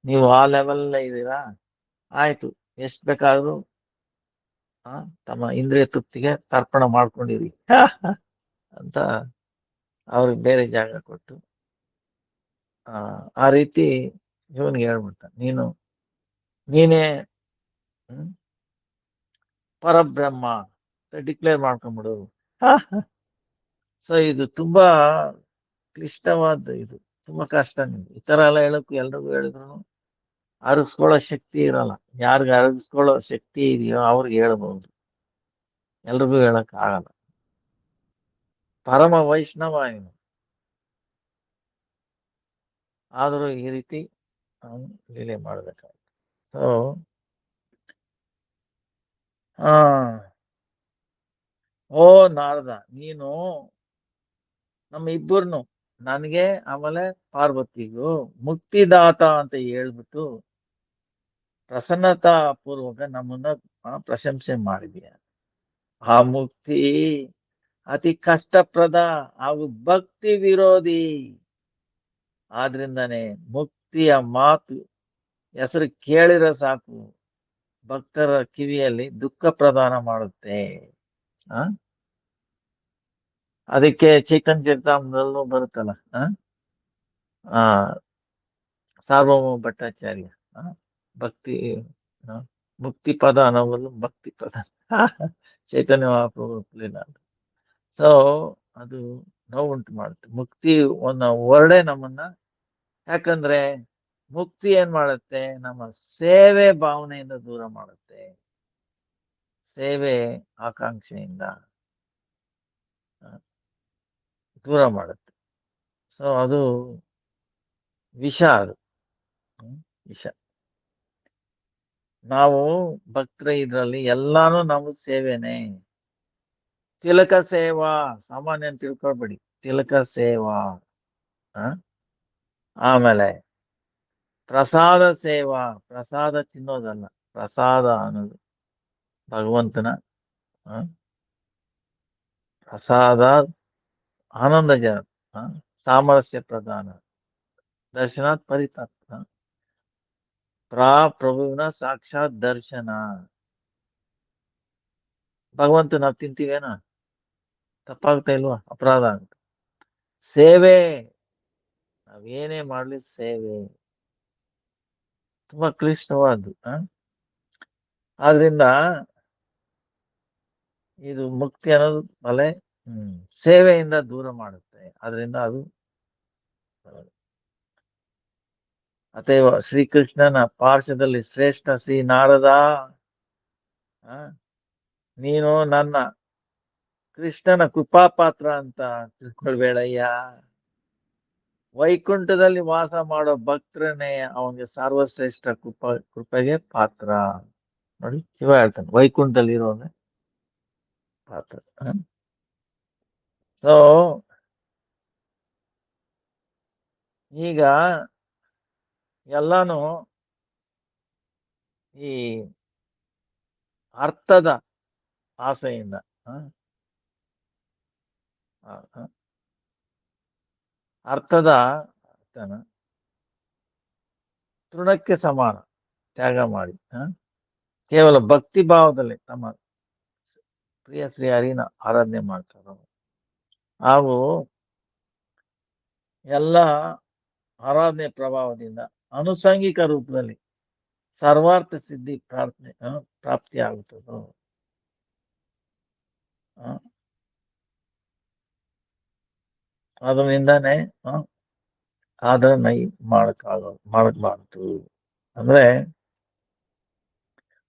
ನೀವು ಆ ಲೆವೆಲ್ ಇದ್ದೀರಾ, ಆಯ್ತು, ಎಷ್ಟ್ ಬೇಕಾದ್ರೂ ತಮ್ಮ ಇಂದ್ರಿಯ ತೃಪ್ತಿಗೆ ತರ್ಪಣ ಮಾಡ್ಕೊಂಡಿರಿ ಅಂತ ಅವ್ರಿಗೆ ಬೇರೆ ಜಾಗ ಕೊಟ್ಟು ಆ ರೀತಿ ಇವನ್ಗೆ ಹೇಳ್ಬಿಡ್ತಾನೆ, ನೀನೇ ಪರಬ್ರಹ್ಮ ಡಿಕ್ಲೇರ್ ಮಾಡ್ಕೊಂಡ್ಬಿಡು. ಸೊ ಇದು ತುಂಬಾ ಕ್ಲಿಷ್ಟವಾದ, ಇದು ತುಂಬಾ ಕಷ್ಟ. ಈ ತರ ಎಲ್ಲ ಹೇಳಕ್ಕೂ ಎಲ್ರಿಗೂ ಹೇಳಿದ್ರು ಅರಗಿಸ್ಕೊಳ್ಳೋ ಶಕ್ತಿ ಇರಲ್ಲ. ಯಾರಿಗ ಅರಗಿಸ್ಕೊಳ್ಳೋ ಶಕ್ತಿ ಇದೆಯೋ ಅವ್ರಿಗೆ ಹೇಳ್ಬಹುದು, ಎಲ್ರಿಗೂ ಹೇಳಕ್ ಆಗಲ್ಲ. ಪರಮ ವೈಷ್ಣವ ಇವನು, ಆದ್ರೂ ಈ ರೀತಿ ಅವನು ಲೀಲೆ ಮಾಡ್ಬೇಕಾಯ್ತು. ಸೊ ಓ ನಾರದ, ನೀನು ನಮ್ಮ ಇಬ್ಬರನ್ನು, ನನಗೆ ಆಮೇಲೆ ಪಾರ್ವತಿಗೂ ಮುಕ್ತಿದಾತ ಅಂತ ಹೇಳ್ಬಿಟ್ಟು ಪ್ರಸನ್ನತಾ ಪೂರ್ವಕ ನಮ್ಮನ್ನ ಪ್ರಶಂಸೆ ಮಾಡಿದೀಯ. ಆ ಮುಕ್ತಿ ಅತಿ ಕಷ್ಟಪ್ರದ ಹಾಗೂ ಭಕ್ತಿ ವಿರೋಧಿ. ಆದ್ರಿಂದಾನೆ ಮುಕ್ತಿಯ ಮಾತು ಹೆಸರು ಕೇಳಿರೋ ಸಾಕು ಭಕ್ತರ ಕಿವಿಯಲ್ಲಿ ದುಃಖ ಪ್ರದಾನ ಮಾಡುತ್ತೆ. ಅದಕ್ಕೆ ಚೈತನ್ಯ ಚರಿತಾಮೃತದಲ್ಲೂ ಬರುತ್ತಲ್ಲ, ಸಾರ್ವಭೌಮ ಭಟ್ಟಾಚಾರ್ಯ ಭಕ್ತಿ ಮುಕ್ತಿ ಪದ ಅನ್ನೋವಲ್ಲ, ಭಕ್ತಿ ಪದ ಚೈತನ್ಯ ಮಹಾಪ್ರಭು ಒಪ್ಪಲಿಲ್ಲ. ಸೊ ಅದು ನೋವುಂಟು ಮಾಡುತ್ತೆ. ಮುಕ್ತಿ ಒಂದು ವರ್ಡೇ ನಮ್ಮನ್ನ, ಯಾಕಂದ್ರೆ ಮುಕ್ತಿ ಏನ್ ಮಾಡುತ್ತೆ, ನಮ್ಮ ಸೇವೆ ಭಾವನೆಯಿಂದ ದೂರ ಮಾಡುತ್ತೆ, ಸೇವೆ ಆಕಾಂಕ್ಷೆಯಿಂದ ದೂರ ಮಾಡುತ್ತೆ. ಸೊ ಅದು ವಿಷ, ಅದು ವಿಷ. ನಾವು ಭಕ್ತರ ಇದ್ರಲ್ಲಿ ಎಲ್ಲಾನು ನಾವು ಸೇವೆನೆ. ತಿಲಕ ಸೇವಾ ಸಾಮಾನ್ಯ ಅಂತ ತಿಳ್ಕೊಳ್ಬೇಡಿ, ತಿಲಕ ಸೇವಾ. ಆಮೇಲೆ ಪ್ರಸಾದ ಸೇವಾ, ಪ್ರಸಾದ ತಿನ್ನೋದಲ್ಲ, ಪ್ರಸಾದ ಅನ್ನೋದು ಭಗವಂತನ ಪ್ರಸಾದ, ಆನಂದ ಜನ, ಸಾಮರಸ್ಯ ಪ್ರಧಾನ, ದರ್ಶನಾತ್ ಪರಿತಾಪ, ಪ್ರಭುವಿನ ಸಾಕ್ಷಾತ್ ದರ್ಶನ. ಭಗವಂತ ನಾವು ತಿಂತೀವೇನ? ತಪ್ಪಾಗ್ತಾ ಇಲ್ವಾ? ಅಪರಾಧ ಆಗುತ್ತೆ. ಸೇವೆ, ನಾವೇನೇ ಮಾಡ್ಲಿ ಸೇವೆ ತುಂಬಾ ಕ್ಲಿಷ್ಟವಾದ್ದು. ಆದ್ರಿಂದ ಇದು ಮುಕ್ತಿ ಅನ್ನೋದು ಬಲೆ ಸೇವೆಯಿಂದ ದೂರ ಮಾಡುತ್ತೆ. ಅದರಿಂದ ಅದು ಅತೇವ ಶ್ರೀಕೃಷ್ಣನ ಪಾರ್ಶ್ವದಲ್ಲಿ ಶ್ರೇಷ್ಠ ಶ್ರೀ ನಾರದ, ನೀನು ನನ್ನ ಕೃಷ್ಣನ ಕೃಪಾಪಾತ್ರ ಅಂತ ತಿಳ್ಕೊಳ್ಬೇಡಯ್ಯ. ವೈಕುಂಠದಲ್ಲಿ ವಾಸ ಮಾಡೋ ಭಕ್ತರನ್ನೇ ಅವನಿಗೆ ಸರ್ವಶ್ರೇಷ್ಠ ಕೃಪೆಗೆ ಪಾತ್ರ. ನೋಡಿ, ಶಿವ ಹೇಳ್ತಾನೆ ವೈಕುಂಠದಲ್ಲಿ ಇರೋನೆ ಪಾತ್ರ. ಸೊ ಈಗ ಎಲ್ಲಾನು ಈ ಅರ್ಥದ ಆಸೆಯಿಂದ ಆ, ಆ, ಆ, ಅರ್ಥದ ಅರ್ಥನ ತೃಣಕ್ಕೆ ಸಮಾನ ತ್ಯಾಗ ಮಾಡಿ ಕೇವಲ ಭಕ್ತಿ ಭಾವದಲ್ಲಿ ತಮ್ಮ ಪ್ರಿಯ ಶ್ರೀ ಹರಿನ ಆರಾಧನೆ ಮಾಡ್ತಾರೋ ಹಾಗೂ ಎಲ್ಲ ಆರಾಧನೆ ಪ್ರಭಾವದಿಂದ ಅನುಸಂಗಿಕ ರೂಪದಲ್ಲಿ ಸರ್ವಾರ್ಥ ಸಿದ್ಧಿ ಪ್ರಾರ್ಥನೆ ಪ್ರಾಪ್ತಿ ಆಗುತ್ತದೋ ಆ, ಅದರಿಂದಾನೇ ಅದನ್ನ ಮಾಡಕ್ಬಾರ್ದು ಅಂದ್ರೆ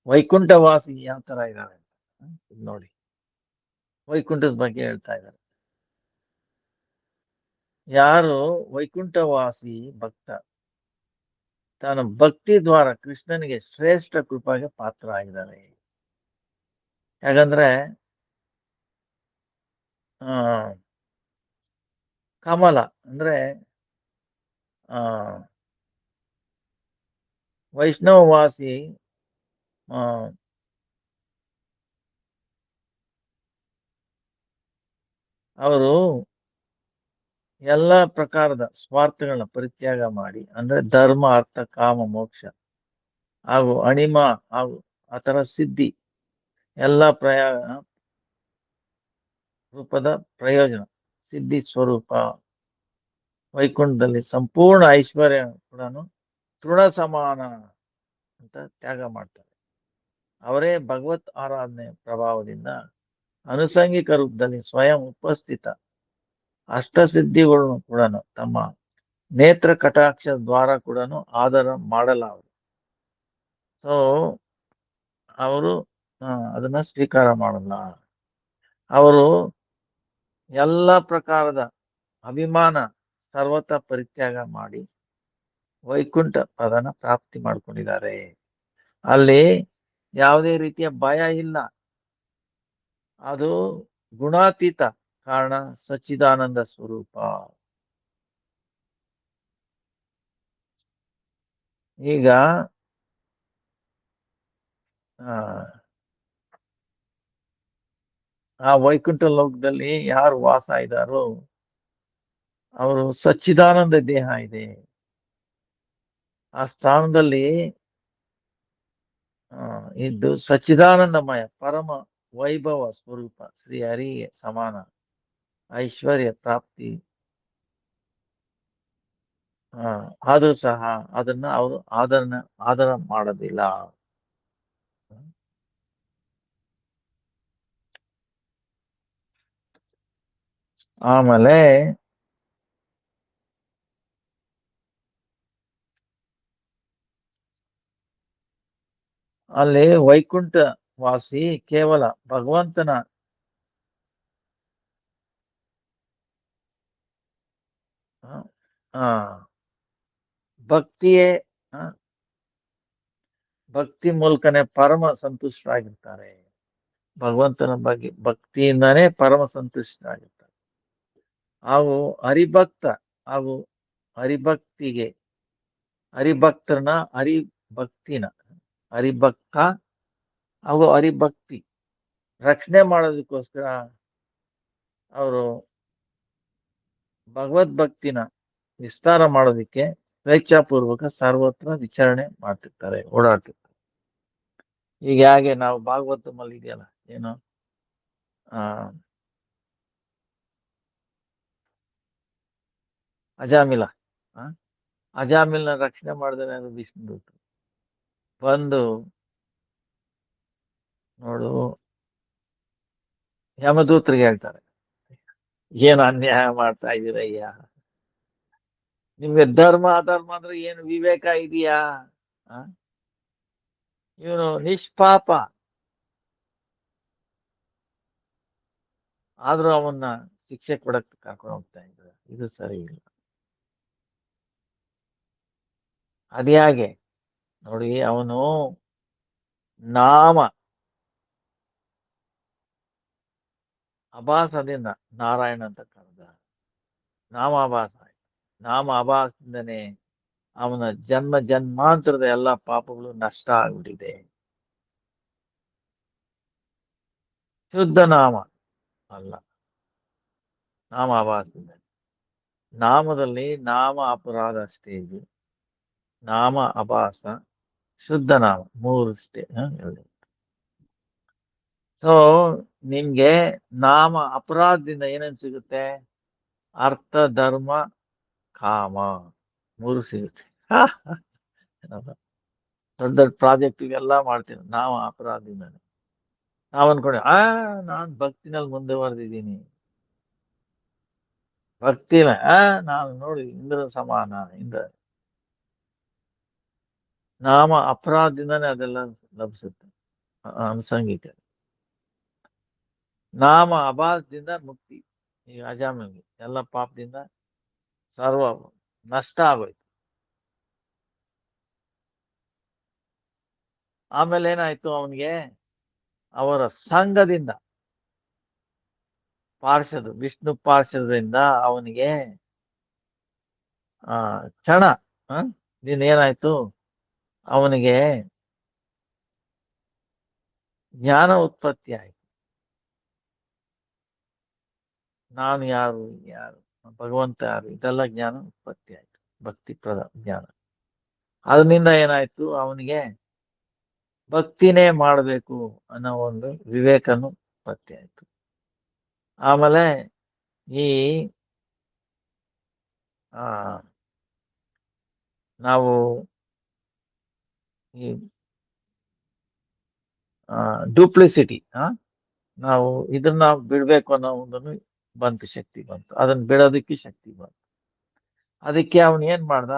ವೈಕುಂಠವಾಸಿ ಯಾವ ತರ ಇದ್ದಾನೆ ಅಂತ ನೋಡಿ, ವೈಕುಂಠದ ಬಗ್ಗೆ ಹೇಳ್ತಾ ಇದ್ದಾರೆ. ಯಾರು ವೈಕುಂಠವಾಸಿ ಭಕ್ತ ತನ್ನ ಭಕ್ತಿ ದ್ವಾರ ಕೃಷ್ಣನಿಗೆ ಶ್ರೇಷ್ಠ ಕೃಪೆಗೆ ಪಾತ್ರ ಆಗಿದ್ದಾನೆ. ಯಾಕಂದ್ರೆ ಆ ಕಮಲ ಅಂದ್ರೆ ಆ ವೈಷ್ಣವವಾಸಿ ಆ ಅವರು ಎಲ್ಲ ಪ್ರಕಾರದ ಸ್ವಾರ್ಥಗಳನ್ನ ಪರಿತ್ಯಾಗ ಮಾಡಿ ಅಂದ್ರೆ ಧರ್ಮ ಅರ್ಥ ಕಾಮ ಮೋಕ್ಷ ಹಾಗೂ ಅಣಿಮ ಹಾಗೂ ಆತರ ಸಿದ್ಧಿ ಎಲ್ಲ ರೂಪದ ಪ್ರಯೋಜನ ಸಿದ್ಧಿ ಸ್ವರೂಪ ವೈಕುಂಠದಲ್ಲಿ ಸಂಪೂರ್ಣ ಐಶ್ವರ್ಯ ಕೂಡ ತೃಣ ಸಮಾನ ಅಂತ ತ್ಯಾಗ ಮಾಡ್ತಾರೆ. ಅವರೇ ಭಗವತ್ ಆರಾಧನೆ ಪ್ರಭಾವದಿಂದ ಅನುಸಂಗಿಕ ರೂಪದಲ್ಲಿ ಸ್ವಯಂ ಉಪಸ್ಥಿತ ಅಷ್ಟಸಿದ್ಧಿಗಳನ್ನು ಕೂಡ ತಮ್ಮ ನೇತ್ರ ಕಟಾಕ್ಷ ದ್ವಾರ ಕೂಡ ಆಧಾರ ಮಾಡಲಾರದು. ಸೊ ಅವರು ಅದನ್ನ ಸ್ವೀಕಾರ ಮಾಡಲ್ಲ. ಅವರು ಎಲ್ಲ ಪ್ರಕಾರದ ಅಭಿಮಾನ ಸರ್ವತ ಪರಿತ್ಯಾಗ ಮಾಡಿ ವೈಕುಂಠ ಪದನ ಪ್ರಾಪ್ತಿ ಮಾಡ್ಕೊಂಡಿದ್ದಾರೆ. ಅಲ್ಲಿ ಯಾವುದೇ ರೀತಿಯ ಭಯ ಇಲ್ಲ. ಅದು ಗುಣಾತೀತ ಕಾರಣ ಸಚ್ಚಿದಾನಂದ ಸ್ವರೂಪ. ಈಗ ಆ ವೈಕುಂಠ ಲೋಕದಲ್ಲಿ ಯಾರು ವಾಸ ಇದ್ದಾರೋ ಅವರು ಸಚ್ಚಿದಾನಂದ ದೇಹ ಇದೆ. ಆ ಸ್ಥಾನದಲ್ಲಿ ಇದ್ದು ಸಚ್ಚಿದಾನಂದಮಯ ಪರಮ ವೈಭವ ಸ್ವರೂಪ ಶ್ರೀ ಹರಿಗೆ ಸಮಾನ ಐಶ್ವರ್ಯ ಪ್ರಾಪ್ತಿ ಆದ್ರೂ ಸಹ ಅದನ್ನ ಅವರು ಆದರ ಮಾಡೋದಿಲ್ಲ. ಆಮೇಲೆ ಅಲ್ಲಿ ವೈಕುಂಠ ವಾಸಿ ಕೇವಲ ಭಗವಂತನ ಭಕ್ತಿಯೇ ಭಕ್ತಿ ಮೂಲಕನೇ ಪರಮ ಸಂತುಷ್ಟರಾಗಿರ್ತಾರೆ. ಭಗವಂತನ ಬಗ್ಗೆ ಭಕ್ತಿಯಿಂದಾನೇ ಪರಮ ಸಂತುಷ್ಟರಾಗಿರ್ತಾರೆ. ಹಾಗೂ ಹರಿಭಕ್ತ ಹಾಗೂ ಹರಿಭಕ್ತಿಗೆ ಹರಿಭಕ್ತರನ್ನ ಹರಿಭಕ್ತ ಹಾಗೂ ಹರಿಭಕ್ತಿ ರಕ್ಷಣೆ ಮಾಡೋದಕ್ಕೋಸ್ಕರ ಅವರು ಭಗವದ್ಭಕ್ತಿನ ವಿಸ್ತಾರ ಮಾಡೋದಿಕ್ಕೆ ಸ್ವೇಚ್ಛಾಪೂರ್ವಕ ಸರ್ವತ್ರ ವಿಚಾರಣೆ ಮಾಡ್ತಿರ್ತಾರೆ, ಓಡಾಡ್ತಿರ್ತಾರೆ. ಈಗ ಹಾಗೆ ನಾವು ಭಾಗವತಮಲ್ಲಿ ಇದೆಯಲ್ಲ ಏನು ಅಜಾಮಿಲ ಅಜಾಮಿಲ್ನ ರಕ್ಷಣೆ ಮಾಡಿದ್ರೆ ವಿಷ್ಣುದೂತರು ಬಂದು ನೋಡು ಯಮದೂತರಿಗೆ ಹೇಳ್ತಾರೆ, ಏನು ಅನ್ಯಾಯ ಮಾಡ್ತಾ ಇದೀರಯ್ಯ, ನಿಮ್ಗೆ ಧರ್ಮ ಅಧರ್ಮ ಅಂದ್ರೆ ಏನು ವಿವೇಕ ಇದೆಯಾ? ಇವನು ನಿಷ್ಪಾಪ ಆದ್ರೂ ಅವನ್ನ ಶಿಕ್ಷೆ ಕೊಡಕ್ ಕರ್ಕೊಂಡು ಹೋಗ್ತಾ ಇದ್ರು. ಇದು ಸರಿ ಇಲ್ಲ. ಅದ್ಯಾಗೆ ನೋಡಿ, ಅವನು ನಾಮ ಅಭಾಸದಿಂದ ನಾರಾಯಣ ಅಂತ ಕರೆದ. ನಾಮಾಭಾಸ ಆಯ್ತು. ನಾಮ ಅಭಾಸದಿಂದನೇ ಅವನ ಜನ್ಮ ಜನ್ಮಾಂತರದ ಎಲ್ಲ ಪಾಪಗಳು ನಷ್ಟ ಆಗ್ಬಿಟ್ಟಿದೆ. ಶುದ್ಧ ನಾಮ ಅಲ್ಲ, ನಾಮ ಅಭಾಸದಿಂದ. ನಾಮದಲ್ಲಿ ನಾಮ ಅಪರಾಧ ಸ್ಟೇಜ್, ನಾಮ ಅಭಾಸ, ಶುದ್ಧ ನಾಮ, 3 ಹೇಳಿ. ಸೊ ನಿಮ್ಗೆ ನಾಮ ಅಪರಾಧದಿಂದ ಏನೇನ್ ಸಿಗುತ್ತೆ? ಅರ್ಥ, ಧರ್ಮ, ಕಾಮ, 3 ಸಿಗುತ್ತೆ. ದೊಡ್ಡ ದೊಡ್ಡ ಪ್ರಾಜೆಕ್ಟ್ ಇವೆಲ್ಲ ಮಾಡ್ತೀನಿ ನಾಮ ಅಪರಾಧದಿಂದಾನೆ. ನಾವ್ ಅನ್ಕೊಂಡೆ ನಾನ್ ಭಕ್ತಿನಲ್ಲಿ ಮುಂದುವರೆದಿದ್ದೀನಿ, ಭಕ್ತಿನ ನಾನು ನೋಡಿ ಇಂದ್ರ ಸಮಾನ. ಇಂದ್ರ ನಾಮ ಅಪರಾಧದಿಂದಾನೇ ಅದೆಲ್ಲ ಲಭಿಸುತ್ತೆ. ಅನುಸಂಗಿಕ ನಾಮ ಅಭಾಸದಿಂದ ಮುಕ್ತಿ. ಈಗ ಅಜಾಮಿಗೆ ಎಲ್ಲ ಪಾಪದಿಂದ ಸರ್ವ ನಷ್ಟ ಆಗೋಯ್ತು. ಆಮೇಲೆ ಏನಾಯ್ತು ಅವನಿಗೆ? ಅವರ ಸಂಘದಿಂದ, ಪಾರ್ಷದ ವಿಷ್ಣು ಪಾರ್ಷದರಿಂದ ಅವನಿಗೆ ಕ್ಷಣ ಏನಾಯ್ತು? ಅವನಿಗೆ ಜ್ಞಾನ ಉತ್ಪತ್ತಿ ಆಯ್ತು. ನಾನು ಯಾರು, ಯಾರು ಭಗವಂತ ಯಾರು, ಇದೆಲ್ಲ ಜ್ಞಾನ ಉತ್ಪತ್ತಿ ಆಯ್ತು. ಭಕ್ತಿ ಜ್ಞಾನ. ಅದರಿಂದ ಏನಾಯ್ತು? ಅವನಿಗೆ ಭಕ್ತಿನೇ ಮಾಡಬೇಕು ಅನ್ನೋ ಒಂದು ವಿವೇಕನು ಉತ್ಪತ್ತಿ ಆಯ್ತು. ಆಮೇಲೆ ಈ ನಾವು ಈ ಡೂಪ್ಲಿಸಿಟಿ, ನಾವು ಇದನ್ನ ಬಿಡ್ಬೇಕು ಅನ್ನೋ ಒಂದನ್ನು ಬಂತು, ಶಕ್ತಿ ಬಂತು. ಅದನ್ನ ಬಿಡೋದಕ್ಕೆ ಶಕ್ತಿ ಬಂತು. ಅದಕ್ಕೆ ಅವನು ಏನ್ ಮಾಡ್ದ?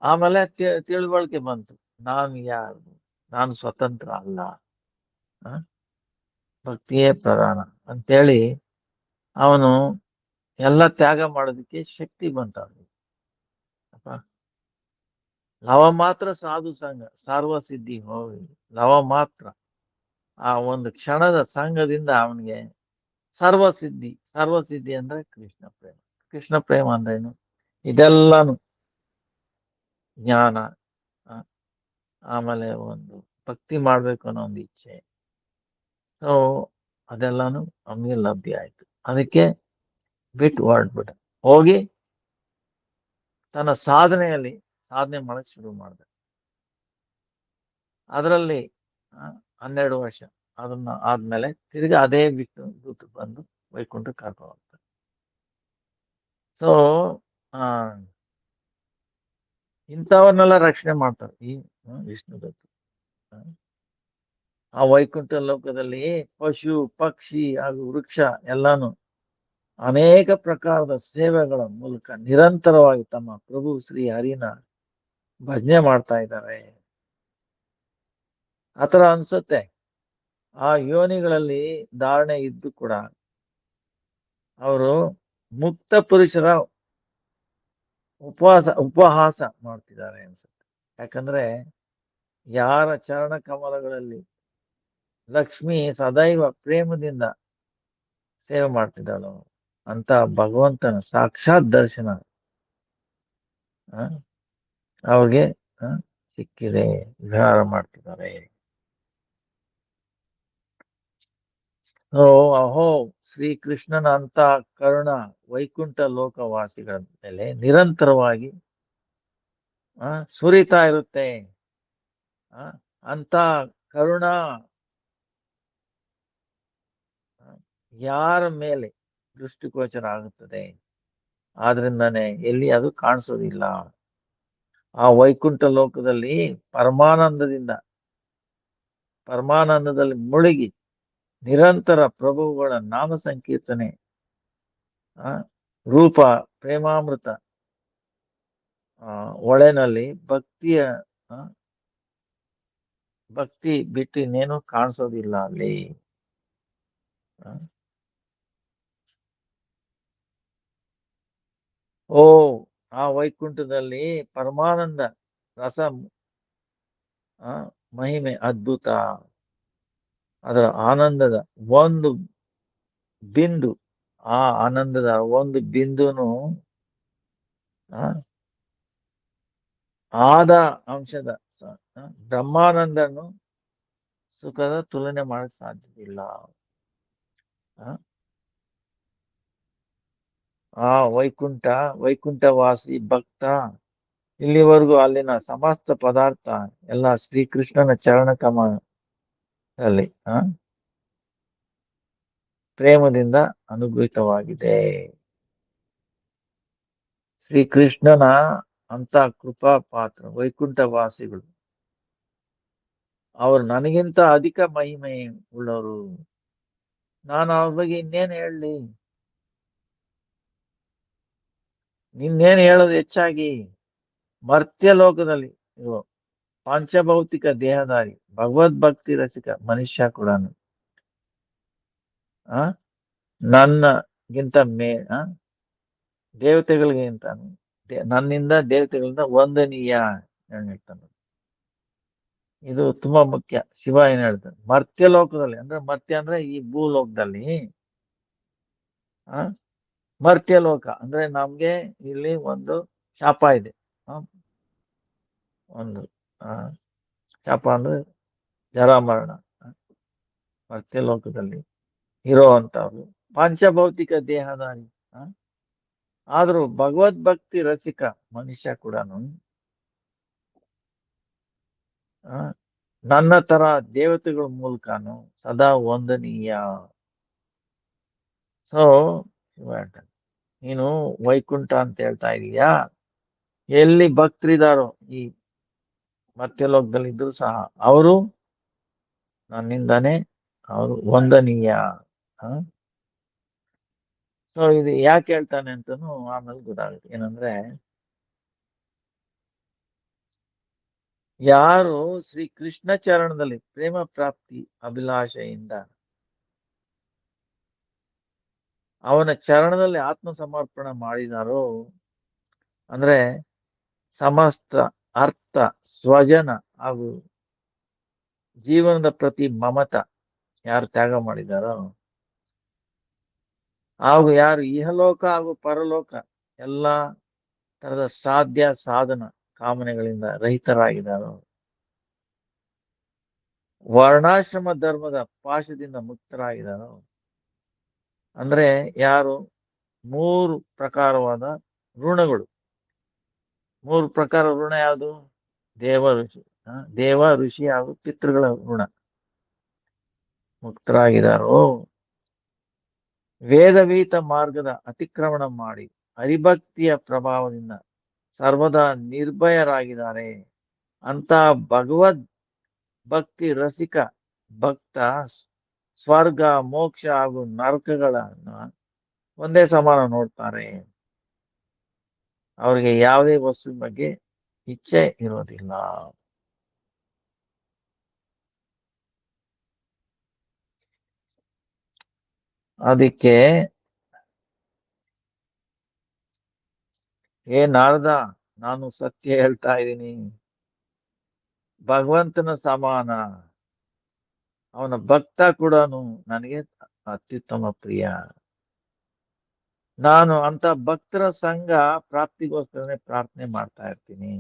ಆಮೇಲೆ ತಿಳುವಳಿಕೆ ಬಂತು, ನಾನು ಯಾರು, ನಾನು ಸ್ವತಂತ್ರ ಅಲ್ಲ, ಭಕ್ತಿಯೇ ಪ್ರಧಾನ ಅಂತೇಳಿ ಅವನು ಎಲ್ಲ ತ್ಯಾಗ ಮಾಡೋದಕ್ಕೆ ಶಕ್ತಿ ಬಂತ. ಲವ ಮಾತ್ರ ಸಾಧು ಸಂಘ ಸರ್ವಸಿದ್ಧಿ ಹೋಗಿ, ಲವ ಮಾತ್ರ ಆ ಒಂದು ಕ್ಷಣದ ಸಂಘದಿಂದ ಅವನಿಗೆ ಸರ್ವಸಿದ್ಧಿ. ಸರ್ವಸಿದ್ಧಿ ಅಂದ್ರೆ ಕೃಷ್ಣ ಪ್ರೇಮ. ಕೃಷ್ಣ ಪ್ರೇಮ ಅಂದ್ರೇನು? ಇದೆಲ್ಲಾನು ಜ್ಞಾನ, ಆಮೇಲೆ ಒಂದು ಭಕ್ತಿ ಮಾಡ್ಬೇಕು ಅನ್ನೋ ಒಂದು ಇಚ್ಛೆ. ಸೊ ಅದೆಲ್ಲಾನು ಅವನಿಗೆ ಲಭ್ಯ ಆಯ್ತು. ಅದಕ್ಕೆ ಬಿಟ್ಟು ಹೊರಡ್ಬಿಟ್ಟ, ಹೋಗಿ ತನ್ನ ಸಾಧನೆಯಲ್ಲಿ ಸಾಧನೆ ಮಾಡಕ್ ಶುರು ಮಾಡಿದ. ಅದರಲ್ಲಿ 12 ವರ್ಷ ಅದನ್ನ ಆದ್ಮೇಲೆ ತಿರ್ಗಿ ಅದೇ ಬಿಟ್ಟು ದೂತ ಬಂದು ವೈಕುಂಠ ಕರ್ಕೊಂಡು ಹೋಗ್ತಾರೆ. ಸೊ ಇಂಥವನ್ನೆಲ್ಲ ರಕ್ಷಣೆ ಮಾಡ್ತಾರೆ ಈ ವಿಷ್ಣು ದತ್ತ. ಆ ವೈಕುಂಠ ಲೋಕದಲ್ಲಿ ಪಶು ಪಕ್ಷಿ ಹಾಗೂ ವೃಕ್ಷ ಎಲ್ಲಾನು ಅನೇಕ ಪ್ರಕಾರದ ಸೇವೆಗಳ ಮೂಲಕ ನಿರಂತರವಾಗಿ ತಮ್ಮ ಪ್ರಭು ಶ್ರೀ ಹರಿನ ಭಜನೆ ಮಾಡ್ತಾ ಇದ್ದಾರೆ. ಆತರ ಅನ್ಸುತ್ತೆ. ಆ ಯೋನಿಗಳಲ್ಲಿ ಧಾರಣೆ ಇದ್ದು ಕೂಡ ಅವರು ಮುಕ್ತ ಪುರುಷರ ಉಪಹಾಸ ಮಾಡ್ತಿದ್ದಾರೆ ಅನ್ಸುತ್ತೆ. ಯಾಕಂದ್ರೆ ಯಾರ ಚರಣ ಕಮಲಗಳಲ್ಲಿ ಲಕ್ಷ್ಮಿ ಸದೈವ ಪ್ರೇಮದಿಂದ ಸೇವೆ ಮಾಡ್ತಿದ್ದಾಳೋ ಅಂತ ಭಗವಂತನ ಸಾಕ್ಷಾತ್ ದರ್ಶನ ಅವ್ರಿಗೆ ಸಿಕ್ಕಿದೆ, ವಿಹಾರ ಮಾಡ್ತಿದ್ದಾರೆ. ಅಹೋ ಶ್ರೀಕೃಷ್ಣನ ಅಂತ ಕರುಣ ವೈಕುಂಠ ಲೋಕವಾಸಿಗಳ ಮೇಲೆ ನಿರಂತರವಾಗಿ ಸುರಿತಾ ಇರುತ್ತೆ. ಅಂತ ಕರುಣ ಯಾರ ಮೇಲೆ ದೃಷ್ಟಿಗೋಚರ ಆಗುತ್ತದೆ, ಆದ್ರಿಂದಾನೆ ಎಲ್ಲಿ ಅದು ಕಾಣಿಸೋದಿಲ್ಲ. ಆ ವೈಕುಂಠ ಲೋಕದಲ್ಲಿ ಪರಮಾನಂದದಲ್ಲಿ ಮುಳುಗಿ ನಿರಂತರ ಪ್ರಭುಗಳ ನಾಮ ಸಂಕೀರ್ತನೆ, ರೂಪ ಪ್ರೇಮಾಮೃತ ಒಳೆನಲ್ಲಿ ಭಕ್ತಿ ಬಿಟ್ಟು ಇನ್ನೇನು ಕಾಣಿಸೋದಿಲ್ಲ ಅಲ್ಲಿ. ಆ ವೈಕುಂಠದಲ್ಲಿ ಪರಮಾನಂದ ರಸ ಮಹಿಮೆ ಅದ್ಭುತ. ಅದರ ಆನಂದದ ಒಂದು ಬಿಂದು, ಆ ಆನಂದದ ಒಂದು ಬಿಂದುನು ಆದ ಅಂಶದ ಬ್ರಹ್ಮಾನಂದನು ಸುಖದ ತುಲನೆ ಮಾಡಕ್ ಸಾಧ್ಯವಿಲ್ಲ. ಆ ವೈಕುಂಠವಾಸಿ ಭಕ್ತ ಇಲ್ಲಿವರೆಗೂ ಅಲ್ಲಿನ ಸಮಸ್ತ ಪದಾರ್ಥ ಎಲ್ಲ ಶ್ರೀಕೃಷ್ಣನ ಚರಣ ಕಮಲದಲ್ಲಿ ಪ್ರೇಮದಿಂದ ಅನುಗ್ರಹಿತವಾಗಿದೆ. ಶ್ರೀಕೃಷ್ಣನ ಅಂತ ಕೃಪಾ ಪಾತ್ರ ವೈಕುಂಠವಾಸಿಗಳು, ಅವರು ನನಗಿಂತ ಅಧಿಕ ಮಹಿಮೆ ಉಳ್ಳವರು. ನಾನು ಅವ್ರ ಬಗ್ಗೆ ಇನ್ನೇನು ಹೇಳಲಿ? ನಿನ್ನೇನು ಹೇಳೋದು ಹೆಚ್ಚಾಗಿ? ಮರ್ತ್ಯ ಲೋಕದಲ್ಲಿ ಇರುವ ಪಂಚಭೌತಿಕ ದೇಹಧಾರಿ ಭಗವದ್ಭಕ್ತಿ ರಸಿಕ ಮನುಷ್ಯ ಕೂಡ ನನ್ನಗಿಂತ ದೇವತೆಗಳಿಗಿಂತ ನನ್ನಿಂದ ದೇವತೆಗಳಿಂದ ವಂದನೀಯ ಹೇಳ್ತಾನೆ. ಇದು ತುಂಬಾ ಮುಖ್ಯ. ಶಿವ ಏನ್ ಹೇಳ್ತಾನೆ, ಮರ್ತ್ಯ ಲೋಕದಲ್ಲಿ ಅಂದ್ರೆ ಮರ್ತ್ಯ ಅಂದ್ರೆ ಈ ಭೂಲೋಕದಲ್ಲಿ ಮರ್ತ್ಯ ಲೋಕ ಅಂದ್ರೆ ನಮ್ಗೆ ಇಲ್ಲಿ ಒಂದು ಶಾಪ ಇದೆ. ಒಂದು ಶಾಪ ಅಂದ್ರೆ ಜರ ಮರಣ. ಮರ್ತ್ಯ ಲೋಕದಲ್ಲಿ ಇರೋವಂಥವ್ರು ಪಂಚಭೌತಿಕ ದೇಹಧಾರಿ. ಆದ್ರೂ ಭಗವದ್ಭಕ್ತಿ ರಸಿಕ ಮನುಷ್ಯ ಕೂಡ ನನ್ನ ತರ ದೇವತೆಗಳ ಮೂಲಕನು ಸದಾ ವಂದನೀಯ. ಸೊ ನೀನು ವೈಕುಂಠ ಅಂತ ಹೇಳ್ತಾ ಇದೀಯಾ, ಎಲ್ಲಿ ಭಕ್ತರಿದಾರೋ ಈ ಮರ್ತ್ಯಲೋಕದಲ್ಲಿ ಇದ್ರು ಸಹ ಅವರು ನನ್ನಿಂದಾನೇ ಅವರು ವಂದನೀಯ. ಸೊ ಇದು ಯಾಕೆ ಹೇಳ್ತಾನೆ ಅಂತಾನು ಆಮೇಲೆ ಗೊತ್ತಾಗುತ್ತೆ. ಏನಂದ್ರೆ, ಯಾರು ಶ್ರೀ ಕೃಷ್ಣ ಚರಣದಲ್ಲಿ ಪ್ರೇಮ ಪ್ರಾಪ್ತಿ ಅಭಿಲಾಷೆಯಿಂದ ಅವನ ಚರಣದಲ್ಲಿ ಆತ್ಮ ಸಮರ್ಪಣೆ ಮಾಡಿದಾರೋ, ಅಂದ್ರೆ ಸಮಸ್ತ ಅರ್ಥ ಸ್ವಜನ ಹಾಗೂ ಜೀವನದ ಪ್ರತಿ ಮಮತ ಯಾರು ತ್ಯಾಗ ಮಾಡಿದಾರೋ, ಹಾಗೂ ಯಾರು ಇಹಲೋಕ ಹಾಗೂ ಪರಲೋಕ ಎಲ್ಲ ತರದ ಸಾಧ್ಯ ಸಾಧನ ಕಾಮನೆಗಳಿಂದ ರಹಿತರಾಗಿದ್ದಾರೋ, ವರ್ಣಾಶ್ರಮ ಧರ್ಮದ ಪಾಶದಿಂದ ಮುಕ್ತರಾಗಿದ್ದಾರೋ, ಅಂದ್ರೆ ಯಾರು 3 ಪ್ರಕಾರವಾದ ಋಣಗಳು, 3 ಪ್ರಕಾರ ಋಣ ಯಾವುದು? ದೇವ ಋಷಿ ಹಾಗೂ ಪಿತೃಗಳ ಋಣ ಮುಕ್ತರಾಗಿದ್ದಾರೋ, ವೇದವೀತ ಮಾರ್ಗದ ಅತಿಕ್ರಮಣ ಮಾಡಿ ಹರಿಭಕ್ತಿಯ ಪ್ರಭಾವದಿಂದ ಸರ್ವದಾ ನಿರ್ಭಯರಾಗಿದ್ದಾರೆ ಅಂತ ಭಗವದ್ ಭಕ್ತಿ ರಸಿಕ ಭಕ್ತ ಸ್ವರ್ಗ ಮೋಕ್ಷ ಹಾಗೂ ನರಕಗಳನ್ನ ಒಂದೇ ಸಮಾನ ನೋಡ್ತಾರೆ. ಅವರಿಗೆ ಯಾವುದೇ ವಸ್ತು ಬಗ್ಗೆ ಇಚ್ಛೆ ಇರೋದಿಲ್ಲ. ಅದಕ್ಕೆ ನಾರದ, ನಾನು ಸತ್ಯ ಹೇಳ್ತಾ ಇದ್ದೀನಿ, ಭಗವಂತನ ಸಮಾನ ಅವನ ಭಕ್ತ ಕೂಡ ನನಗೆ ಅತ್ಯುತ್ತಮ ಪ್ರಿಯ. ನಾನು ಅಂತ ಭಕ್ತರ ಸಂಘ ಪ್ರಾಪ್ತಿಗೋಸ್ಕರನೇ ಪ್ರಾರ್ಥನೆ ಮಾಡ್ತಾ ಇರ್ತೀನಿ.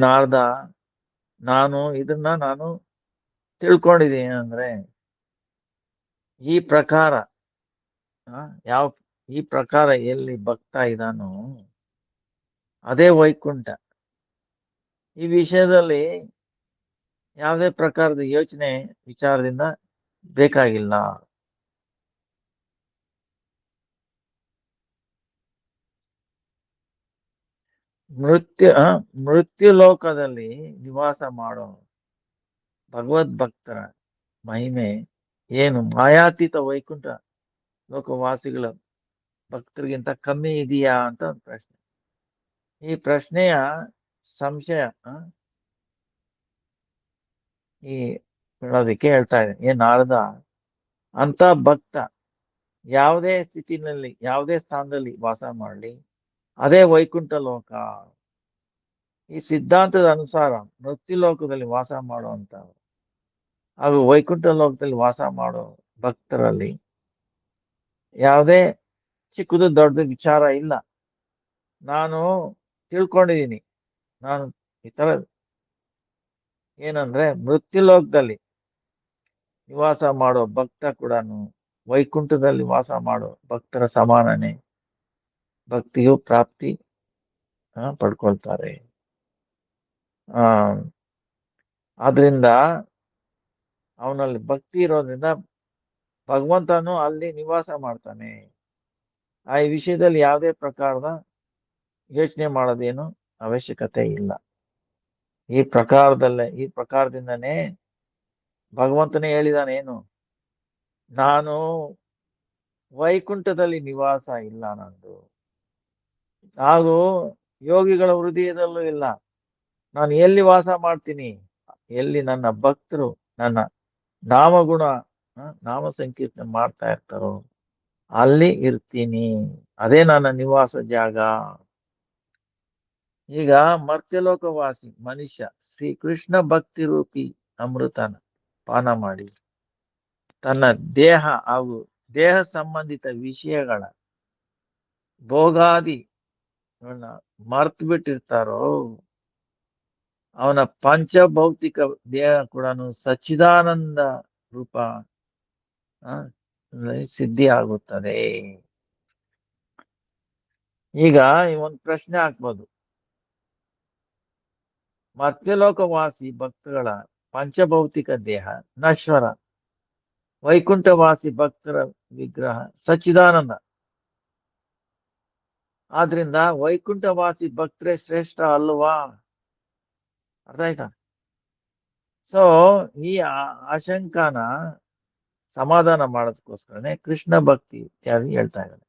ನಾರದ, ನಾನು ತಿಳ್ಕೊಂಡಿದ್ದೀನಿ ಅಂದ್ರೆ ಈ ಪ್ರಕಾರ ಈ ಪ್ರಕಾರ ಎಲ್ಲಿ ಭಕ್ತ ಇದಾನೋ ಅದೇ ವೈಕುಂಠ. ಈ ವಿಷಯದಲ್ಲಿ ಯಾವುದೇ ಪ್ರಕಾರದ ಯೋಚನೆ ವಿಚಾರದಿಂದ ಬೇಕಾಗಿಲ್ಲ. ಮೃತ್ಯು ಲೋಕದಲ್ಲಿ ನಿವಾಸ ಮಾಡೋ ಭಗವದ್ಭಕ್ತರ ಮಹಿಮೆ ಏನು ಮಾಯಾತೀತ ವೈಕುಂಠ ಲೋಕವಾಸಿಗಳ ಭಕ್ತರಿಗಿಂತ ಕಮ್ಮಿ ಇದೆಯಾ ಅಂತ ಒಂದು ಪ್ರಶ್ನೆ. ಈ ಪ್ರಶ್ನೆಯ ಸಂಶಯ ಈ ಹೇಳೋದಕ್ಕೆ ಹೇಳ್ತಾ ಇದೆ. ನಾರದ ಅಂತ ಭಕ್ತ ಯಾವುದೇ ಸ್ಥಿತಿನಲ್ಲಿ ಯಾವುದೇ ಸ್ಥಾನದಲ್ಲಿ ವಾಸ ಮಾಡಲಿ, ಅದೇ ವೈಕುಂಠ ಲೋಕ. ಈ ಸಿದ್ಧಾಂತದ ಅನುಸಾರ ಮೃತ್ಯು ಲೋಕದಲ್ಲಿ ವಾಸ ಮಾಡುವಂತ ಹಾಗೂ ವೈಕುಂಠ ಲೋಕದಲ್ಲಿ ವಾಸ ಮಾಡೋ ಭಕ್ತರಲ್ಲಿ ಯಾವುದೇ ಚಿಕ್ಕದು ದೊಡ್ಡದು ವಿಚಾರ ಇಲ್ಲ. ನಾನು ತಿಳ್ಕೊಂಡಿದ್ದೀನಿ. ನಾನು ಈ ತರ ಏನಂದ್ರೆ ಮೃತ್ಯು ಲೋಕದಲ್ಲಿ ನಿವಾಸ ಮಾಡೋ ಭಕ್ತ ಕೂಡ ವೈಕುಂಠದಲ್ಲಿ ವಾಸ ಮಾಡೋ ಭಕ್ತರ ಸಮಾನನೇ ಭಕ್ತಿಯು ಪ್ರಾಪ್ತಿ ಪಡ್ಕೊಳ್ತಾರೆ. ಆ ಆದ್ರಿಂದ ಅವನಲ್ಲಿ ಭಕ್ತಿ ಇರೋದ್ರಿಂದ ಭಗವಂತನು ಅಲ್ಲಿ ನಿವಾಸ ಮಾಡ್ತಾನೆ. ಆ ಈ ವಿಷಯದಲ್ಲಿ ಯಾವುದೇ ಪ್ರಕಾರದ ಯೋಚನೆ ಮಾಡೋದೇನು ಅವಶ್ಯಕತೆ ಇಲ್ಲ. ಈ ಪ್ರಕಾರದಿಂದನೇ ಭಗವಂತನೇ ಹೇಳಿದಾನೆ ಏನು, ನಾನು ವೈಕುಂಠದಲ್ಲಿ ನಿವಾಸ ಇಲ್ಲ ನಂದು, ಹಾಗೂ ಯೋಗಿಗಳ ಹೃದಯದಲ್ಲೂ ಇಲ್ಲ. ನಾನು ಎಲ್ಲಿ ವಾಸ ಮಾಡ್ತೀನಿ, ಎಲ್ಲಿ ನನ್ನ ಭಕ್ತರು ನನ್ನ ನಾಮಗುಣ ನಾಮ ಸಂಕೀರ್ತನೆ ಮಾಡ್ತಾ ಇರ್ತಾರೋ ಅಲ್ಲಿ ಇರ್ತೀನಿ. ಅದೇ ನನ್ನ ನಿವಾಸ ಜಾಗ. ಈಗ ಮರ್ತ್ಯಲೋಕವಾಸಿ ಮನುಷ್ಯ ಶ್ರೀಕೃಷ್ಣ ಭಕ್ತಿ ರೂಪಿ ಅಮೃತನ ಪಾನ ಮಾಡಿ ತನ್ನ ದೇಹ ಹಾಗೂ ದೇಹ ಸಂಬಂಧಿತ ವಿಷಯಗಳ ಭೋಗಾದಿ ಮರ್ತು ಬಿಟ್ಟಿರ್ತಾರೋ ಅವನ ಪಂಚಭೌತಿಕ ದೇಹ ಕೂಡ ಸಚ್ಚಿದಾನಂದ ರೂಪ ಸಿದ್ಧಿ ಆಗುತ್ತದೆ. ಈಗ ಒಂದು ಪ್ರಶ್ನೆ ಹಾಕ್ಬೋದು, ಮರ್ತ್ಯಲೋಕವಾಸಿ ಭಕ್ತಗಳ ಪಂಚಭೌತಿಕ ದೇಹ ನಶ್ವರ, ವೈಕುಂಠವಾಸಿ ಭಕ್ತರ ವಿಗ್ರಹ ಸಚ್ಚಿದಾನಂದ. ಆದ್ರಿಂದ ವೈಕುಂಠವಾಸಿ ಭಕ್ತರೇ ಶ್ರೇಷ್ಠ ಅಲ್ವಾ? ಅರ್ಥ ಆಯ್ತಾ? ಸೊ ಈ ಆಶಂಕಾನ ಸಮಾಧಾನ ಮಾಡೋದಕ್ಕೋಸ್ಕರನೇ ಕೃಷ್ಣ ಭಕ್ತಿ ಇತ್ಯಾದಿ ಹೇಳ್ತಾ ಇದ್ದಾನೆ.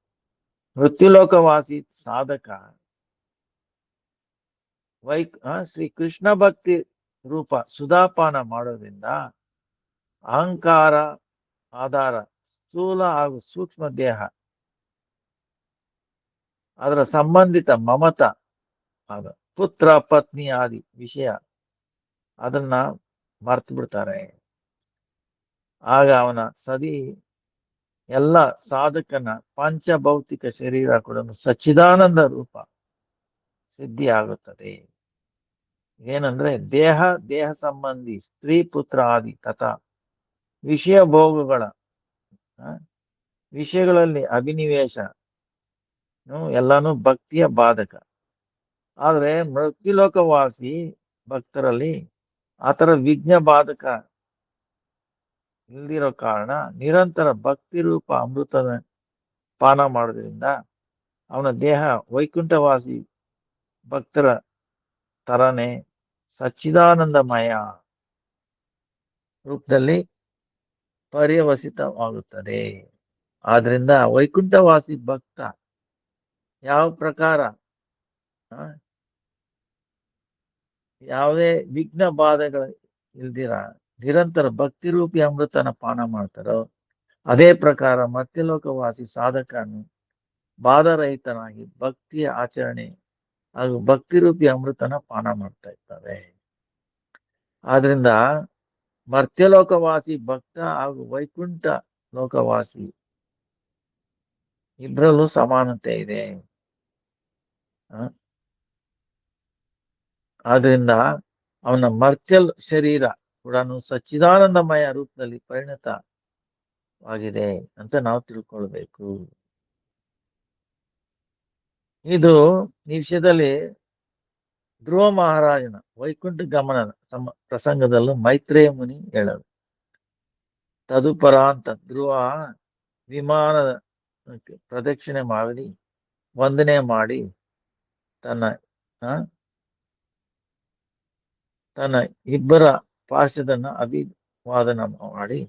ಮೃತ್ಯುಲೋಕವಾಸಿ ಸಾಧಕ ಶ್ರೀ ಕೃಷ್ಣ ಭಕ್ತಿ ರೂಪ ಸುಧಾಪಾನ ಮಾಡೋದ್ರಿಂದ ಅಹಂಕಾರ ಆಧಾರ ಸ್ಥೂಲ ಹಾಗೂ ಸೂಕ್ಷ್ಮ ದೇಹ ಅದರ ಸಂಬಂಧಿತ ಮಮತ ಆದ ಪುತ್ರ ಪತ್ನಿ ಆದಿ ವಿಷಯ ಅದನ್ನ ಮರ್ತು ಬಿಡ್ತಾರೆ. ಆಗ ಅವನ ಎಲ್ಲ ಸಾಧಕನ ಪಂಚಭೌತಿಕ ಶರೀರ ಕೂಡ ಸಚ್ಚಿದಾನಂದ ರೂಪ ಸಿದ್ಧಿ ಆಗುತ್ತದೆ. ಏನಂದ್ರೆ ದೇಹ ಸಂಬಂಧಿ ಸ್ತ್ರೀ ಪುತ್ರ ಆದಿ ತಥಾ ವಿಷಯ ಭೋಗಗಳ ವಿಷಯಗಳಲ್ಲಿ ಅಭಿನಿವೇಶ ಎಲ್ಲಾನು ಭಕ್ತಿಯ ಬಾಧಕ. ಆದ್ರೆ ಮೃತ್ಯುಲೋಕವಾಸಿ ಭಕ್ತರಲ್ಲಿ ಆತರ ವಿಘ್ನ ಬಾಧಕ ಇಲ್ದಿರೋ ಕಾರಣ ನಿರಂತರ ಭಕ್ತಿ ರೂಪ ಅಮೃತದ ಪಾನ ಮಾಡೋದ್ರಿಂದ ಅವನ ದೇಹ ವೈಕುಂಠವಾಸಿ ಭಕ್ತರ ತರನೇ ಸಚ್ಚಿದಾನಂದಮಯ ರೂಪದಲ್ಲಿ ಪರ್ಯವಸಿತವಾಗುತ್ತದೆ. ಆದ್ರಿಂದ ವೈಕುಂಠವಾಸಿ ಭಕ್ತ ಯಾವ ಪ್ರಕಾರ ಯಾವುದೇ ವಿಘ್ನ ಬಾಧೆಗಳ ಇಲ್ದಿರ ನಿರಂತರ ಭಕ್ತಿ ರೂಪಿ ಅಮೃತನ ಪಾನ ಮಾಡ್ತಾರೋ ಅದೇ ಪ್ರಕಾರ ಮರ್ತ್ಯಲೋಕವಾಸಿ ಸಾಧಕನು ಬಾಧರಹಿತನಾಗಿ ಭಕ್ತಿಯ ಆಚರಣೆ ಹಾಗೂ ಭಕ್ತಿ ರೂಪಿ ಅಮೃತನ ಪಾನ ಮಾಡ್ತಾ ಇರ್ತಾರೆ. ಆದ್ರಿಂದ ಮರ್ತ್ಯಲೋಕವಾಸಿ ಭಕ್ತ ಹಾಗೂ ವೈಕುಂಠ ಲೋಕವಾಸಿ ಇಬ್ಬರಲ್ಲೂ ಸಮಾನತೆ ಇದೆ. ಆದ್ರಿಂದ ಅವನ ಮರ್ತ್ಯಲ್ ಶರೀರ ಕೂಡ ಸಚ್ಚಿದಾನಂದಮಯ ರೂಪದಲ್ಲಿ ಪರಿಣತವಾಗಿದೆ ಅಂತ ನಾವು ತಿಳ್ಕೊಳ್ಬೇಕು. ಇದು ಈ ವಿಷಯದಲ್ಲಿ ಧ್ರುವ ಮಹಾರಾಜನ ವೈಕುಂಠ ಗಮನದ ಪ್ರಸಂಗದಲ್ಲೂ ಮೈತ್ರೇಯ ಮುನಿ ಹೇಳರು. ತದುಪರಾಂತ ಧ್ರುವ ವಿಮಾನದ ಪ್ರದಕ್ಷಿಣೆ ಮಾಡಿ ವಂದನೆ ಮಾಡಿ ತನ್ನ ಇಬ್ಬರ ಪಾರ್ಶ್ವದನ್ನ ಅಭಿವಾದನ ಮಾಡಿ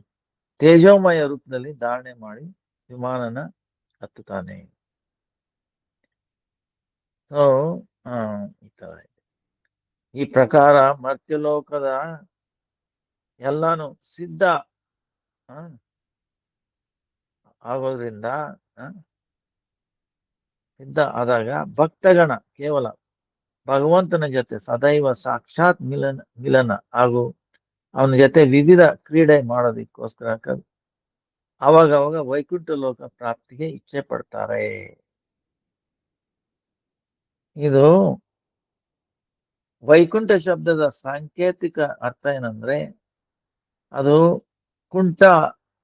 ತೇಜೋಮಯ ರೂಪದಲ್ಲಿ ಧಾರಣೆ ಮಾಡಿ ವಿಮಾನನ ಹತ್ತುತ್ತಾನೆ. ಈ ತರ ಈ ಪ್ರಕಾರ ಮರ್ತ್ಯಲೋಕದ ಎಲ್ಲಾನು ಸಿದ್ಧ ಆಗೋದ್ರಿಂದ ಸಿದ್ಧ ಆದಾಗ ಭಕ್ತಗಣ ಕೇವಲ ಭಗವಂತನ ಜೊತೆ ಸದೈವ ಸಾಕ್ಷಾತ್ ಮಿಲನ ಹಾಗೂ ಅವನ ಜೊತೆ ವಿವಿಧ ಕ್ರೀಡೆ ಮಾಡೋದಕ್ಕೋಸ್ಕರ ಅವಾಗ ವೈಕುಂಠ ಲೋಕ ಪ್ರಾಪ್ತಿಗೆ ಇಚ್ಛೆ ಪಡ್ತಾರೆ. ಇದು ವೈಕುಂಠ ಶಬ್ದದ ಸಾಂಕೇತಿಕ ಅರ್ಥ ಏನಂದ್ರೆ ಅದು ಕುಂಟ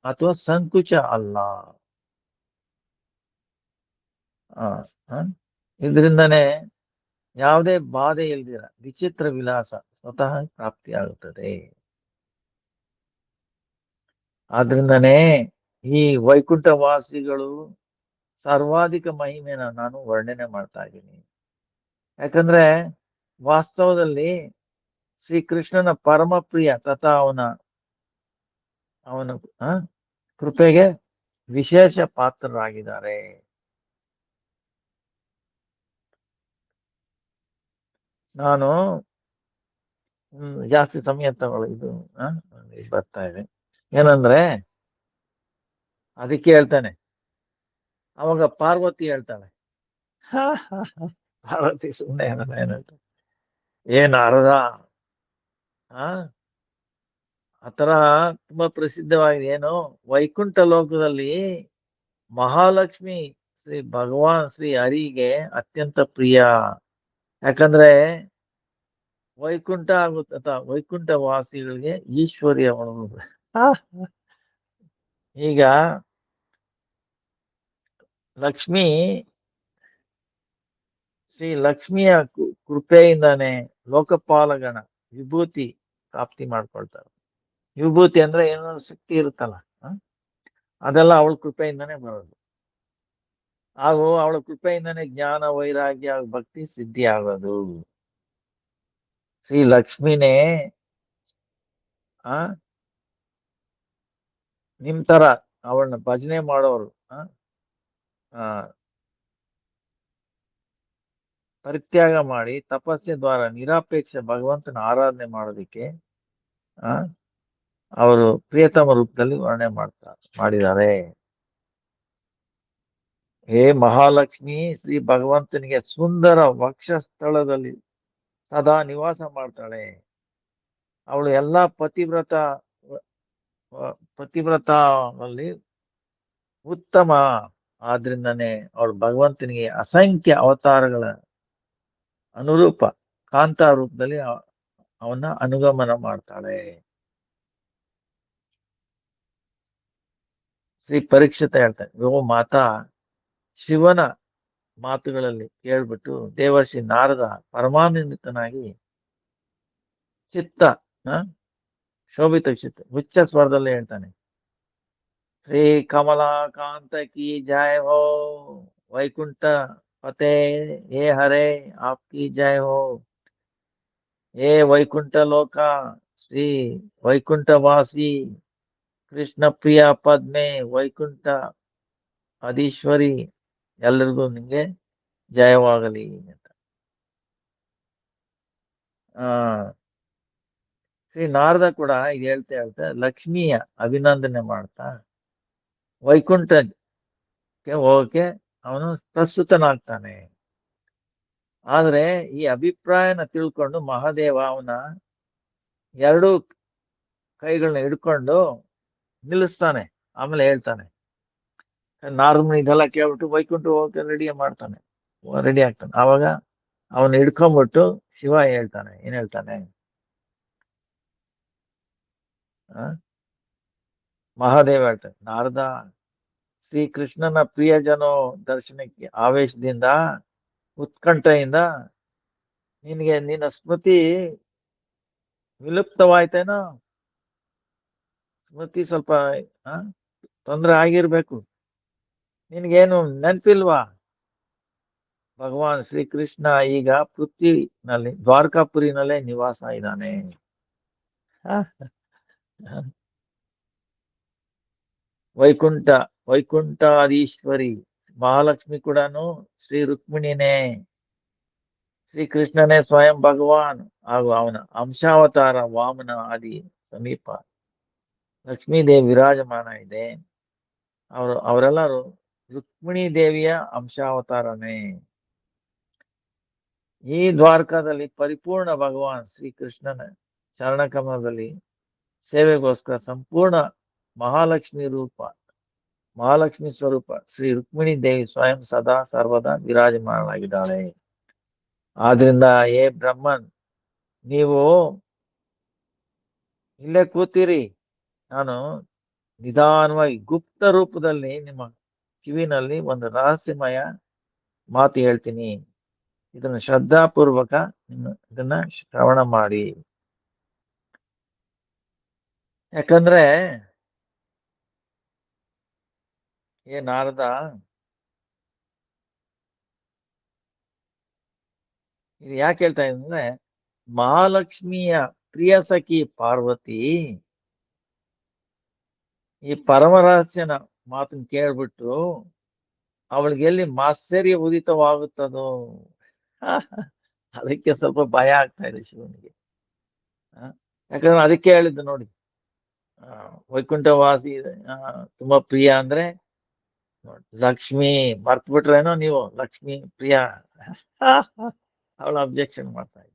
ಅಥವಾ ಸಂಕುಚ ಅಲ್ಲ. ಇದರಿಂದನೇ ಯಾವುದೇ ಬಾಧೆ ಇಲ್ದಿರ ವಿಚಿತ್ರ ವಿಲಾಸ ಸ್ವತಃ ಪ್ರಾಪ್ತಿಯಾಗುತ್ತದೆ. ಆದ್ರಿಂದನೇ ಈ ವೈಕುಂಠ ವಾಸಿಗಳು ಸರ್ವಾಧಿಕ ಮಹಿಮೆನ ನಾನು ವರ್ಣನೆ ಮಾಡ್ತಾ ಇದ್ದೀನಿ. ಯಾಕಂದ್ರೆ ವಾಸ್ತವದಲ್ಲಿ ಶ್ರೀಕೃಷ್ಣನ ಪರಮ ಪ್ರಿಯ ತಥಾ ಅವನ ಕೃಪೆಗೆ ವಿಶೇಷ ಪಾತ್ರರಾಗಿದ್ದಾರೆ. ನಾನು ಜಾಸ್ತಿ ಸಮಯ ತಗೊಳ್ಳಿದ್ದು ಬರ್ತಾ ಇದೆ. ಏನಂದ್ರೆ ಅದಕ್ಕೆ ಹೇಳ್ತಾನೆ, ಅವಾಗ ಪಾರ್ವತಿ ಹೇಳ್ತಾಳೆ, ಪಾರ್ವತಿ ಸುಮ್ಮನೆ ಏನಂತ ಏನ್ ಅರ್ಧ ಆತರ ತುಂಬಾ ಪ್ರಸಿದ್ಧವಾಗಿದೆ. ಏನು ವೈಕುಂಠ ಲೋಕದಲ್ಲಿ ಮಹಾಲಕ್ಷ್ಮಿ ಶ್ರೀ ಭಗವಾನ್ ಶ್ರೀ ಹರಿಗೆ ಅತ್ಯಂತ ಪ್ರಿಯ. ಯಾಕಂದ್ರೆ ವೈಕುಂಠ ಆಗುತ್ತೆ ವೈಕುಂಠ ವಾಸಿಗಳಿಗೆ ಈಶ್ವರ್ಯ ಈಗ ಲಕ್ಷ್ಮಿ ಶ್ರೀ ಲಕ್ಷ್ಮಿಯ ಕೃಪೆಯಿಂದಾನೆ ಲೋಕಪಾಲಗಣ ವಿಭೂತಿ ಪ್ರಾಪ್ತಿ ಮಾಡ್ಕೊಳ್ತಾರೆ. ವಿಭೂತಿ ಅಂದ್ರೆ ಏನೋ ಶಕ್ತಿ ಇರುತ್ತಲ್ಲ, ಅದೆಲ್ಲ ಅವಳ ಕೃಪೆಯಿಂದಾನೇ ಬರೋದು. ಹಾಗೂ ಅವಳ ಕೃಪೆಯಿಂದಾನೇ ಜ್ಞಾನ ವೈರಾಗ್ಯ ಭಕ್ತಿ ಸಿದ್ಧಿ ಆಗೋದು. ಶ್ರೀ ಲಕ್ಷ್ಮಿನೇ ನಿಮ್ ತರ ಅವಳನ್ನ ಭಜನೆ ಮಾಡೋರು ಪರಿತ್ಯಾಗ ಮಾಡಿ ತಪಸ್ಸೆ ದ್ವಾರ ನಿರಾಪೇಕ್ಷ ಭಗವಂತನ ಆರಾಧನೆ ಮಾಡೋದಿಕ್ಕೆ ಅವರು ಪ್ರಿಯತಮ ರೂಪದಲ್ಲಿ ವರ್ಣನೆ ಮಾಡಿದ್ದಾರೆ. ಹೇ ಮಹಾಲಕ್ಷ್ಮಿ ಶ್ರೀ ಭಗವಂತನಿಗೆ ಸುಂದರ ವಕ್ಷಸ್ಥಳದಲ್ಲಿ ಸದಾ ನಿವಾಸ ಮಾಡ್ತಾಳೆ. ಅವಳು ಎಲ್ಲಾ ಪತಿವ್ರತದಲ್ಲಿ ಉತ್ತಮ. ಆದ್ರಿಂದನೇ ಅವಳು ಭಗವಂತನಿಗೆ ಅಸಂಖ್ಯ ಅವತಾರಗಳ ಅನುರೂಪ ಕಾಂತ ರೂಪದಲ್ಲಿ ಅವನ್ನ ಅನುಗಮನ ಮಾಡ್ತಾಳೆ. ಶ್ರೀ ಪರೀಕ್ಷಿತ ಹೇಳ್ತಾನೆ, ಓ ಮಾತಾ, ಶಿವನ ಮಾತುಗಳಲ್ಲಿ ಕೇಳ್ಬಿಟ್ಟು ದೇವರ್ಷಿ ನಾರದ ಪರಮಾನಂದಿತನಾಗಿ ಶೋಭಿತ ಚಿತ್ತ ಉಚ್ಚ ಸ್ವರದಲ್ಲಿ ಹೇಳ್ತಾನೆ, ಶ್ರೀ ಕಮಲಾಕಾಂತ ಕಿ ಜಯ ಹೋ, ವೈಕುಂಠ ಪತೆ ಹೇ ಹರೇ ಆಪ್ಕಿ ಜಯ ಹೋ, ಹೇ ವೈಕುಂಠ ಲೋಕ ಶ್ರೀ ವೈಕುಂಠವಾಸಿ ಕೃಷ್ಣ ಪ್ರಿಯ ಪದ್ಮೆ ವೈಕುಂಠ ಅಧೀಶ್ವರಿ, ಎಲ್ಲರಿಗೂ ನಿಂಗೆ ಜಯವಾಗಲಿ ಅಂತ. ಶ್ರೀ ನಾರದ ಕೂಡ ಇದು ಹೇಳ್ತಾ ಲಕ್ಷ್ಮಿಯ ಅಭಿನಂದನೆ ಮಾಡ್ತಾ ವೈಕುಂಠಕ್ಕೆ ಹೋಗಕ್ಕೆ ಅವನು ಪ್ರಸ್ತುತನಾಗ್ತಾನೆ. ಆದ್ರೆ ಈ ಅಭಿಪ್ರಾಯನ ತಿಳ್ಕೊಂಡು ಮಹಾದೇವ ಅವನ ಎರಡು ಕೈಗಳನ್ನ ಹಿಡ್ಕೊಂಡು ನಿಲ್ಲಿಸ್ತಾನೆ. ಆಮೇಲೆ ಹೇಳ್ತಾನೆ, ನಾರದನ ಇದೆಲ್ಲ ಕೇಳ್ಬಿಟ್ಟು ವೈಕುಂಠ ಹೋಗಕ್ಕೆ ರೆಡಿ ಆಗ್ತಾನೆ. ಆವಾಗ ಅವನು ಹಿಡ್ಕೊಂಡ್ಬಿಟ್ಟು ಶಿವ ಹೇಳ್ತಾನೆ, ಏನ್ ಹೇಳ್ತಾನೆ, ಮಹಾದೇವ ಹೇಳ್ತಾನೆ, ನಾರದ ಶ್ರೀಕೃಷ್ಣನ ಪ್ರಿಯಜನೋ ದರ್ಶನಕ್ಕೆ ಆವೇಶದಿಂದ ಉತ್ಕಂಠೆಯಿಂದ ನಿನ್ನ ಸ್ಮೃತಿ ವಿಲುಪ್ತವಾಯ್ತೇನೋ, ಸ್ಮೃತಿ ಸ್ವಲ್ಪ ತೊಂದರೆ ಆಗಿರ್ಬೇಕು, ನಿನ್ಗೇನು ನೆನ್ಪಿಲ್ವಾ? ಭಗವಾನ್ ಶ್ರೀಕೃಷ್ಣ ಈಗ ಪೃಥ್ವಿನಲ್ಲಿ ದ್ವಾರಕಾಪುರಿನಲ್ಲೇ ನಿವಾಸ ಇದ್ದಾನೆ. ವೈಕುಂಠಾಧೀಶ್ವರಿ ಮಹಾಲಕ್ಷ್ಮಿ ಕೂಡ ಶ್ರೀ ರುಕ್ಮಿಣಿನೇ, ಶ್ರೀಕೃಷ್ಣನೇ ಸ್ವಯಂ ಭಗವಾನ್ ಹಾಗೂ ಅವನ ಅಂಶಾವತಾರ ವಾಮನ ಆದಿ ಸಮೀಪ ಲಕ್ಷ್ಮೀದೇವಿ ವಿರಾಜಮಾನ ಇದೆ. ಅವರೆಲ್ಲರೂ ರುಕ್ಮಿಣಿ ದೇವಿಯ ಅಂಶಾವತಾರನೇ. ಈ ದ್ವಾರಕಾದಲ್ಲಿ ಪರಿಪೂರ್ಣ ಭಗವಾನ್ ಶ್ರೀಕೃಷ್ಣನ ಚರಣಕಮಲದಲ್ಲಿ ಸೇವೆಗೋಸ್ಕರ ಸಂಪೂರ್ಣ ಮಹಾಲಕ್ಷ್ಮಿ ರೂಪ ಮಹಾಲಕ್ಷ್ಮಿ ಸ್ವರೂಪ ಶ್ರೀ ರುಕ್ಮಿಣಿ ದೇವಿ ಸ್ವಯಂ ಸದಾ ಸರ್ವದಾ ವಿರಾಜಮಾನಳಾಗಿದ್ದಾಳೆ. ಆದ್ರಿಂದ ಬ್ರಹ್ಮನ್, ನೀವು ಇಲ್ಲೇ ಕೂತೀರಿ, ನಾನು ನಿಧಾನವಾಗಿ ಗುಪ್ತ ರೂಪದಲ್ಲಿ ನಿಮ್ಮ ಕಿವಿನಲ್ಲಿ ಒಂದು ರಹಸ್ಯಮಯ ಮಾತು ಹೇಳ್ತೀನಿ. ಇದನ್ನ ಶ್ರದ್ಧಾಪೂರ್ವಕ ಇದನ್ನ ಶ್ರವಣ ಮಾಡಿ. ಯಾಕಂದ್ರೆ ನಾರದ, ಇದು ಯಾಕೆ ಹೇಳ್ತಾ ಇದ್ರೆ, ಮಹಾಲಕ್ಷ್ಮಿಯ ಪ್ರಿಯ ಸಖಿ ಪಾರ್ವತಿ ಈ ಪರಮ ರಹಸ್ಯನ ಮಾತನ್ನ ಕೇಳ್ಬಿಟ್ಟು ಅವಳಿಗೆ ಎಲ್ಲಿ ಮಾಶ್ಚರ್ಯ ಉದಿತವಾಗುತ್ತದೋ ಅದಕ್ಕೆ ಸ್ವಲ್ಪ ಭಯ ಆಗ್ತಾ ಇದೆ ಶಿವನಿಗೆ. ಯಾಕಂದ್ರೆ ಅದಕ್ಕೆ ಹೇಳಿದ್ದು ನೋಡಿ, ವೈಕುಂಠವಾಸಿ ತುಂಬಾ ಪ್ರಿಯ ಅಂದ್ರೆ ಲಕ್ಷ್ಮಿ ಮರ್ತ್ ಬಿಟ್ರೇನೋ ನೀವು, ಲಕ್ಷ್ಮಿ ಪ್ರಿಯ ಅವಳು ಅಬ್ಜೆಕ್ಷನ್ ಮಾಡ್ತಾ ಇದ್ದ.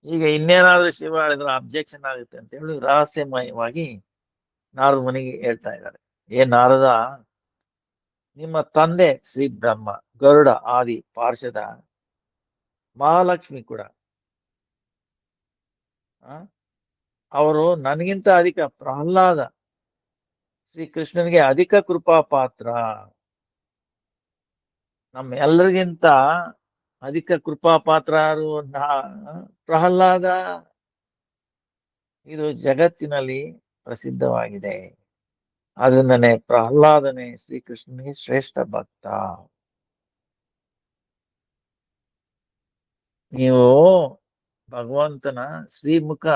ಈಗ ಇನ್ನೇನಾದ್ರೂ ಶಿವ ಹೇಳಿದ್ರೆ ಅಬ್ಜೆಕ್ಷನ್ ಆಗುತ್ತೆ ಅಂತ ಹೇಳಿ ರಹಸ್ಯಮಯವಾಗಿ ನಾರದ ಮನೆಗೆ ಹೇಳ್ತಾ ಇದ್ದಾರೆ. ನಾರದ, ನಿಮ್ಮ ತಂದೆ ಶ್ರೀ ಬ್ರಹ್ಮ, ಗರುಡ ಆದಿ ಪಾರ್ಷದ ಮಹಾಲಕ್ಷ್ಮಿ ಕೂಡ ಅವರು ನನಗಿಂತ ಅಧಿಕ ಪ್ರಹ್ಲಾದ ಶ್ರೀಕೃಷ್ಣನಿಗೆ ಅಧಿಕ ಕೃಪಾ ಪಾತ್ರ. ನಮ್ಮೆಲ್ಲರಿಗಿಂತ ಅಧಿಕ ಕೃಪಾ ಪಾತ್ರ ಪ್ರಹ್ಲಾದ. ಇದು ಜಗತ್ತಿನಲ್ಲಿ ಪ್ರಸಿದ್ಧವಾಗಿದೆ. ಆದ್ರಿಂದನೇ ಪ್ರಹ್ಲಾದನೇ ಶ್ರೀಕೃಷ್ಣನಿಗೆ ಶ್ರೇಷ್ಠ ಭಕ್ತ. ನೀವು ಭಗವಂತನ ಶ್ರೀಮುಖ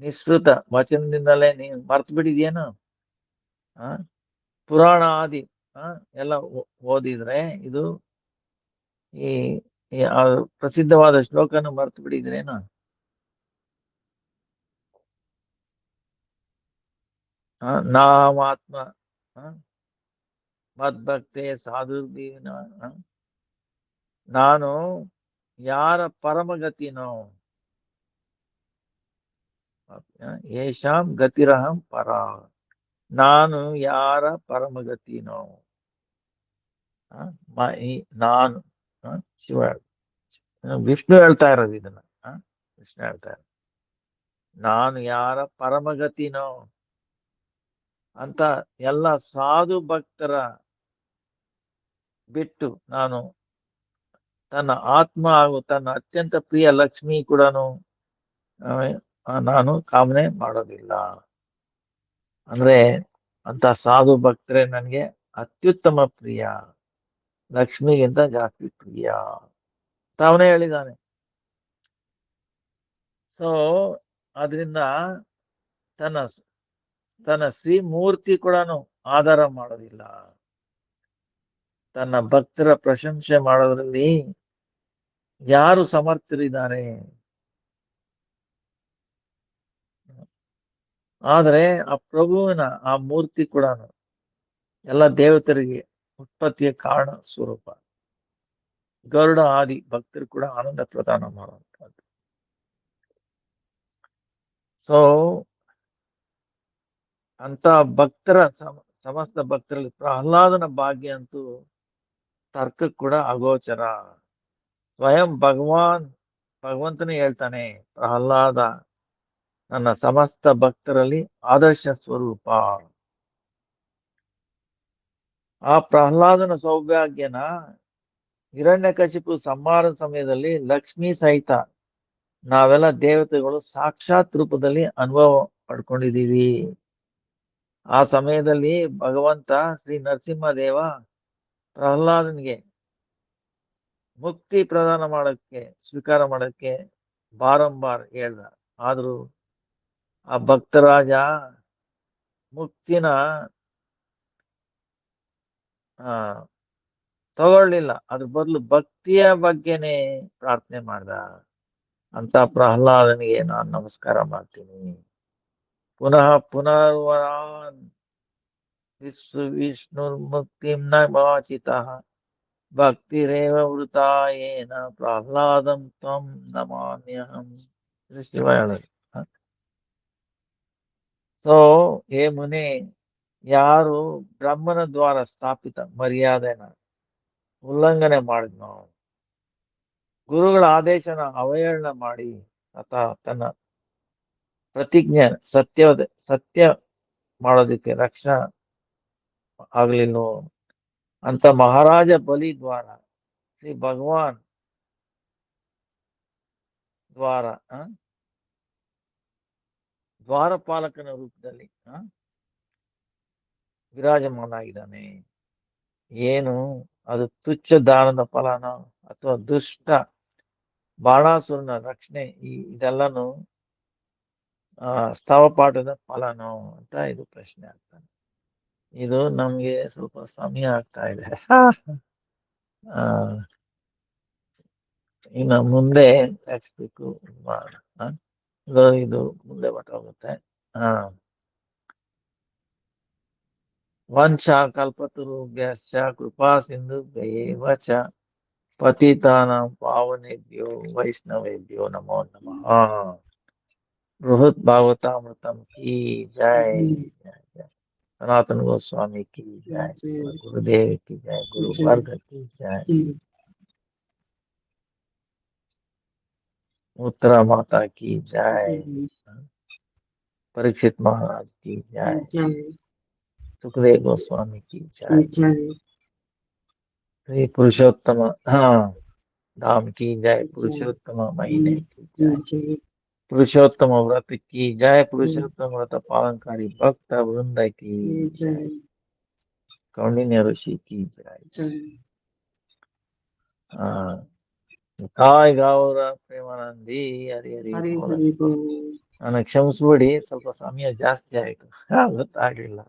ನಿಸೃತ ವಚನದಿಂದಲೇ ನೀವು ಮರ್ತು ಬಿಟ್ಟಿದ್ಯೇನು? ಪುರಾಣ ಆದಿ ಎಲ್ಲ ಓದಿದ್ರೆ ಇದು ಈ ಪ್ರಸಿದ್ಧವಾದ ಶ್ಲೋಕನ ಮರ್ತು ಬಿಟ್ಟಿದ್ರೇನು? ನಾಮಾತ್ಮ ಮದ್ಭಕ್ತೆ ಸಾಧುರ್ಬೀನ, ನಾನು ಯಾರ ಪರಮಗತಿನೋ ಯೇಷಾಂ ಗತಿರಹಂ ಪರ, ನಾನು ಯಾರ ಪರಮಗತಿನೋ ನಾನು ಶಿವ ವಿಷ್ಣು ಹೇಳ್ತಾ ಇರೋದು ಇದನ್ನ. ವಿಷ್ಣು ಹೇಳ್ತಾ ಇರೋದು ನಾನು ಯಾರ ಪರಮಗತಿನೋ ಅಂತ ಎಲ್ಲ ಸಾಧು ಭಕ್ತರ ಬಿಟ್ಟು ನಾನು ತನ್ನ ಆತ್ಮ ಹಾಗೂ ತನ್ನ ಅತ್ಯಂತ ಪ್ರಿಯ ಲಕ್ಷ್ಮಿ ಕೂಡ ನಾನು ಕಾಮನೆ ಮಾಡೋದಿಲ್ಲ. ಅಂದ್ರೆ ಅಂತ ಸಾಧು ಭಕ್ತರೇ ನನಗೆ ಅತ್ಯುತ್ತಮ ಪ್ರಿಯ, ಲಕ್ಷ್ಮಿಗಿಂತ ಜಾಸ್ತಿ ಪ್ರಿಯ ತಾವನೇ ಹೇಳಿದ್ದಾನೆ. ಸೊ ಅದರಿಂದ ತನ್ನ ಶ್ರೀಮೂರ್ತಿ ಕೂಡ ಆಧಾರ ಮಾಡೋದಿಲ್ಲ. ತನ್ನ ಭಕ್ತರ ಪ್ರಶಂಸೆ ಮಾಡೋದ್ರಲ್ಲಿ ಯಾರು ಸಮರ್ಥರಿದ್ದಾರೆ? ಆದ್ರೆ ಆ ಪ್ರಭುವಿನ ಆ ಮೂರ್ತಿ ಕೂಡ ಎಲ್ಲ ದೇವತರಿಗೆ ಉತ್ಪತ್ತಿಯ ಕಾರಣ ಸ್ವರೂಪ. ಗರುಡ ಆದಿ ಭಕ್ತರು ಕೂಡ ಆನಂದ ಪ್ರದಾನ ಮಾಡುವಂತದ್ದು. ಸೊ ಅಂತ ಭಕ್ತರ ಸಮಸ್ತ ಭಕ್ತರಲ್ಲಿ ಪ್ರಹ್ಲಾದನ ಭಾಗ್ಯ ಅಂತೂ ತರ್ಕ ಕೂಡ ಅಗೋಚರ. ಸ್ವಯಂ ಭಗವಂತನೇ ಹೇಳ್ತಾನೆ, ಪ್ರಹ್ಲಾದ ನನ್ನ ಸಮಸ್ತ ಭಕ್ತರಲ್ಲಿ ಆದರ್ಶ ಸ್ವರೂಪ. ಆ ಪ್ರಹ್ಲಾದನ ಸೌಭಾಗ್ಯನ ಹಿರಣ್ಯಕಶಿಪು ಸಂಹಾರ ಸಮಯದಲ್ಲಿ ಲಕ್ಷ್ಮೀ ಸಹಿತ ನಾವೆಲ್ಲ ದೇವತೆಗಳು ಸಾಕ್ಷಾತ್ ರೂಪದಲ್ಲಿ ಅನುಭವ ಪಡ್ಕೊಂಡಿದೀವಿ. ಆ ಸಮಯದಲ್ಲಿ ಭಗವಂತ ಶ್ರೀ ನರಸಿಂಹದೇವ ಪ್ರಹ್ಲಾದನಿಗೆ ಮುಕ್ತಿ ಪ್ರದಾನ ಮಾಡಕ್ಕೆ, ಸ್ವೀಕಾರ ಮಾಡಕ್ಕೆ ಬಾರಂಬಾರ ಹೇಳ್ದ. ಆದ್ರೂ ಆ ಭಕ್ತರಾಜ ಮುಕ್ತಿನ ತಗೊಳ್ಳಿಲ್ಲ. ಅದ್ರ ಬದಲು ಭಕ್ತಿಯ ಬಗ್ಗೆನೆ ಪ್ರಾರ್ಥನೆ ಮಾಡ್ದ. ಅಂತ ಪ್ರಹ್ಲಾದನಿಗೆ ನಾನು ನಮಸ್ಕಾರ ಮಾಡ್ತೀನಿ. ಪುನಃ विष्णुर्मुक्तिं न वाचितः भक्तिरेव वृता येन प्रह्लादं त्वं नमाम्यहम्. ಇದು ಶಿವ ಹೇಳೋದು. ಸೊ ಹೇ ಮುನಿ, ಯಾರು ಬ್ರಹ್ಮನ ದ್ವಾರ ಸ್ಥಾಪಿತ ಮರ್ಯಾದೆನ ಉಲ್ಲಂಘನೆ ಮಾಡಿದ್ನೋ, ಗುರುಗಳ ಆದೇಶನ ಅವಹೇಳನ ಮಾಡಿ ಅಥವಾ ತನ್ನ ಪ್ರತಿಜ್ಞೆ ಸತ್ಯ ಮಾಡೋದಕ್ಕೆ ರಕ್ಷಣಾ ಆಗ್ಲಿಲ್ವೋ ಅಂತ ಮಹಾರಾಜ ಬಲಿ ದ್ವಾರ ಶ್ರೀ ಭಗವಾನ್ ದ್ವಾರ ದ್ವಾರಪಾಲಕನ ರೂಪದಲ್ಲಿ ವಿರಾಜಮಾನಾಗಿದ್ದಾನೆ. ಏನು ಅದು ತುಚ್ಛ ದಾನದ ಫಲನೋ ಅಥವಾ ದುಷ್ಟ ಬಾಣಾಸುರನ ರಕ್ಷಣೆ, ಇದೆಲ್ಲನು ಸ್ತವಪಾಠದ ಫಲನೋ ಅಂತ ಇದು ಪ್ರಶ್ನೆ ಆಗ್ತಾನೆ. ಇದು ನಮ್ಗೆ ಸ್ವಲ್ಪ ಸಮಯ ಆಗ್ತಾ ಇದೆ. ಇನ್ನು ಮುಂದೆ ಹಾಕ್ಸ್ಬೇಕು. ಇದು ಮುಂದೆ ಹೊಟ್ಟೋಗುತ್ತೆ. ವಂಶ ಕಲ್ಪತರುಭ್ಯಶ್ಚ ಕೃಪಾ ಸಿಂಧುಭ್ಯೇವ ಚ ಪತಿತಾನಾಂ ಪಾವನೇಭ್ಯೋ ವೈಷ್ಣವೇಭ್ಯೋ ನಮೋ ನಮಃ. ಬೃಹತ್ ಭಾಗವತಾಮೃತಂ ಕಿ ಜೈ. सनातन गोस्वामी की जय, गुरुदेव की जय, गुरु वर्ग की जय, उत्तरा माता की जय, परीक्षित महाराज की जय, सुखदेव गोस्वामी की जय, श्री पुरुषोत्तम धाम की जय, पुरुषोत्तम महीने की जय, पुरुषोत्तम व्रत की जय, पुरुषोत्तम व्रत पालनकारी भक्त वृंद की जय, कौंडिन्य ऋषि की जय. ಹಾಯ್ ಗೌರ ಪ್ರೇಮಾನಂದಿ. ಹರಿ ಹರಿ ನನಗೆ ಕ್ಷಮಿಸ್ಬಿಡಿ, ಸ್ವಲ್ಪ ಸಮಯ ಜಾಸ್ತಿ ಆಯ್ತು, ಗೊತ್ತಾಗ್ಲಿಲ್ಲ.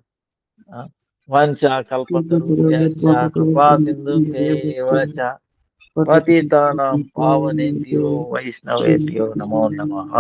ವಂಶ ಕಲ್ಪತರುಭ್ಯಶ್ಚ ಕೃಪಾ ಸಿಂಧುಭ್ಯೇವ ಚ ಪತಿತಾನಾಂ ಪಾವನೇಭ್ಯೋ ವೈಷ್ಣವೇಭ್ಯೋ ನಮೋ ನಮಃ.